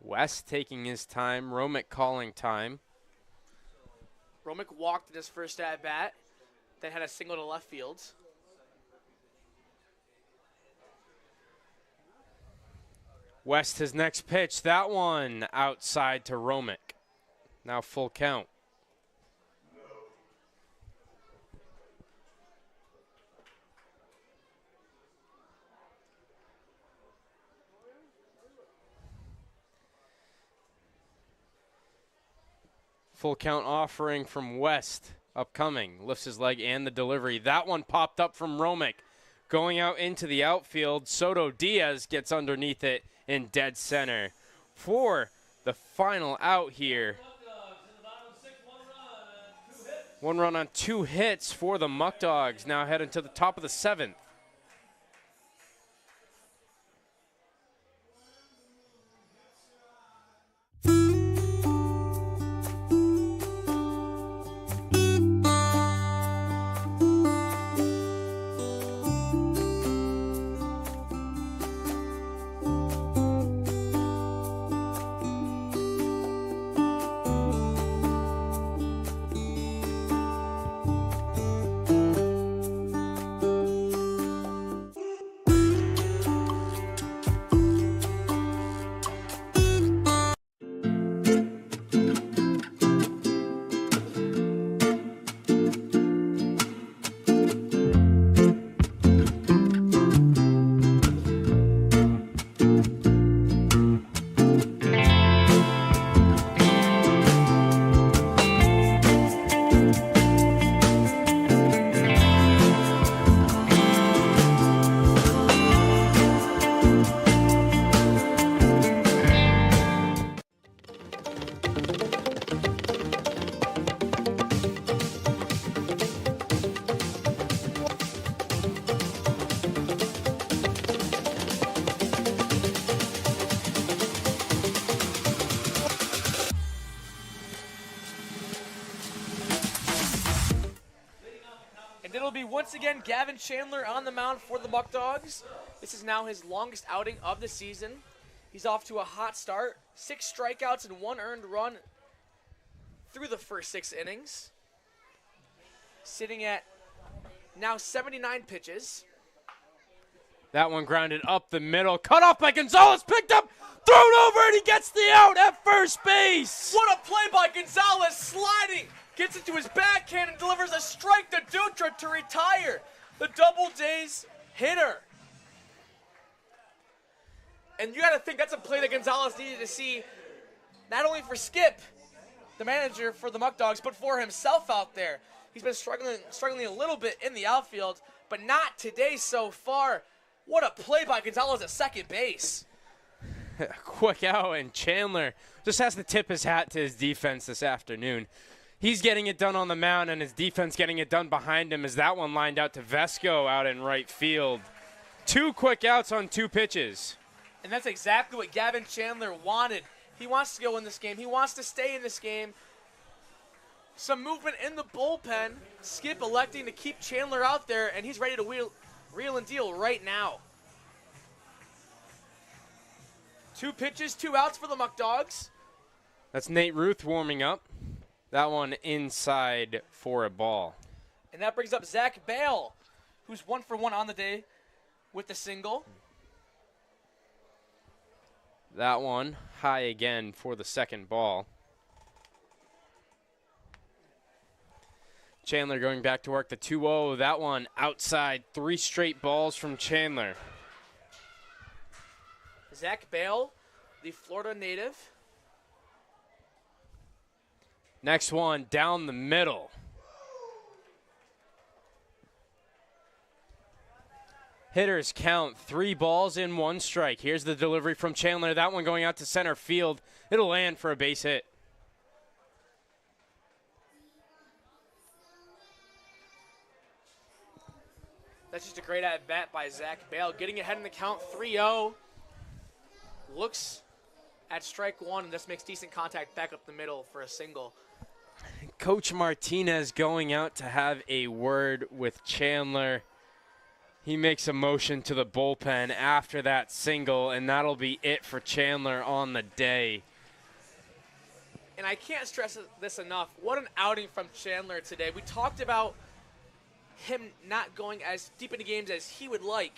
West taking his time. Romick calling time. Romick walked in his first at-bat, then had a single to left field. West his next pitch. That one outside to Romick. Now full count. Full count offering from West upcoming. Lifts his leg and the delivery. That one popped up from Romick. Going out into the outfield. Soto Diaz gets underneath it in dead center for the final out here. 1 run on 2 hits for the Muckdogs. Now heading to the top of the 7th. It'll be once again Gavin Chandler on the mound for the Muckdogs. This is now his longest outing of the season. He's off to a hot start. 6 strikeouts and 1 earned run through the first 6 innings. Sitting at now 79 pitches. That one grounded up the middle. Cut off by Gonzalez. Picked up. Thrown over and he gets the out at first base. What a play by Gonzalez, sliding. Gets into his backhand and delivers a strike to Dutra to retire. The Doubledays hitter. And you got to think that's a play that Gonzalez needed to see, not only for Skip, the manager for the Muckdogs, but for himself out there. He's been struggling a little bit in the outfield, but not today so far. What a play by Gonzalez at second base. Quick out, and Chandler just has to tip his hat to his defense this afternoon. He's getting it done on the mound, and his defense getting it done behind him as that one lined out to Vesco out in right field. 2 quick outs on 2 pitches. And that's exactly what Gavin Chandler wanted. He wants to go in this game. He wants to stay in this game. Some movement in the bullpen. Skip electing to keep Chandler out there, and he's ready to reel and deal right now. 2 pitches, 2 outs for the Muckdogs. That's Nate Ruth warming up. That one inside for a ball. And that brings up Zach Bale, who's 1 for 1 on the day with the single. That one high again for the second ball. Chandler going back to work the 2-0. That one outside. 3 straight balls from Chandler. Zach Bale, the Florida native. Next one down the middle. Hitters count 3 balls in 1 strike. Here's the delivery from Chandler. That one going out to center field. It'll land for a base hit. That's just a great at-bat by Zach Bale. Getting ahead in the count, 3-0. Looks at strike one and just makes decent contact back up the middle for a single. Coach Martinez going out to have a word with Chandler. He makes a motion to the bullpen after that single, and that'll be it for Chandler on the day. And I can't stress this enough. What an outing from Chandler today. We talked about him not going as deep into games as he would like,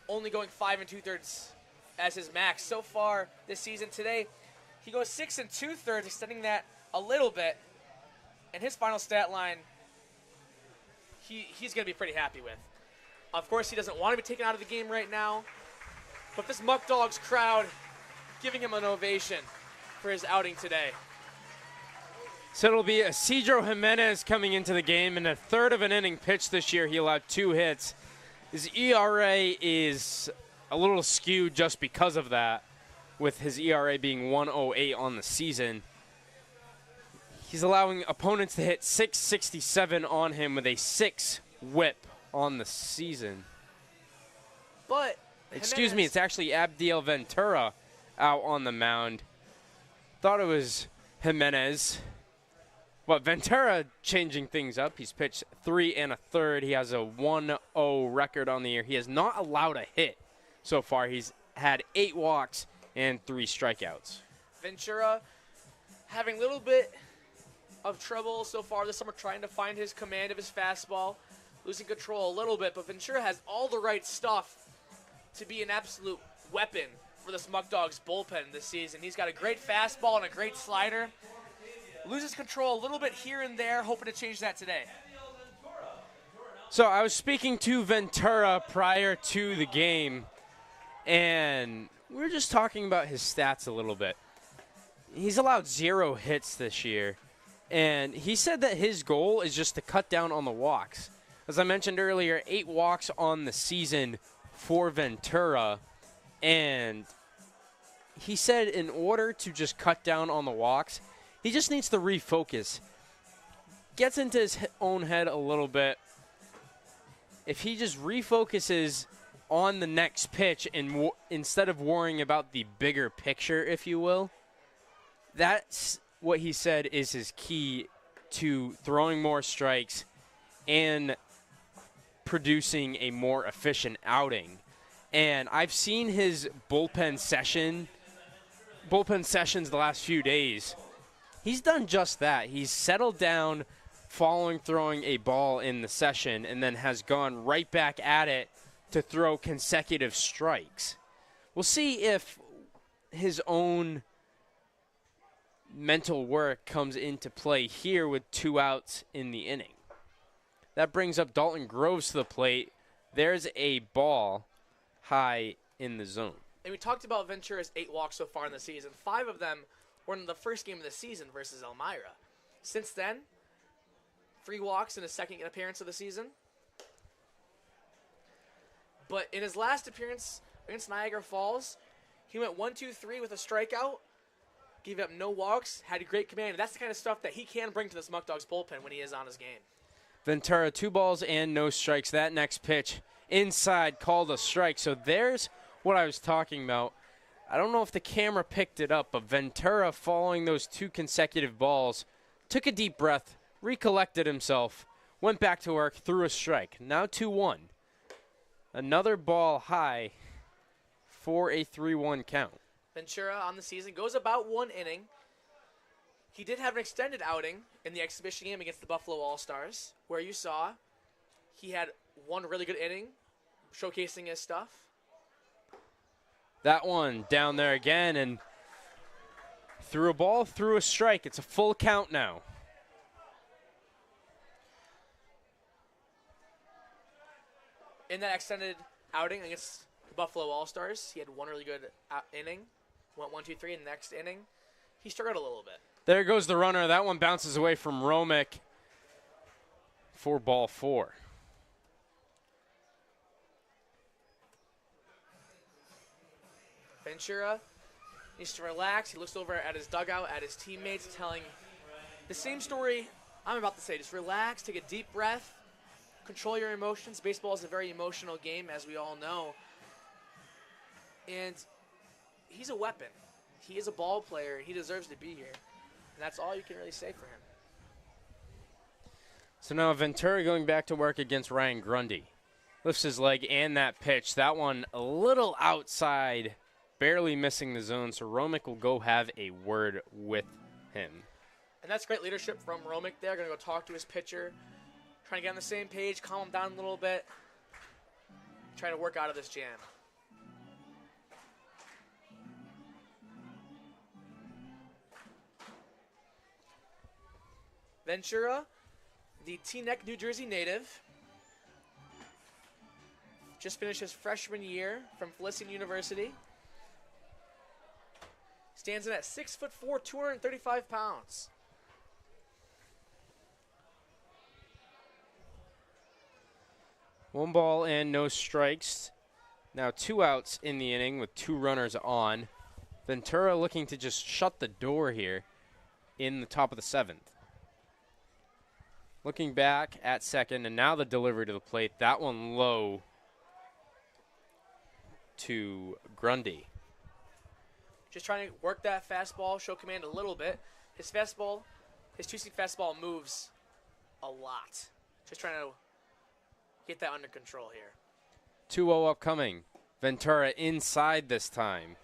only going 5 2/3 as his max. So far this season today, he goes 6 2/3, extending that a little bit. And his final stat line, he's going to be pretty happy with. Of course, he doesn't want to be taken out of the game right now, but this Muckdogs crowd giving him an ovation for his outing today. So it'll be Isidro Jimenez coming into the game. In a third of an inning pitch this year, he allowed 2 hits. His ERA is a little skewed just because of that, with his ERA being 1.08 on the season. He's allowing opponents to hit .667 on him with a 6 whip on the season. But excuse me, it's actually Abdiel Ventura out on the mound. Thought it was Jimenez. But Ventura changing things up. He's pitched 3 1/3. He has a 1-0 record on the year. He has not allowed a hit so far. He's had 8 walks and 3 strikeouts. Ventura having a little bit of trouble so far this summer trying to find his command of his fastball, losing control a little bit, but Ventura has all the right stuff to be an absolute weapon for this Muckdogs bullpen this season. He's got a great fastball and a great slider. Loses control a little bit here and there, hoping to change that today. So I was speaking to Ventura prior to the game, and we were just talking about his stats a little bit. He's allowed 0 hits this year, and he said that his goal is just to cut down on the walks. As I mentioned earlier, 8 walks on the season for Ventura, and he said in order to just cut down on the walks, he just needs to refocus. Gets into his own head a little bit. If he just refocuses on the next pitch and instead of worrying about the bigger picture, if you will, that's what he said is his key to throwing more strikes and producing a more efficient outing. And I've seen his bullpen sessions the last few days. He's done just that. He's settled down following throwing a ball in the session and then has gone right back at it to throw consecutive strikes. We'll see if his own mental work comes into play here with 2 outs in the inning. That brings up Dalton Groves to the plate. There's a ball high in the zone. And we talked about Ventura's 8 walks so far in the season. 5 of them were in the first game of the season versus Elmira. Since then, 3 walks in his second appearance of the season. But in his last appearance against Niagara Falls, he went 1-2-3 with a strikeout, gave up no walks, had a great command. That's the kind of stuff that he can bring to this Muckdogs bullpen when he is on his game. Ventura, 2 balls and no strikes. That next pitch inside called a strike. So there's what I was talking about. I don't know if the camera picked it up, but Ventura, following those 2 consecutive balls, took a deep breath, recollected himself, went back to work, threw a strike. Now 2-1. Another ball high for a 3-1 count. Ventura on the season goes about 1 inning. He did have an extended outing in the exhibition game against the Buffalo All-Stars, where you saw he had 1 really good inning, showcasing his stuff. That one down there again, and threw a ball, threw a strike. It's a full count now. In that extended outing against the Buffalo All-Stars, he had 1 really good inning, went 1-2-3 in the next inning. He struggled a little bit. There goes the runner. That one bounces away from Romick for ball 4. Ventura needs to relax. He looks over at his dugout, at his teammates, telling the same story I'm about to say. Just relax, take a deep breath, control your emotions. Baseball is a very emotional game, as we all know. And he's a weapon. He is a ball player. He deserves to be here. And that's all you can really say for him. So now Ventura going back to work against Ryan Grundy. Lifts his leg and that pitch. That one a little outside, barely missing the zone. So Romick will go have a word with him. And that's great leadership from Romick there. Going to go talk to his pitcher. Trying to get on the same page, calm him down a little bit. Trying to work out of this jam. Ventura, the Teaneck, New Jersey native, just finished his freshman year from Felician University. Stands in at 6'4", 235 pounds. One ball and no strikes. Now 2 outs in the inning with 2 runners on. Ventura looking to just shut the door here in the top of the 7th. Looking back at second, and now the delivery to the plate. That one low to Grundy. Just trying to work that fastball, show command a little bit. His fastball, his two-seam fastball moves a lot. Just trying to get that under control here. 2-0 upcoming. Ventura inside this time.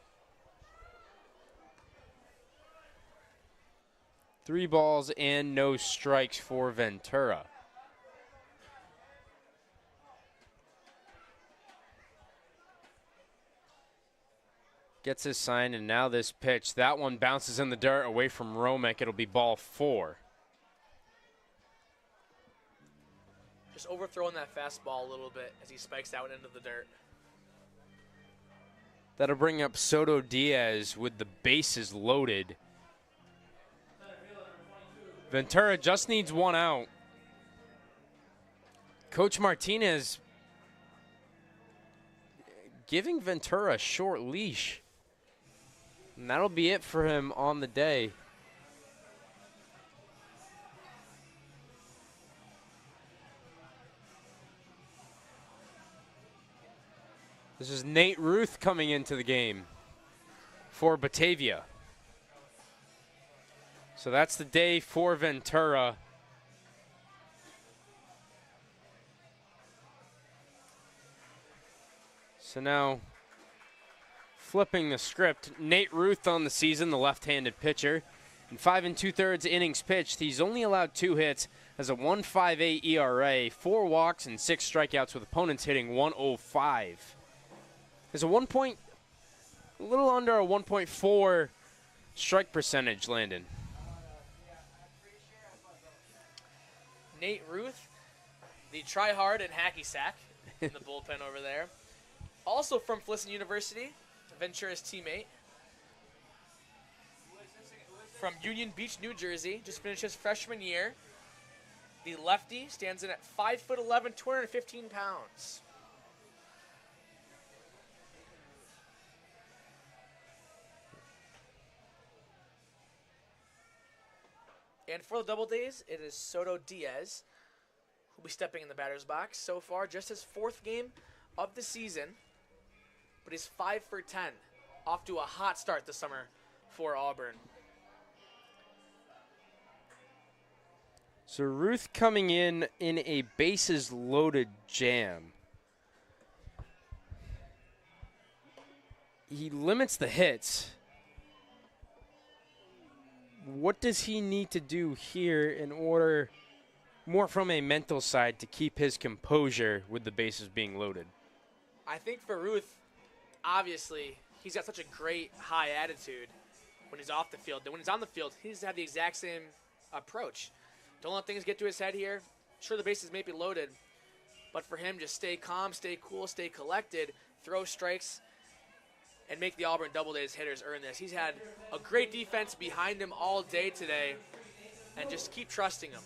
3 balls and no strikes for Ventura. Gets his sign, and now this pitch. That one bounces in the dirt away from Romick. It'll be ball 4. Just overthrowing that fastball a little bit as he spikes out into the dirt. That'll bring up Soto Diaz with the bases loaded. Ventura just needs 1 out. Coach Martinez giving Ventura a short leash. And that'll be it for him on the day. This is Nate Ruth coming into the game for Batavia. So that's the day for Ventura. So now, flipping the script, Nate Ruth on the season, the left-handed pitcher. In 5 2/3 innings pitched, he's only allowed 2 hits, has a 1.58 ERA, 4 walks, and 6 strikeouts with opponents hitting 105. There's a little under a 1.4 strike percentage, Landon. Nate Ruth, the try-hard and hacky sack in the bullpen over there. Also from Felician University, Ventura's teammate. From Union Beach, New Jersey, just finished his freshman year. The lefty stands in at 5'11", 215 pounds. And for the Doubledays, it is Soto Diaz who will be stepping in the batter's box. So far, just his 4th game of the season, but he's 5 for 10. Off to a hot start this summer for Auburn. So Ruth coming in a bases-loaded jam. He limits the hits. What does he need to do here in order, more from a mental side, to keep his composure with the bases being loaded? I think for Ruth, obviously, he's got such a great high attitude when he's off the field. Then when he's on the field, he needs to have the exact same approach. Don't let things get to his head here. Sure, the bases may be loaded, but for him, just stay calm, stay cool, stay collected, throw strikes, and make the Auburn Doubledays hitters earn this. He's had a great defense behind him all day today, and just keep trusting him.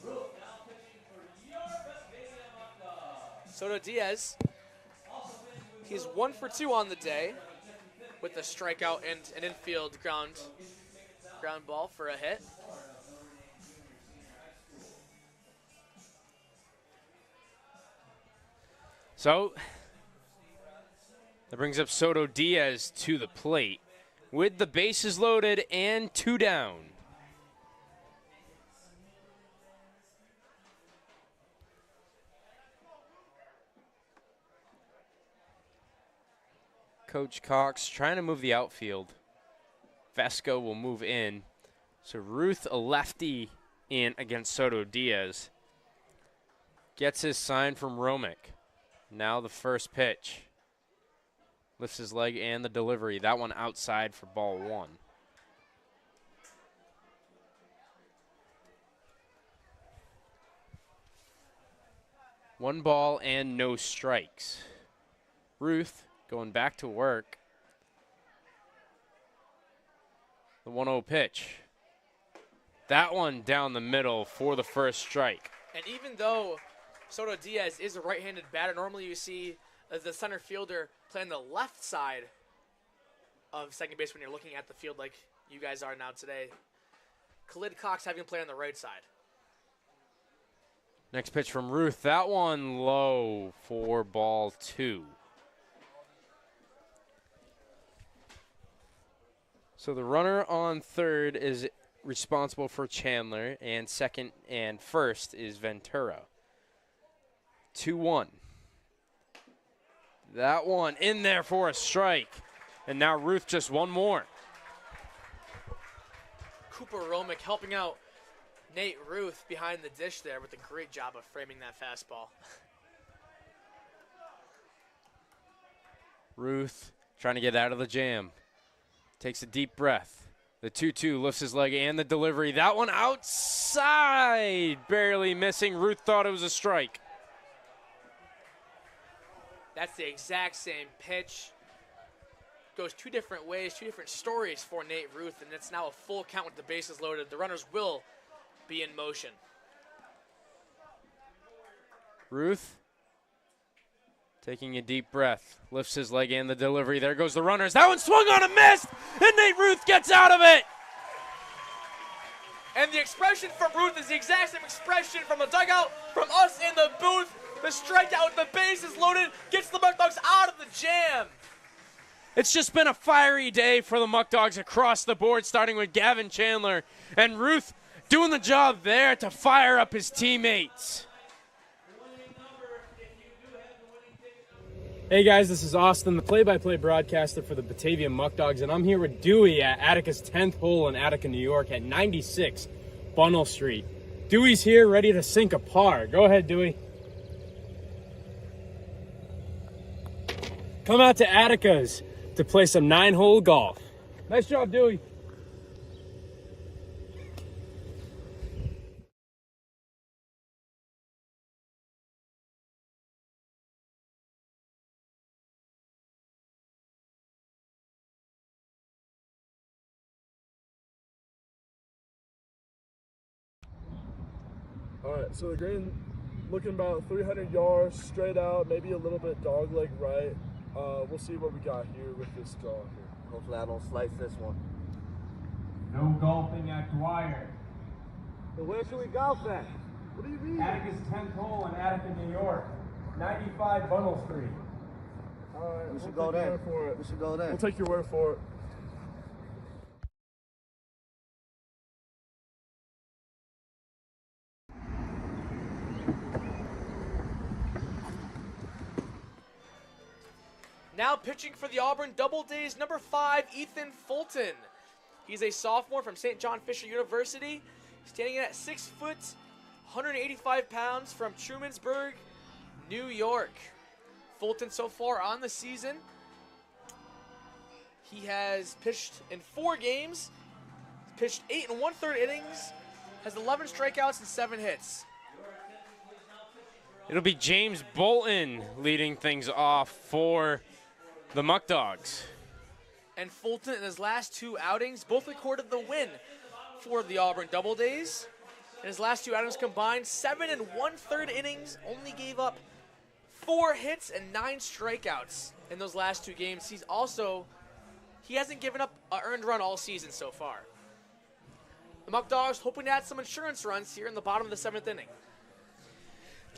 Soto Diaz, he's 1 for 2 on the day with a strikeout and an infield ground ball for a hit. So that brings up Soto Diaz to the plate with the bases loaded and 2 down. Coach Cox trying to move the outfield. Vesco will move in. So Ruth, a lefty, in against Soto Diaz. Gets his sign from Romick. Now the first pitch. Lifts his leg and the delivery. That one outside for ball 1. One ball and no strikes. Ruth going back to work. The 1-0 pitch. That one down the middle for the first strike. And even though Soto Diaz is a right-handed batter, normally you see the center fielder play on the left side of second base when you're looking at the field like you guys are now today. Khalid Cox having him play on the right side. Next pitch from Ruth. That one low for ball 2. So the runner on third is responsible for Chandler, and second and first is Ventura. 2-1. That one in there for a strike. And now Ruth just one more. Cooper Romick helping out Nate Ruth behind the dish there with a great job of framing that fastball. Ruth trying to get out of the jam. Takes a deep breath. The 2-2 lifts his leg and the delivery. That one outside. Barely missing. Ruth thought it was a strike. That's the exact same pitch. Goes 2 different ways, 2 different stories for Nate Ruth, and it's now a full count with the bases loaded. The runners will be in motion. Ruth taking a deep breath, lifts his leg and the delivery. There goes the runners. That one swung on and missed, and Nate Ruth gets out of it. And the expression from Ruth is the exact same expression from the dugout, from us in the booth. The strikeout with the bases loaded gets the Muckdogs out of the jam. It's just been a fiery day for the Muckdogs across the board, starting with Gavin Chandler. And Ruth doing the job there to fire up his teammates. Hey guys, this is Austin, the play-by-play broadcaster for the Batavia Muckdogs, and I'm here with Dewey at Attica's 10th hole in Attica, New York at 96 Bunnell Street. Dewey's here ready to sink a par. Go ahead, Dewey. Come out to Attica's to play some 9-hole golf. Nice job, Dewey. All right, so the green looking about 300 yards straight out, maybe a little bit dog leg right. We'll see what we got here with this draw here. Hopefully I don't slice this one. No golfing at Dwyer. So where should we golf at? What do you mean? Attica's 10th hole in Attica, New York. 95 Bunnell Street. All right, We should we'll go take your there. word for it. We should go there. We'll take your word for it. Now pitching for the Auburn Doubledays, number 5, Ethan Fulton. He's a sophomore from St. John Fisher University, standing at 6 foot, 185 pounds from Trumansburg, New York. Fulton so far on the season, he has pitched in 4 games, pitched 8 1/3 innings, has 11 strikeouts and 7 hits. It'll be James Bolton leading things off for the Muckdogs. And Fulton in his last 2 outings both recorded the win for the Auburn Doubledays. In his last 2 outings combined, 7 1/3 innings, only gave up 4 hits and 9 strikeouts in those last 2 games. He hasn't given up an earned run all season so far. The Muckdogs hoping to add some insurance runs here in the bottom of the 7th inning.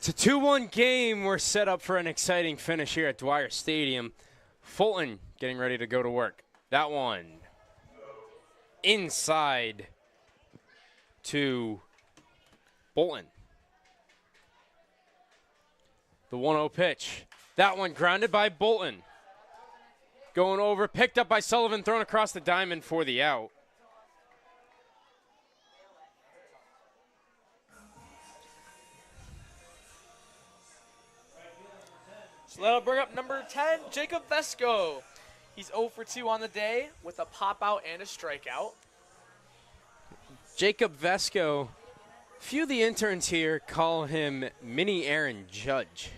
It's a 2-1 game. We're set up for an exciting finish here at Dwyer Stadium. Fulton getting ready to go to work. That one inside to Bolton. The 1-0 pitch. That one grounded by Bolton. Going over, picked up by Sullivan, thrown across the diamond for the out. So that'll bring up number 10, Jacob Vesco. He's 0 for 2 on the day with a pop-out and a strikeout. Jacob Vesco, few of the interns here call him Mini Aaron Judge.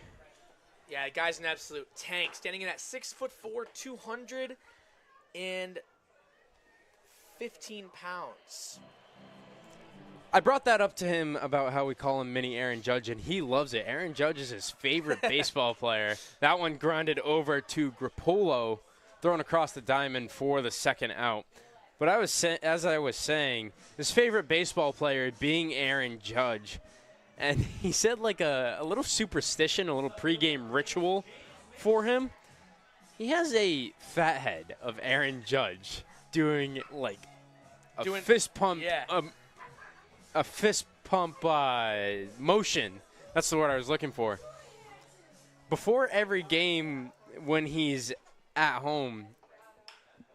Yeah, the guy's an absolute tank, standing in at 6'4", 215 pounds. I brought that up to him about how we call him Mini Aaron Judge, and he loves it. Aaron Judge is his favorite baseball player. That one grounded over to Grappolo, thrown across the diamond for the second out. But as I was saying, his favorite baseball player being Aaron Judge. And he said like a little superstition, a little pregame ritual for him. He has a fat head of Aaron Judge doing like a fist pump, a fist pump motion. That's the word I was looking for. Before every game when he's at home,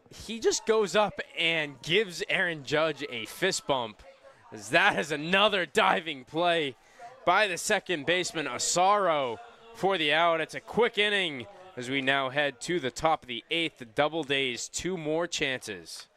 he just goes up and gives Aaron Judge a fist bump. As that is another diving play by the second baseman, Asaro, for the out. It's a quick inning as we now head to the top of the 8th. The Doubledays, 2 more chances.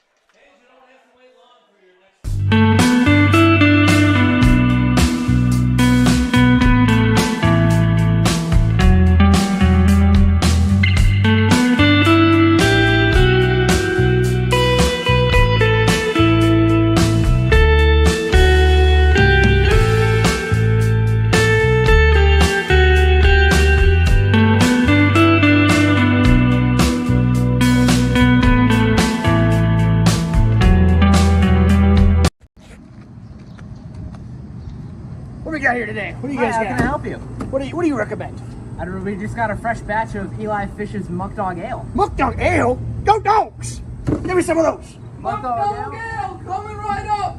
What do we got here today? What do you guys got? How can I help you? What do you recommend? I don't know, we just got a fresh batch of Eli Fish's Muckdog Ale. Muckdog Ale? Go Dogs! Give me some of those. Muckdog Ale coming right up!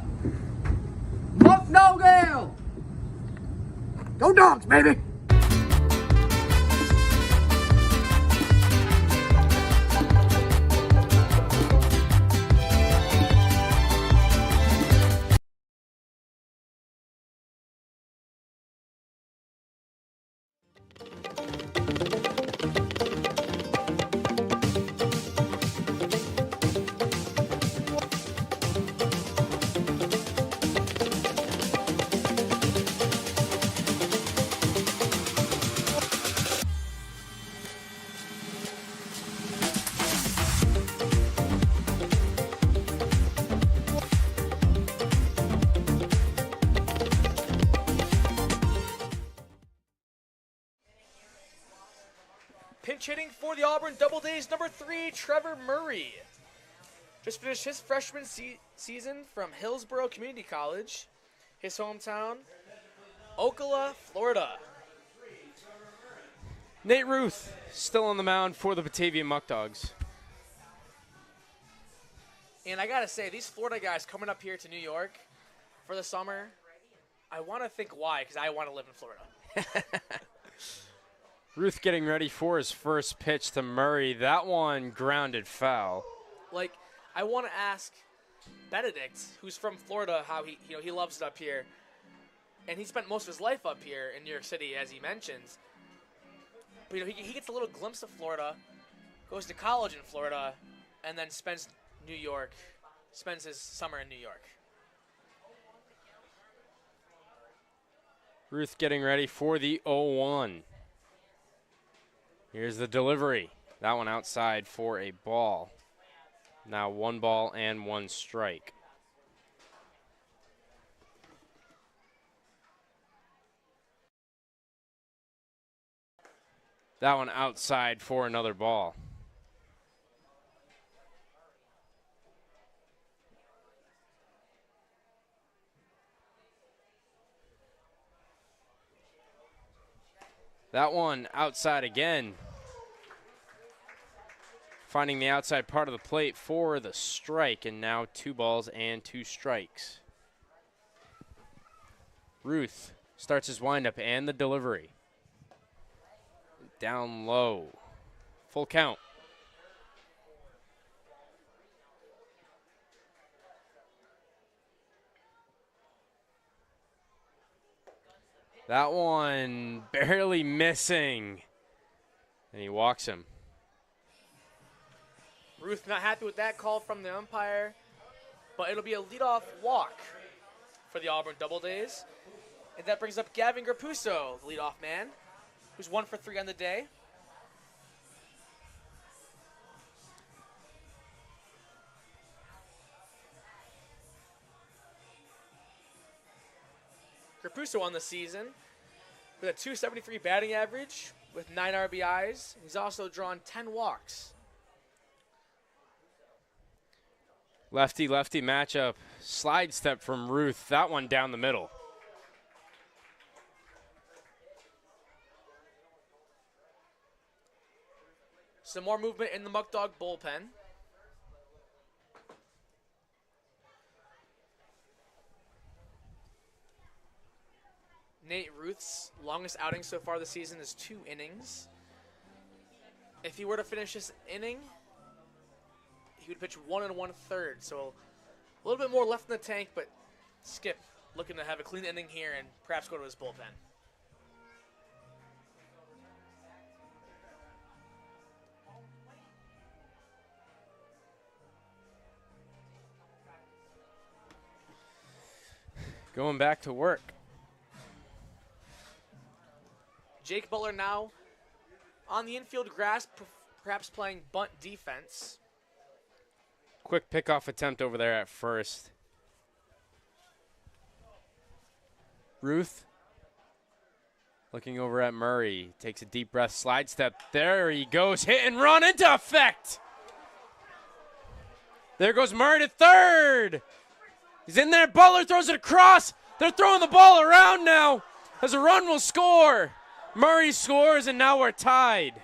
Muckdog Ale! Go Dogs, baby! Pinch hitting for the Auburn Doubledays, number 3, Trevor Murray. Just finished his freshman season from Hillsborough Community College, his hometown, Ocala, Florida. Nate Ruth still on the mound for the Batavia Muckdogs. And I got to say, these Florida guys coming up here to New York for the summer, I want to think why, because I want to live in Florida. Ruth getting ready for his first pitch to Murray. That one grounded foul. Like, I want to ask Benedict, who's from Florida, how he loves it up here. And he spent most of his life up here in New York City, as he mentions. But, he gets a little glimpse of Florida, goes to college in Florida, and then spends his summer in New York. Ruth getting ready for the 0-1. Here's the delivery. That one outside for a ball. Now 1 ball and 1 strike. That one outside for another ball. That one outside again. Finding the outside part of the plate for the strike, and now 2 balls and 2 strikes. Ruth starts his windup and the delivery. Down low. Full count. That one barely missing. And he walks him. Ruth not happy with that call from the umpire, but it'll be a leadoff walk for the Auburn Doubledays. And that brings up Gavin Grapuso, the leadoff man, who's 1 for 3 on the day. Grapuso on the season with a .273 batting average with 9 RBIs. He's also drawn 10 walks. Lefty-lefty matchup. Slide step from Ruth. That one down the middle. Some more movement in the Muckdog bullpen. Nate Ruth's longest outing so far this season is 2 innings. If he were to finish this inning, he would pitch 1 1/3. So a little bit more left in the tank, but Skip looking to have a clean inning here and perhaps go to his bullpen. Going back to work. Jake Butler now on the infield grass, perhaps playing bunt defense. Quick pickoff attempt over there at first. Ruth looking over at Murray. Takes a deep breath, slide step. There he goes, hit and run into effect. There goes Murray to third. He's in there, Butler throws it across. They're throwing the ball around now as a run will score. Murray scores, and now we're tied.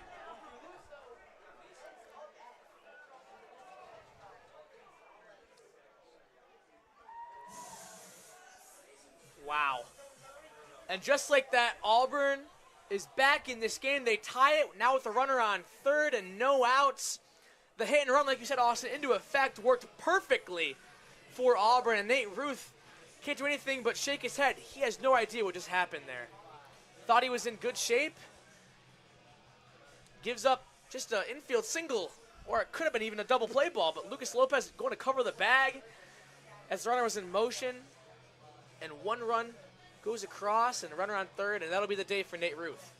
Wow. And just like that, Auburn is back in this game. They tie it now with a runner on third and no outs. The hit and run, like you said, Austin, into effect worked perfectly for Auburn. And Nate Ruth can't do anything but shake his head. He has no idea what just happened there. Thought he was in good shape. Gives up just an infield single, or it could have been even a double play ball, but Lucas Lopez going to cover the bag as the runner was in motion. And 1 run goes across and a runner on third, and that'll be the day for Nate Ruth.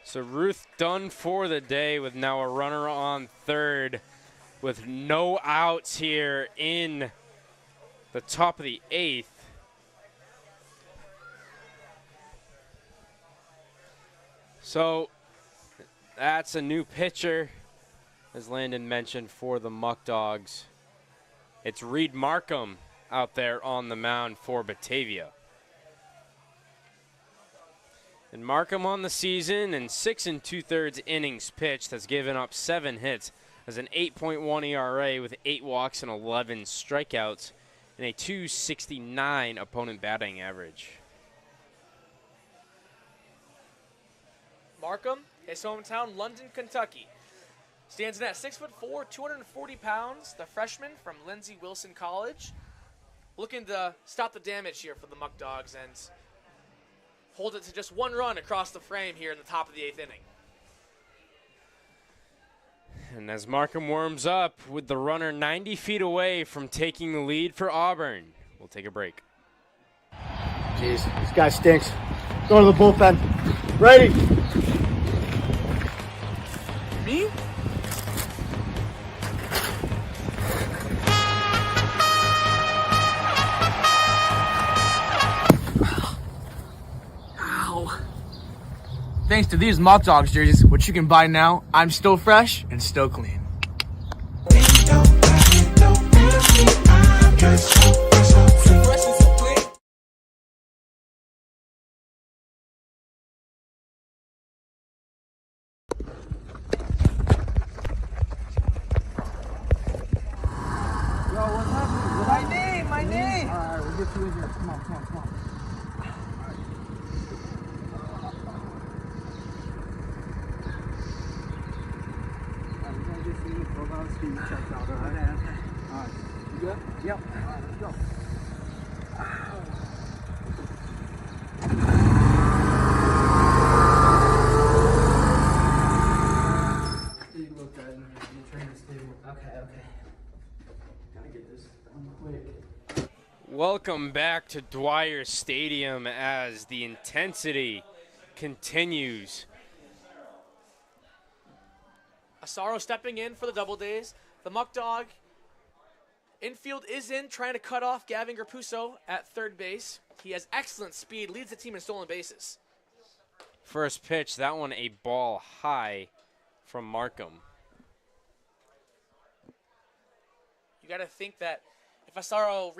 So Ruth done for the day with now a runner on third with no outs here in the top of the 8th. So that's a new pitcher, as Landon mentioned, for the Muckdogs. It's Reed Markham out there on the mound for Batavia. And Markham on the season in 6 2/3 innings pitched has given up 7 hits, has an 8.1 ERA with 8 walks and 11 strikeouts, and a .269 opponent batting average. Markham, his hometown, London, Kentucky. Stands in at 6'4", 240 pounds, the freshman from Lindsey Wilson College. Looking to stop the damage here for the Muckdogs and hold it to just 1 run across the frame here in the top of the 8th inning. And as Markham warms up with the runner 90 feet away from taking the lead for Auburn, we'll take a break. Jeez, this guy stinks. Go to the bullpen. Ready? Me? Ow. Thanks to these Muckdogs jerseys, which you can buy now, I'm still fresh and still clean. too easier. Come on, come on, come on. Alright, we're gonna get some profile speed checked out, alright? Okay. Alright. You good? Yep. Alright, let's go. You looked at it in the trainer's table. Okay, okay. Gotta get this done quick. Welcome back to Dwyer Stadium as the intensity continues. Asaro stepping in for the Doubledays. The Muckdog infield is in, trying to cut off Gavin Grapuso at third base. He has excellent speed, leads the team in stolen bases. First pitch, that one a ball high from Markham. You got to think that if Asaro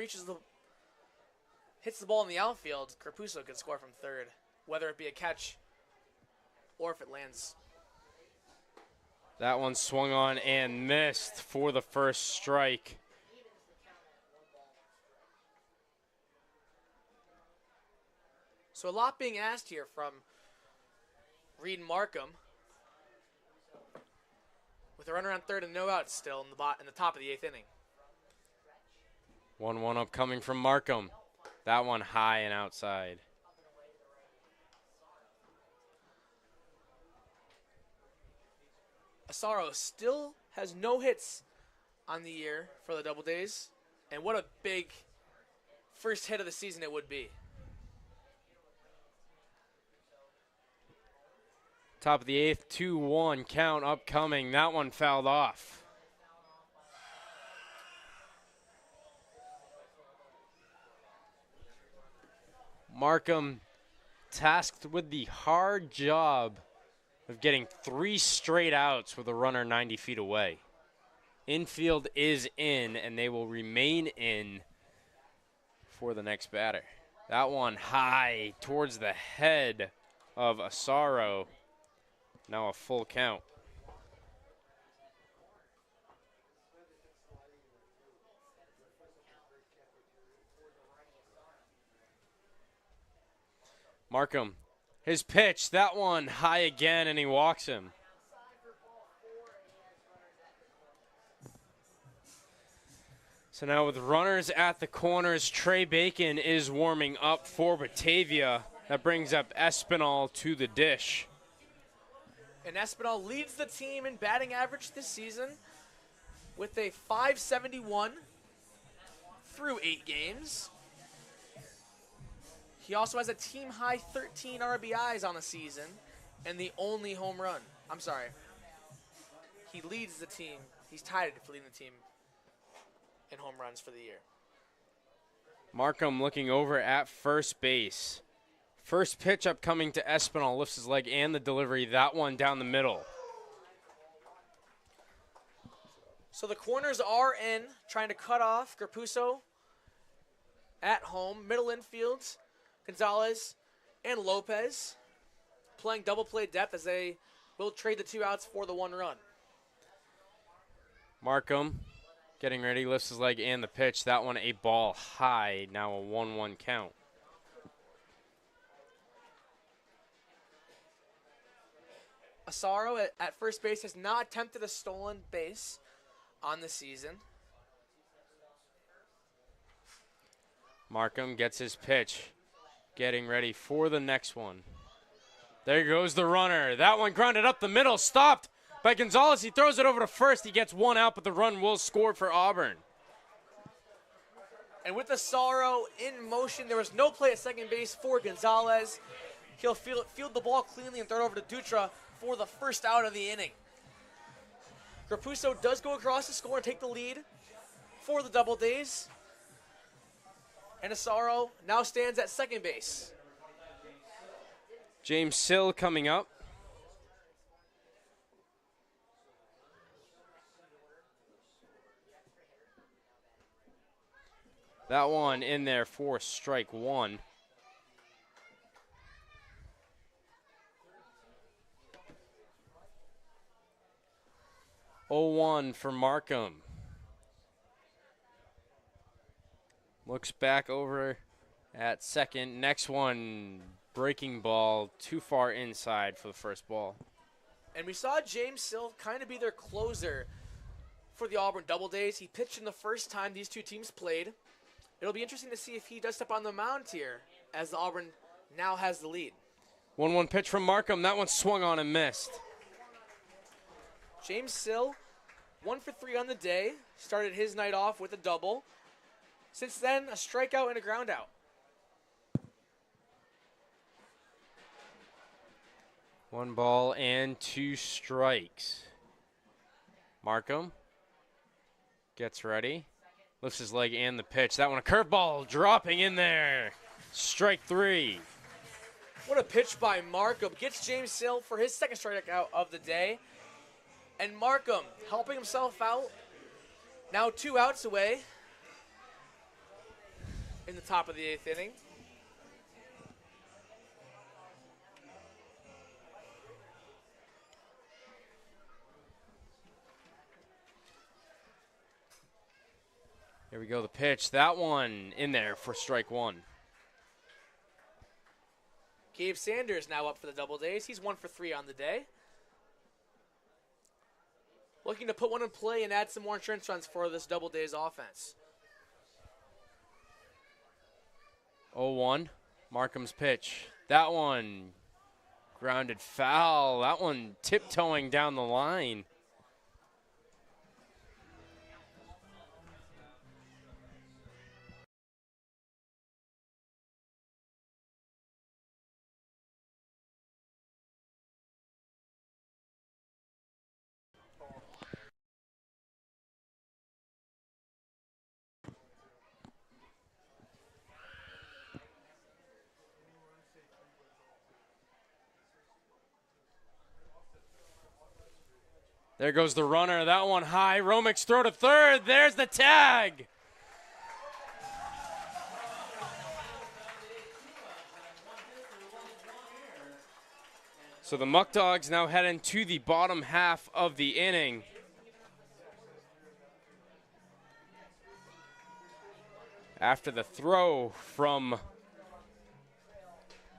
hits the ball in the outfield, Grapuso could score from third, whether it be a catch or if it lands. That one swung on and missed for the first strike. So a lot being asked here from Reed Markham, with a runner on third and no outs still in the top of the 8th inning. 1-1 upcoming from Markham. That one high and outside. Asaro still has no hits on the year for the Doubledays, and what a big first hit of the season it would be. Top of the 8th, 2-1 count upcoming. That one fouled off. Markham tasked with the hard job of getting 3 straight outs with a runner 90 feet away. Infield is in, and they will remain in for the next batter. That one high towards the head of Asaro. Now a full count. Markham, his pitch, that one high again, and he walks him. So now with runners at the corners, Trey Bacon is warming up for Batavia. That brings up Espinal to the dish. And Espinal leads the team in batting average this season with a .571 through 8 games. He also has a team-high 13 RBIs on the season and the only home run. I'm sorry. He leads the team. He's tied for leading the team in home runs for the year. Markham looking over at first base. First pitch upcoming to Espinal, lifts his leg and the delivery. That one down the middle. So the corners are in, trying to cut off Grapuso at home. Middle infield, Gonzalez and Lopez playing double play depth as they will trade the 2 outs for the 1 run. Markham getting ready, lifts his leg and the pitch. That one a ball high, now a 1-1 count. Asaro at first base has not attempted a stolen base on the season. Markham gets his pitch, getting ready for the next one. There goes the runner. That one grounded up the middle, stopped by Gonzalez. He throws it over to first. He gets 1 out, but the run will score for Auburn. And with Asaro in motion, there was no play at second base for Gonzalez. He'll field the ball cleanly and throw it over to Dutra for the first out of the inning. Grapuso does go across the score and take the lead for the Doubledays. And Asaro now stands at second base. James Sill coming up. That one in there for strike 1. Oh, 1 for Markham. Looks back over at second. Next one, breaking ball too far inside for the first ball. And we saw James Sill kind of be their closer for the Auburn Doubledays. He pitched in the first time these two teams played. It'll be interesting to see if he does step on the mound here as the Auburn now has the lead. 1-1 pitch from Markham. That one swung on and missed. James Sill, 1 for 3 on the day, started his night off with a double. Since then, a strikeout and a ground out. 1 ball and 2 strikes. Markham gets ready, lifts his leg and the pitch. That one, a curveball dropping in there. Strike 3. What a pitch by Markham. Gets James Sill for his second strikeout of the day. And Markham helping himself out. Now 2 outs away in the top of the 8th inning. Here we go, the pitch. That one in there for strike 1. Gabe Sanders now up for the Doubledays. He's 1 for 3 on the day. Looking to put one in play and add some more insurance runs for this Doubledays offense. 0-1, Markham's pitch. That one grounded foul. That one tiptoeing down the line. There goes the runner. That one high. Romick's throw to third. There's the tag. So the Muckdogs now head into the bottom half of the inning. After the throw from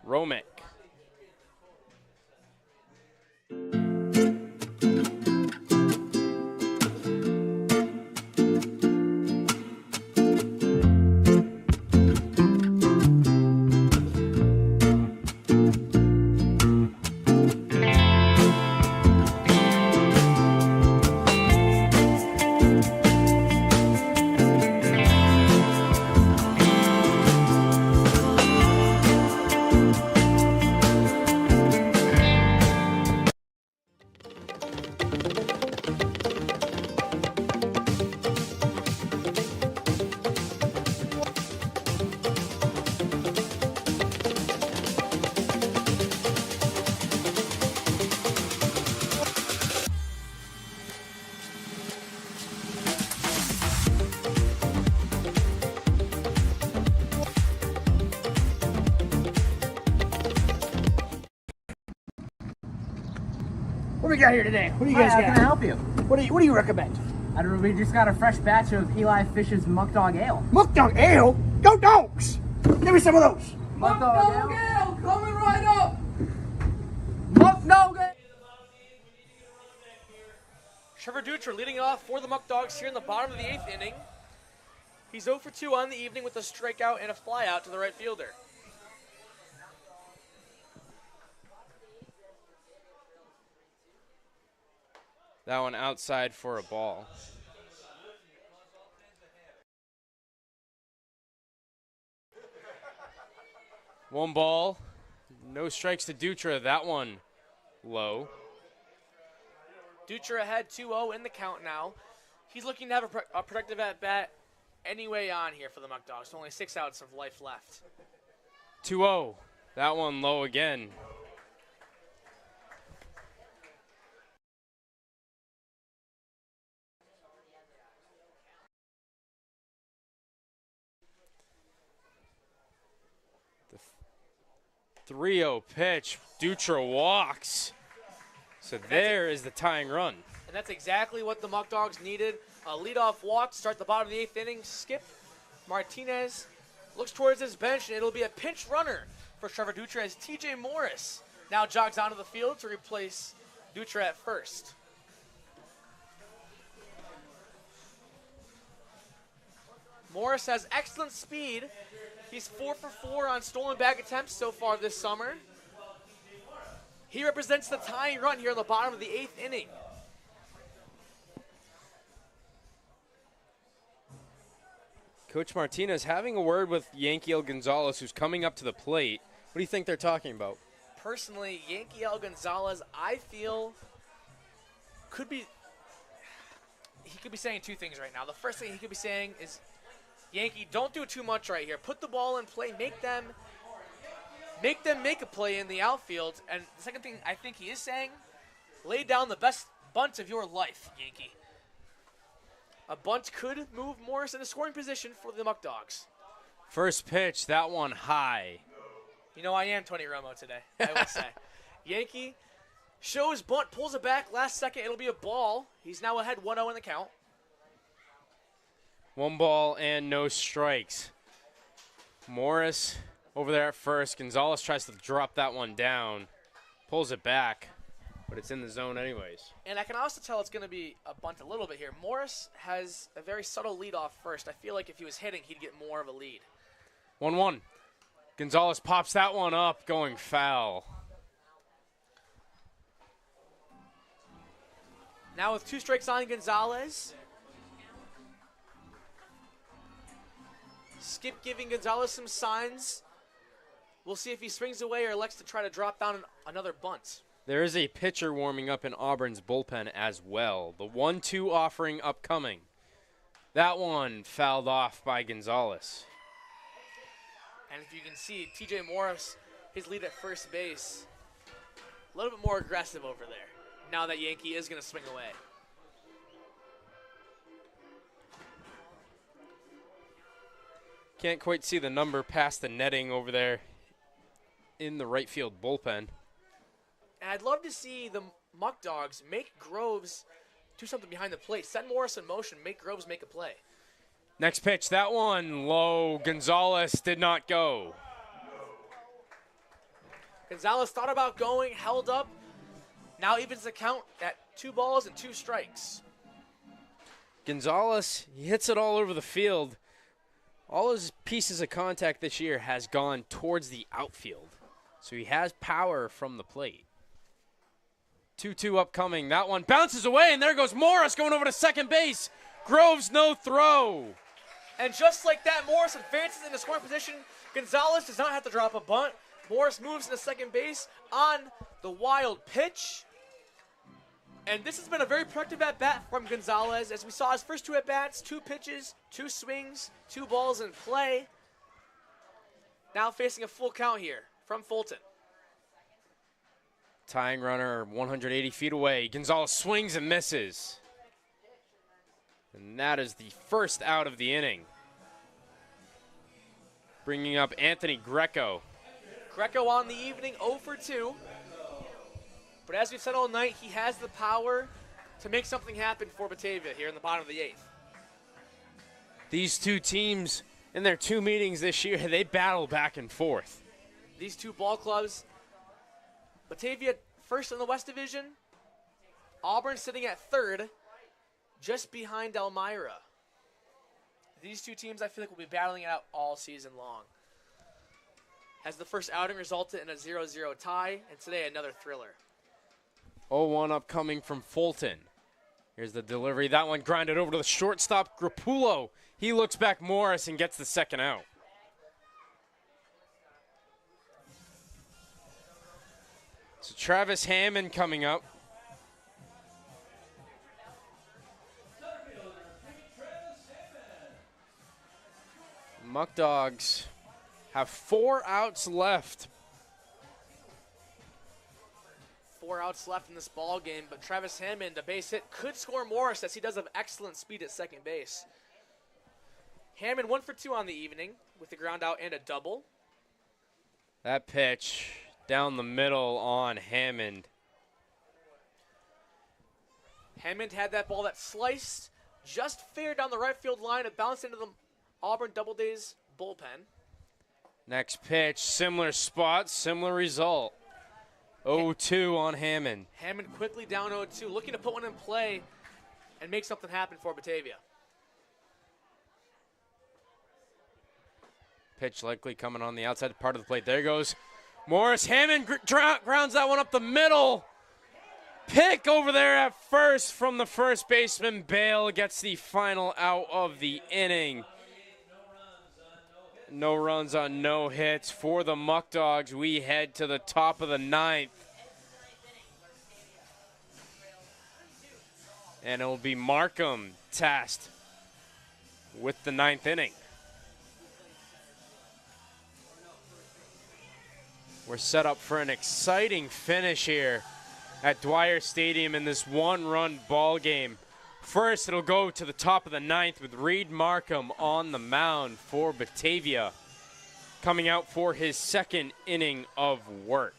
Romick. What do we got here today? What do you guys got? How can I help you? What do you recommend? We just got a fresh batch of Eli Fish's Muckdog Ale. Muckdog Ale? Go Dogs! Give me some of those. Muckdog Ale coming right up. Muckdog Ale. Trevor Dutra leading off for the Muckdogs here in the bottom of the 8th inning. He's 0 for 2 on the evening with a strikeout and a flyout to the right fielder. That one outside for a ball. One ball, no strikes to Dutra. That one low. Dutra ahead 2-0 in the count now. He's looking to have a productive at-bat anyway on here for the Muckdogs. Only 6 outs of life left. 2-0. That one low again. The 3-0 pitch. Dutra walks. So there is the tying run. And that's exactly what the Muckdogs needed. A leadoff walk to start the bottom of the 8th inning. Skip Martinez looks towards his bench, and it'll be a pinch runner for Trevor Dutra as TJ Morris now jogs onto the field to replace Dutra at first. Morris has excellent speed. He's 4 for 4 on stolen bag attempts so far this summer. He represents the tying run here in the bottom of the 8th inning. Coach Martinez having a word with Yankiel Gonzalez, who's coming up to the plate. What do you think they're talking about? Personally, Yankiel Gonzalez, I feel, he could be saying two things right now. The first thing he could be saying is, Yankee, don't do too much right here. Put the ball in play. Make them make a play in the outfield. And the second thing I think he is saying, lay down the best bunt of your life, Yankee. A bunt could move Morris in a scoring position for the Muckdogs. First pitch, that one high. You know, I am Tony Romo today, I will say. Yankee shows bunt, pulls it back. Last second, it'll be a ball. He's now ahead 1-0 in the count. 1 ball and no strikes. Morris over there at first. Gonzalez tries to drop that one down. Pulls it back, but it's in the zone anyways. And I can also tell it's going to be a bunt a little bit here. Morris has a very subtle lead off first. I feel like if he was hitting, he'd get more of a lead. 1-1. Gonzalez pops that one up, going foul. Now with 2 strikes on Gonzalez. Skip giving Gonzalez some signs. We'll see if he swings away or elects to try to drop down another bunt. There is a pitcher warming up in Auburn's bullpen as well. The 1-2 offering upcoming. That one fouled off by Gonzalez. And if you can see, TJ Morris, his lead at first base, a little bit more aggressive over there, now that Yankee is going to swing away. Can't quite see the number past the netting over there in the right field bullpen. And I'd love to see the Muckdogs make Groves do something behind the plate. Send Morris in motion, make Groves make a play. Next pitch, that one low. Gonzalez did not go. Gonzalez thought about going, held up. Now evens the count at 2 balls and 2 strikes. Gonzalez, he hits it all over the field. All his pieces of contact this year has gone towards the outfield. So he has power from the plate. 2-2 upcoming. That one bounces away, and there goes Morris going over to second base. Groves, no throw. And just like that, Morris advances into scoring position. Gonzalez does not have to drop a bunt. Morris moves into second base on the wild pitch. And this has been a very productive at-bat from Gonzalez. As we saw his first 2 at-bats, 2 pitches, 2 swings, 2 balls in play. Now facing a full count here from Fulton. Tying runner 180 feet away. Gonzalez swings and misses. And that is the first out of the inning. Bringing up Anthony Greco. Greco on the evening, 0 for 2. But as we've said all night, he has the power to make something happen for Batavia here in the bottom of the 8th. These two teams, in their 2 meetings this year, they battle back and forth. These 2 ball clubs, Batavia first in the West Division, Auburn sitting at 3rd, just behind Elmira. These 2 teams, I feel like, will be battling it out all season long. As the first outing resulted in a 0-0 tie, and today another thriller. 0-1 upcoming from Fulton. Here's the delivery. That one grounded over to the shortstop, Grappullo. He looks back Morris and gets the second out. So Travis Hammond coming up. Muckdogs have 4 outs left. 4 outs left in this ball game, but Travis Hammond, a base hit, could score Morris as he does have excellent speed at second base. Hammond 1 for 2 on the evening with a ground out and a double. That pitch down the middle on Hammond. Hammond had that ball that sliced just fair down the right field line. It bounced into the Auburn Doubledays bullpen. Next pitch, similar spot, similar result. 0-2 on Hammond. Hammond quickly down 0-2, looking to put one in play and make something happen for Batavia. Pitch likely coming on the outside part of the plate. There goes Morris. Hammond grounds that one up the middle. Pick over there at first from the first baseman. Bale gets the final out of the inning. No runs on no hits for the Muckdogs. We head to the top of the ninth. And it will be Markham tasked with the ninth inning. We're set up for an exciting finish here at Dwyer Stadium in this one-run ball game. First, it'll go to the top of the ninth with Reed Markham on the mound for Batavia, coming out for his second inning of work.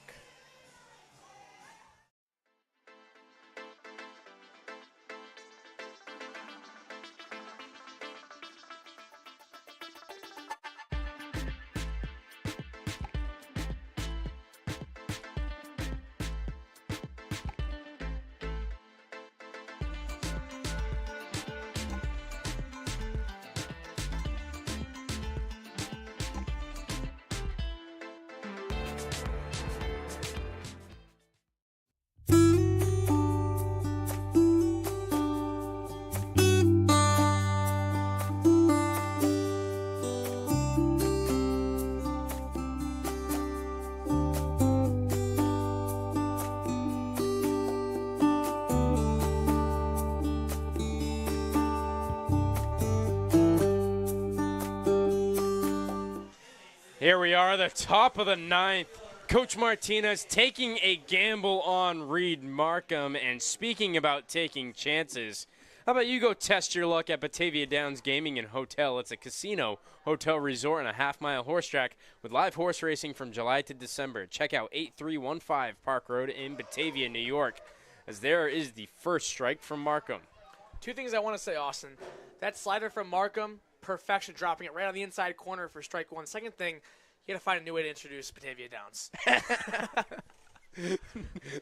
Here we are, the top of the ninth. Coach Martinez taking a gamble on Reed Markham. And speaking about taking chances, how about you go test your luck at Batavia Downs Gaming and Hotel? It's a casino, hotel resort, and a half-mile horse track with live horse racing from July to December. Check out 8315 Park Road in Batavia, New York, as there is the first strike from Markham. Two things I want to say, Austin. That slider from Markham, perfection, dropping it right on the inside corner for strike one. Second thing, you got to find a new way to introduce Batavia Downs. The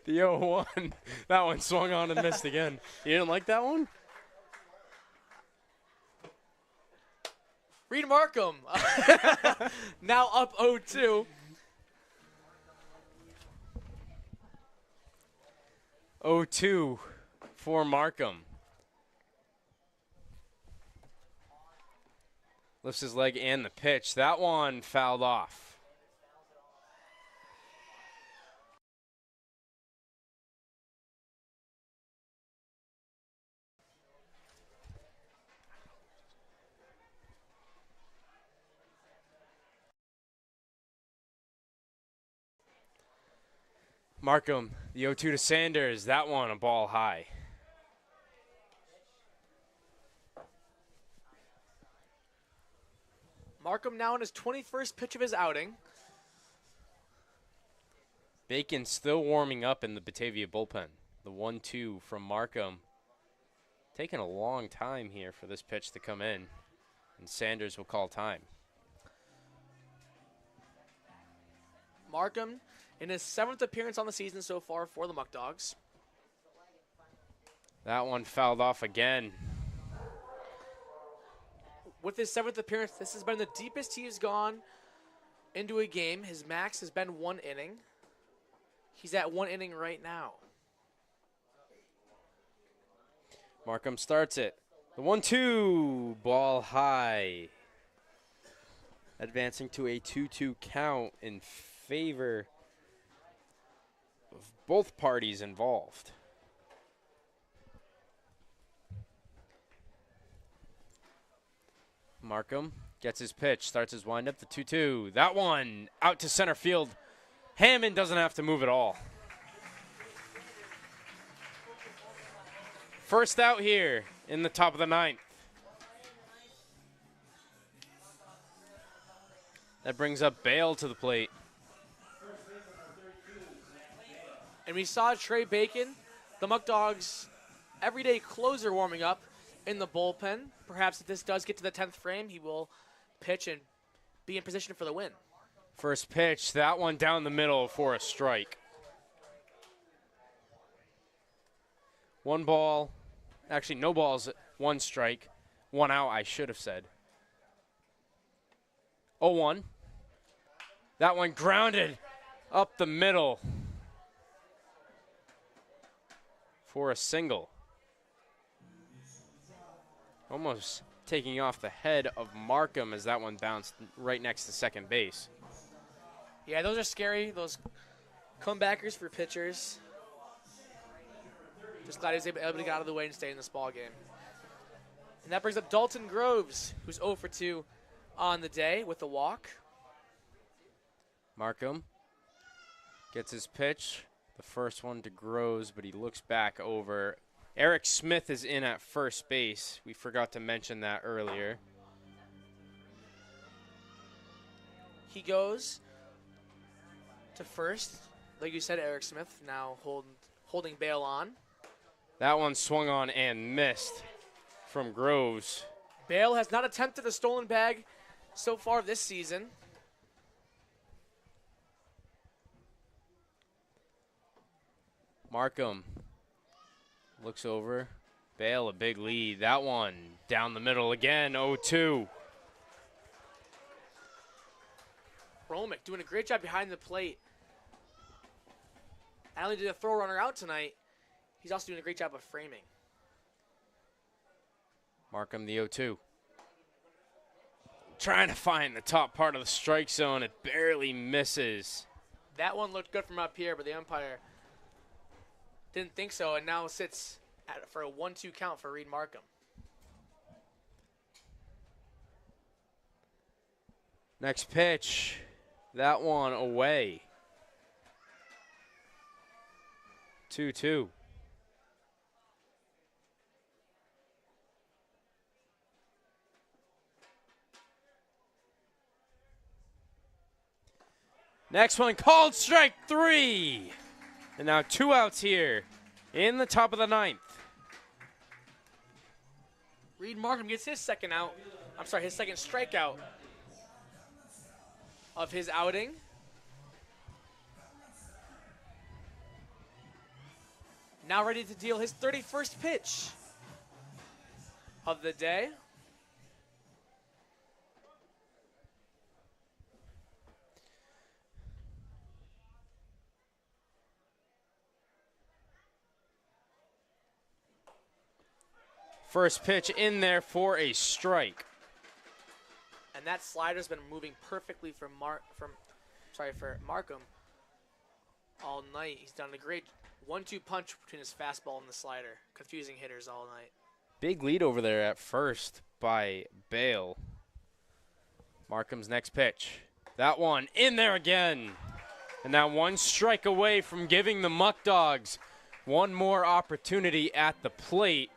0-1. That one swung on and missed again. You didn't like that one? Reed Markham, now up 0-2. 0-2 for Markham. Lifts his leg and the pitch. That one fouled off. Markham, the 0-2 to Sanders. That one a ball high. Markham now in his 21st pitch of his outing. Bacon still warming up in the Batavia bullpen. The 1-2 from Markham. Taking a long time here for this pitch to come in. And Sanders will call time. Markham in his 7th appearance on the season so far for the Muckdogs. That one fouled off again. With his 7th appearance, this has been the deepest he has gone into a game. His max has been 1 inning. He's at 1 inning right now. Markham starts it. The 1-2, ball high. Advancing to a 2-2 count in favor of both parties involved. Markham gets his pitch, starts his windup, the 2-2. That one out to center field. Hammond doesn't have to move at all. First out here in the top of the ninth. That brings up Bale to the plate. And we saw Trey Bacon, the Muckdogs' everyday closer, warming up in the bullpen. Perhaps if this does get to the 10th frame, he will pitch and be in position for the win. First pitch, that one down the middle for a strike. One ball, actually no balls, one strike, one out, I should have said. 0-1. That one grounded up the middle for a single. Almost taking off the head of Markham as that one bounced right next to second base. Yeah, those are scary, those comebackers for pitchers. Just glad he was able to get out of the way and stay in this ball game. And that brings up Dalton Groves, who's 0 for 2 on the day with a walk. Markham gets his pitch. The first one to Groves, but he looks back over. Eric Smith is in at first base. We forgot to mention that earlier. He goes to first. Like you said, Eric Smith now holding Bale on. That one swung on and missed from Groves. Bale has not attempted a stolen bag so far this season. Markham looks over. Bale, a big lead. That one down the middle again, 0-2. Romick doing a great job behind the plate. Not only did a throw runner out tonight, he's also doing a great job of framing. Markham, the 0-2. Trying to find the top part of the strike zone. It barely misses. That one looked good from up here, but the umpire didn't think so, and now sits for a 1-2 count for Reed Markham. Next pitch. That one away. 2-2. Next one called strike 3. And now 2 outs here in the top of the 9th. Reed Markham gets his second out. I'm sorry, his second strikeout of his outing. Now ready to deal his 31st pitch of the day. First pitch in there for a strike. And that slider's been moving perfectly for Markham all night. He's done a great 1-2 punch between his fastball and the slider, confusing hitters all night. Big lead over there at first by Bale. Markham's next pitch. That one in there again. And now 1 strike away from giving the Muckdogs one more opportunity at the plate.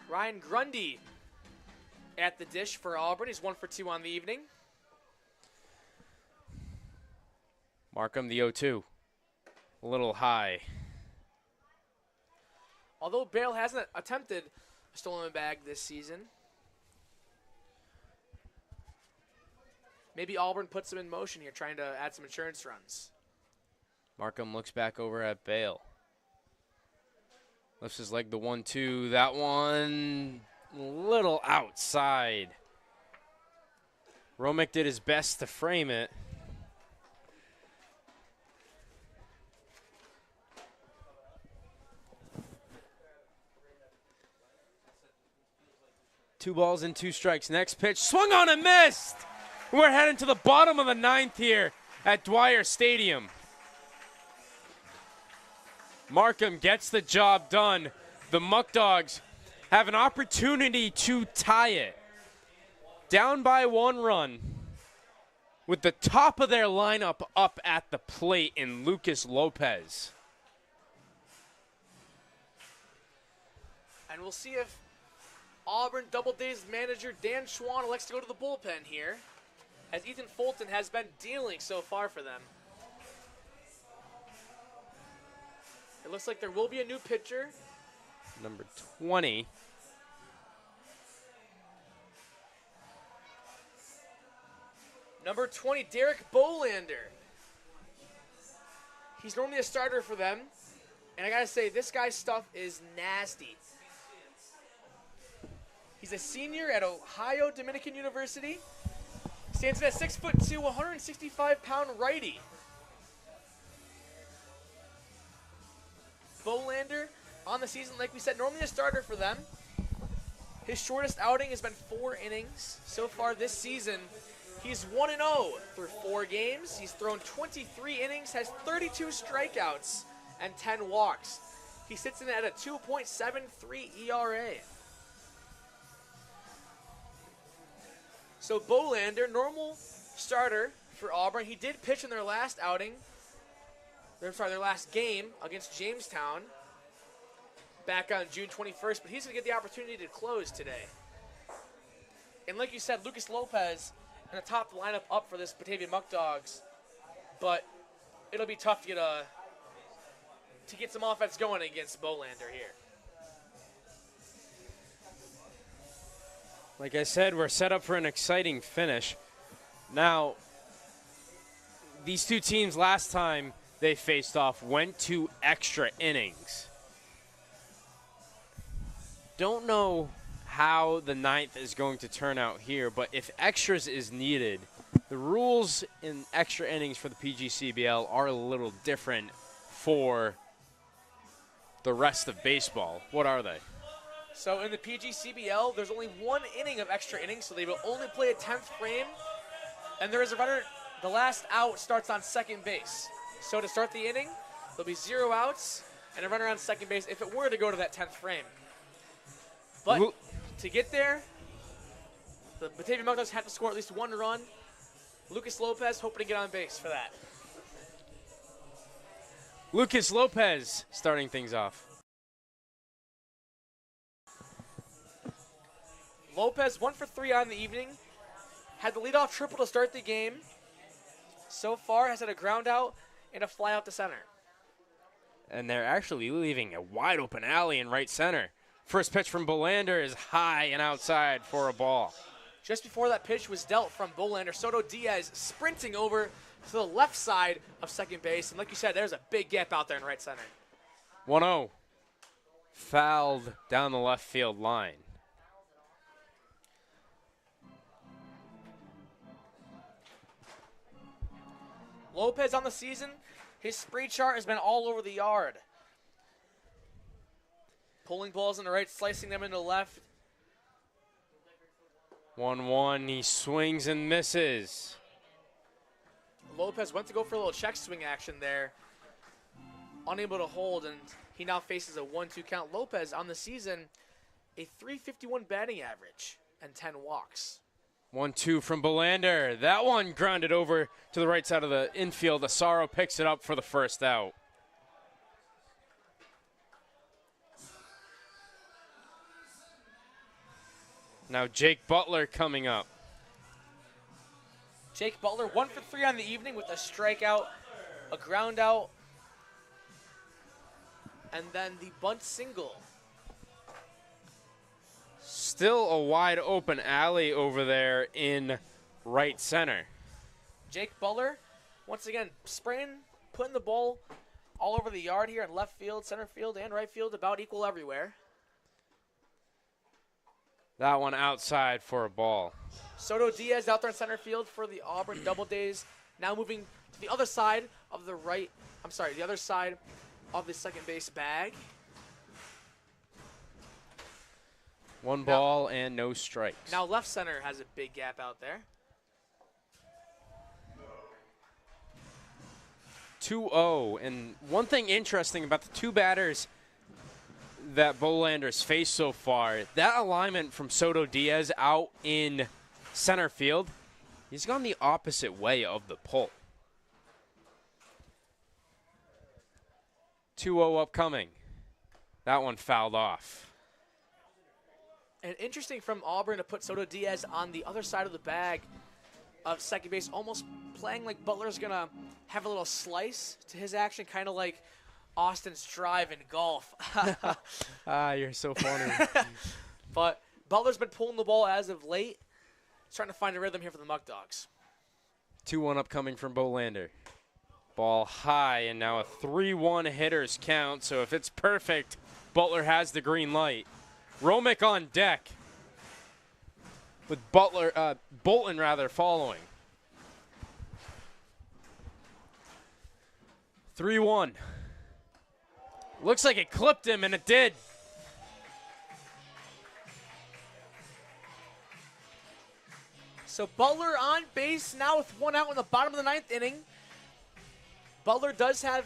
Ryan Grundy at the dish for Auburn. He's 1 for 2 on the evening. Markham, the 0-2. A little high. Although Bale hasn't attempted a stolen bag this season, maybe Auburn puts him in motion here, trying to add some insurance runs. Markham looks back over at Bale. Lifts his leg, the 1-2. That one a little outside. Romick did his best to frame it. Two balls and 2 strikes. Next pitch, swung on and missed. We're heading to the bottom of the 9th here at Dwyer Stadium. Markham gets the job done. The Muckdogs have an opportunity to tie it. Down by 1 run with the top of their lineup up at the plate in Lucas Lopez. And we'll see if Auburn Doubledays manager Dan Schwann elects to go to the bullpen here, as Ethan Fulton has been dealing so far for them. It looks like there will be a new pitcher. Number 20. Number 20, Derek Bolander. He's normally a starter for them. And I got to say, this guy's stuff is nasty. He's a senior at Ohio Dominican University. Stands at 6'2", 165-pound righty. Bolander on the season, like we said, normally a starter for them. His shortest outing has been 4 innings. So far this season, he's 1-0 through 4 games. He's thrown 23 innings, has 32 strikeouts, and 10 walks. He sits in at a 2.73 ERA. So Bolander, normal starter for Auburn. He did pitch in their last outing. Their last game against Jamestown back on June 21st, but he's going to get the opportunity to close today. And like you said, Lucas Lopez in the top lineup up for this Batavia Muckdogs, but it'll be tough to get some offense going against Bolander here. Like I said, we're set up for an exciting finish. Now, these two teams last time they faced off went to extra innings. Don't know how the 9th is going to turn out here, but if extras is needed, the rules in extra innings for the PGCBL are a little different for the rest of baseball. What are they? So in the PGCBL, there's only 1 inning of extra innings, so they will only play a 10th frame. And there is a runner, the last out starts on second base. So to start the inning, there'll be 0 outs and a runner on second base if it were to go to that 10th frame. But to get there, the Batavia Muckdogs have to score at least 1 run. Lucas Lopez hoping to get on base for that. Lucas Lopez starting things off. Lopez 1 for 3 on the evening. Had the leadoff triple to start the game. So far has had a ground out and a fly out to center. And they're actually leaving a wide open alley in right center. First pitch from Bolander is high and outside for a ball. Just before that pitch was dealt from Bolander, Soto Diaz sprinting over to the left side of second base. And like you said, there's a big gap out there in right center. 1-0. Fouled down the left field line. Lopez on the season, his spree chart has been all over the yard. Pulling balls in the right, slicing them into the left. 1-1, he swings and misses. Lopez went to go for a little check swing action there. Unable to hold, and he now faces a 1-2 count. Lopez on the season, a .351 batting average and 10 walks. 1-2 from Bolander. That one grounded over to the right side of the infield. Asaro picks it up for the first out. Now Jake Butler coming up. Jake Butler 1 for 3 on the evening with a strikeout, a ground out, and then the bunt single. Still a wide open alley over there in right center. Jake Butler, once again, spraying, putting the ball all over the yard here in left field, center field, and right field, about equal everywhere. That one outside for a ball. Soto Diaz out there in center field for the Auburn Doubledays. Now moving to the other side of the the other side of the second base bag. One ball and no strikes. Now left center has a big gap out there. 2-0. And one thing interesting about the two batters that Bolander's faced so far, that alignment from Soto Diaz out in center field, he's gone the opposite way of the pull. 2-0 upcoming. That one fouled off. And interesting from Auburn to put Soto Diaz on the other side of the bag of second base, almost playing like Butler's going to have a little slice to his action, kind of like Austin's drive in golf. You're so funny. But Butler's been pulling the ball as of late. He's trying to find a rhythm here for the Muckdogs. 2-1 upcoming from Bolander. Ball high, and now a 3-1 hitters count. So if it's perfect, Butler has the green light. Romick on deck, with Bolton following. 3-1. Looks like it clipped him, and it did. So Butler on base now with 1 out in the bottom of the 9th inning. Butler does have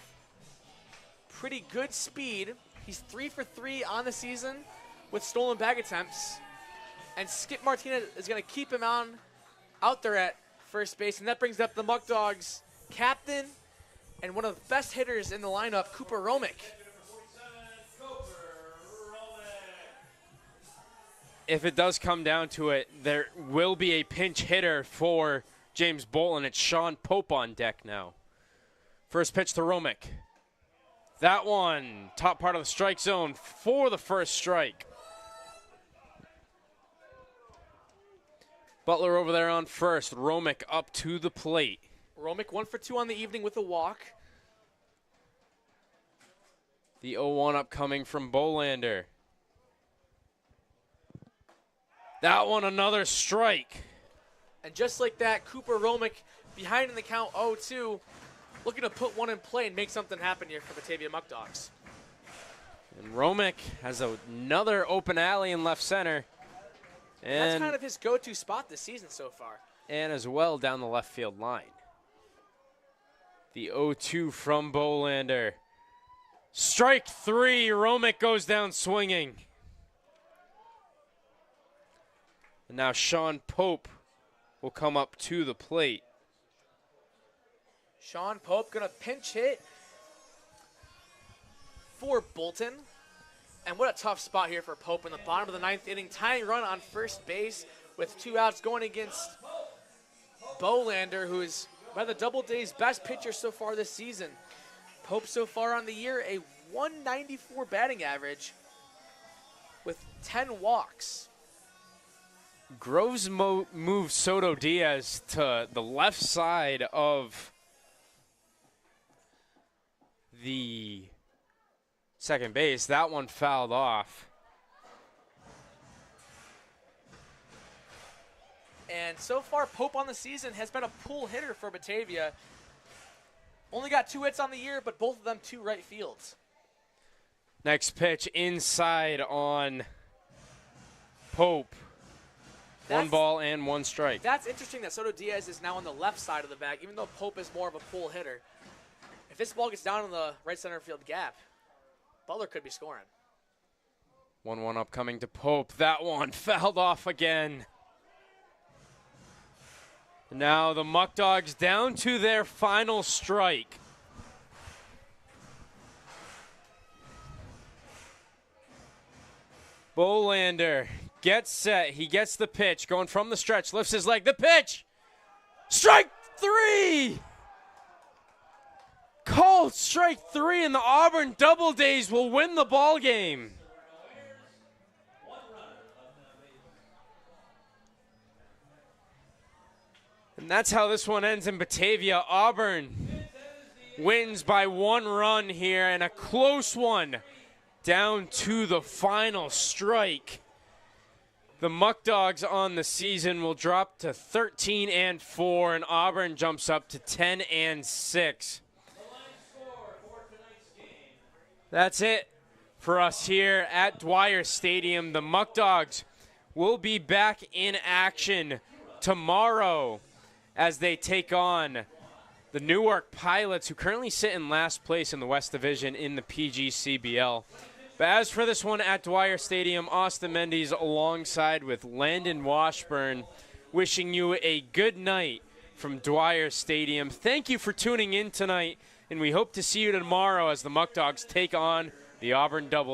pretty good speed. He's 3 for 3 on the season with stolen bag attempts. And Skip Martinez is going to keep him out there at first base. And that brings up the Muckdogs captain and one of the best hitters in the lineup, Cooper Romick. If it does come down to it, there will be a pinch hitter for James Bolton. It's Sean Pope on deck now. First pitch to Romick. That one, top part of the strike zone for the first strike. Butler over there on first. Romick up to the plate. Romick 1 for 2 on the evening with a walk. The 0-1 upcoming from Bolander. That one, another strike. And just like that, Cooper Romick behind in the count 0-2, looking to put one in play and make something happen here for Batavia Muckdogs. And Romick has another open alley in left center. And that's kind of his go-to spot this season so far. And as well down the left field line. The 0-2 from Bolander. Strike 3, Romick goes down swinging. And now Sean Pope will come up to the plate. Sean Pope going to pinch hit for Bolton. And what a tough spot here for Pope in the bottom of the 9th inning. Tying run on first base with 2 outs going against Bolander, who is by the Doubledays' best pitcher so far this season. Pope so far on the year, a 194 batting average with 10 walks. Groves moves Soto Diaz to the left side of the second base. That one fouled off. And so far, Pope on the season has been a pull hitter for Batavia. Only got 2 hits on the year, but both of them 2 right fields. Next pitch inside on Pope. 1 ball and 1 strike. That's interesting that Soto Diaz is now on the left side of the bag, even though Pope is more of a pull hitter. If this ball gets down in the right center field gap, Butler could be scoring. 1-1 upcoming to Pope. That one fouled off again. Now the Muckdogs down to their final strike. Bolander gets set. He gets the pitch. Going from the stretch. Lifts his leg. The pitch. Strike 3. Called strike 3, and the Auburn Doubledays will win the ball game. And that's how this one ends in Batavia. Auburn wins by 1 run here, and a close one down to the final strike. The Muckdogs on the season will drop to 13-4, and Auburn jumps up to 10-6. That's it for us here at Dwyer Stadium. The Muckdogs will be back in action tomorrow as they take on the Newark Pilots, who currently sit in last place in the West Division in the PGCBL. But as for this one at Dwyer Stadium, Austin Mendes alongside with Landon Washburn, wishing you a good night from Dwyer Stadium. Thank you for tuning in tonight, and we hope to see you tomorrow as the Muckdogs take on the Auburn Doubledays.